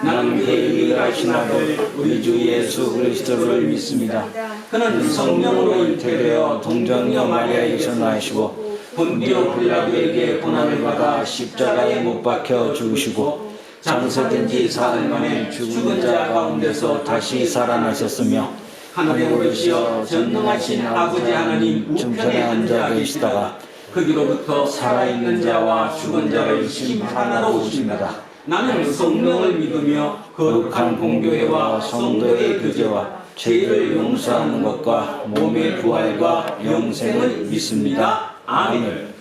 나는 그의 유일하신 아들 우리 주 예수 그리스도를 믿습니다. 그는 성령으로 잉태되어 동정녀 마리아에게서 나시고 본디오 빌라도에게 고난을 받아 십자가에 못 박혀 죽으시고 장사된 지 사흘 만에 죽은 자 가운데서 다시 살아나셨으며 하늘에 오르시어 전능하신 아버지 하나님 우편에 앉아 계시다가 거기로부터 살아있는 자와 죽은 자를 심판하러 오십니다. 나는 성령을 믿으며 거룩한 공교회와 성도의 교제와 죄를 용서하는 것과 몸의 부활과 영생을 믿습니다. 아멘.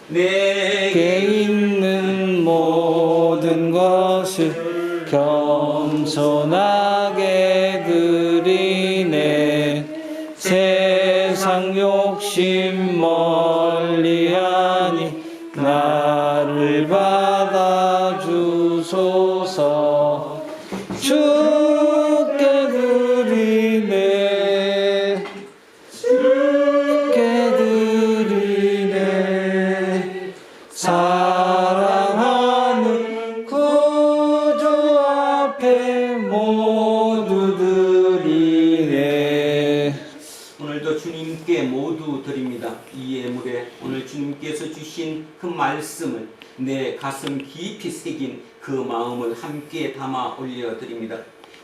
내게 있는 모든 것을 겸손하게 드리네. 세상 욕심 멀리하니 나를 받아주소서. 주께 드리네. 주께 드리네. 사랑하는 구주 앞에 모두 드리네. 오늘도 주님께 모두 드립니다. 이 예물에 오늘 주님께서 주신 그 말씀을 내 가슴 깊이 새긴 그 마음을 함께 담아 올려드립니다.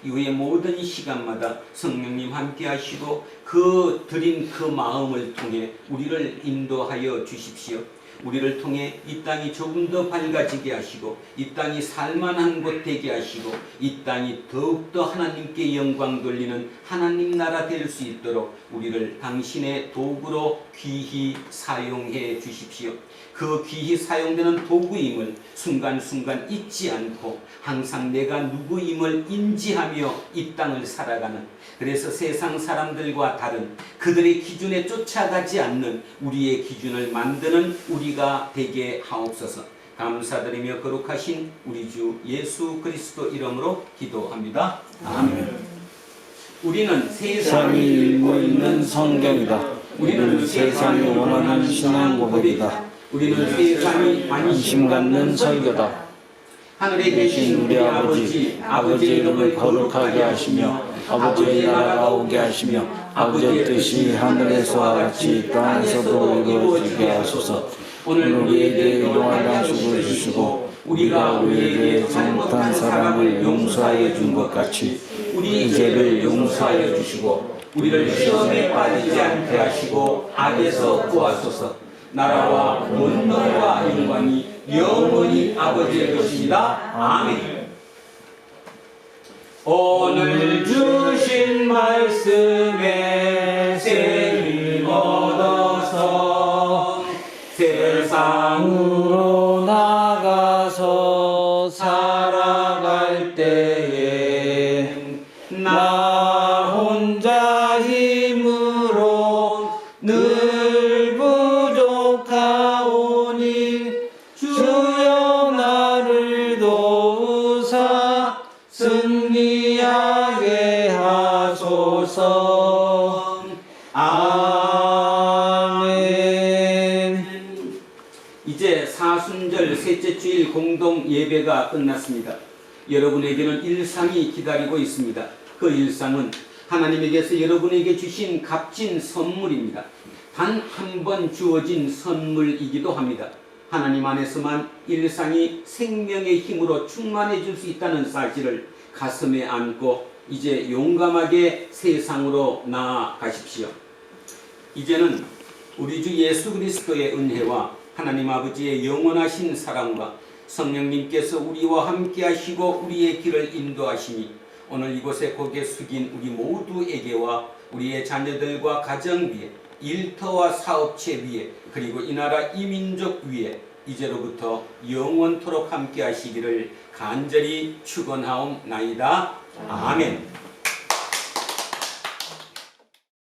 이후에 모든 시간마다 성령님 함께 하시고 그 드린 그 마음을 통해 우리를 인도하여 주십시오. 우리를 통해 이 땅이 조금 더 밝아지게 하시고 이 땅이 살만한 곳 되게 하시고 이 땅이 더욱더 하나님께 영광 돌리는 하나님 나라 될 수 있도록 우리를 당신의 도구로 귀히 사용해 주십시오. 그 귀히 사용되는 도구임을 순간순간 잊지 않고 항상 내가 누구임을 인지하며 이 땅을 살아가는, 그래서 세상 사람들과 다른 그들의 기준에 쫓아가지 않는 우리의 기준을 만드는 우리가 되게 하옵소서. 감사드리며 거룩하신 우리 주 예수 그리스도 이름으로 기도합니다. 아멘. 우리는 세상이 읽고 있는 성경이다. 우리는 세상이 원하는 신앙 고백이다. 우리는 세상이 관심 갖는 설교다. 하늘에 계신 우리 아버지, 아버지의 이름을 거룩하게 하시며 아버지의 나라가 오게 하시며 아버지의 뜻이 하늘에서와 같이 땅에서도 이루어지게 하소서. 오늘 우리에게 일용할 양식을 주시고 우리가 우리에게 잘못한 사람을 용서하여 준 것 같이 우리 죄를 용서하여 주시고 우리를 시험에 빠지지 않게 하시고 악에서 구하소서. 나라와 권능과 영광이 영원히 아버지의 것입니다. 아멘. 오늘 주신 말씀에 생일 얻어서 세상으로 나가서 살아갈 때에 나 혼자 힘으로 늘 부족하오니 주여 나를 도우사 승리하게 하소서. 아멘. 이제 사순절 셋째 주일 공동 예배가 끝났습니다. 여러분에게는 일상이 기다리고 있습니다. 그 일상은 하나님에게서 여러분에게 주신 값진 선물입니다. 단 한 번 주어진 선물이기도 합니다. 하나님 안에서만 일상이 생명의 힘으로 충만해질 수 있다는 사실을 가슴에 안고 이제 용감하게 세상으로 나아가십시오. 이제는 우리 주 예수 그리스도의 은혜와 하나님 아버지의 영원하신 사랑과 성령님께서 우리와 함께 하시고 우리의 길을 인도하시니 오늘 이곳에 고개 숙인 우리 모두에게와 우리의 자녀들과 가정 위에, 일터와 사업체 위에, 그리고 이 나라 이 민족 위에 이제로부터 영원토록 함께 하시기를 간절히 축원하옵나이다. 아멘.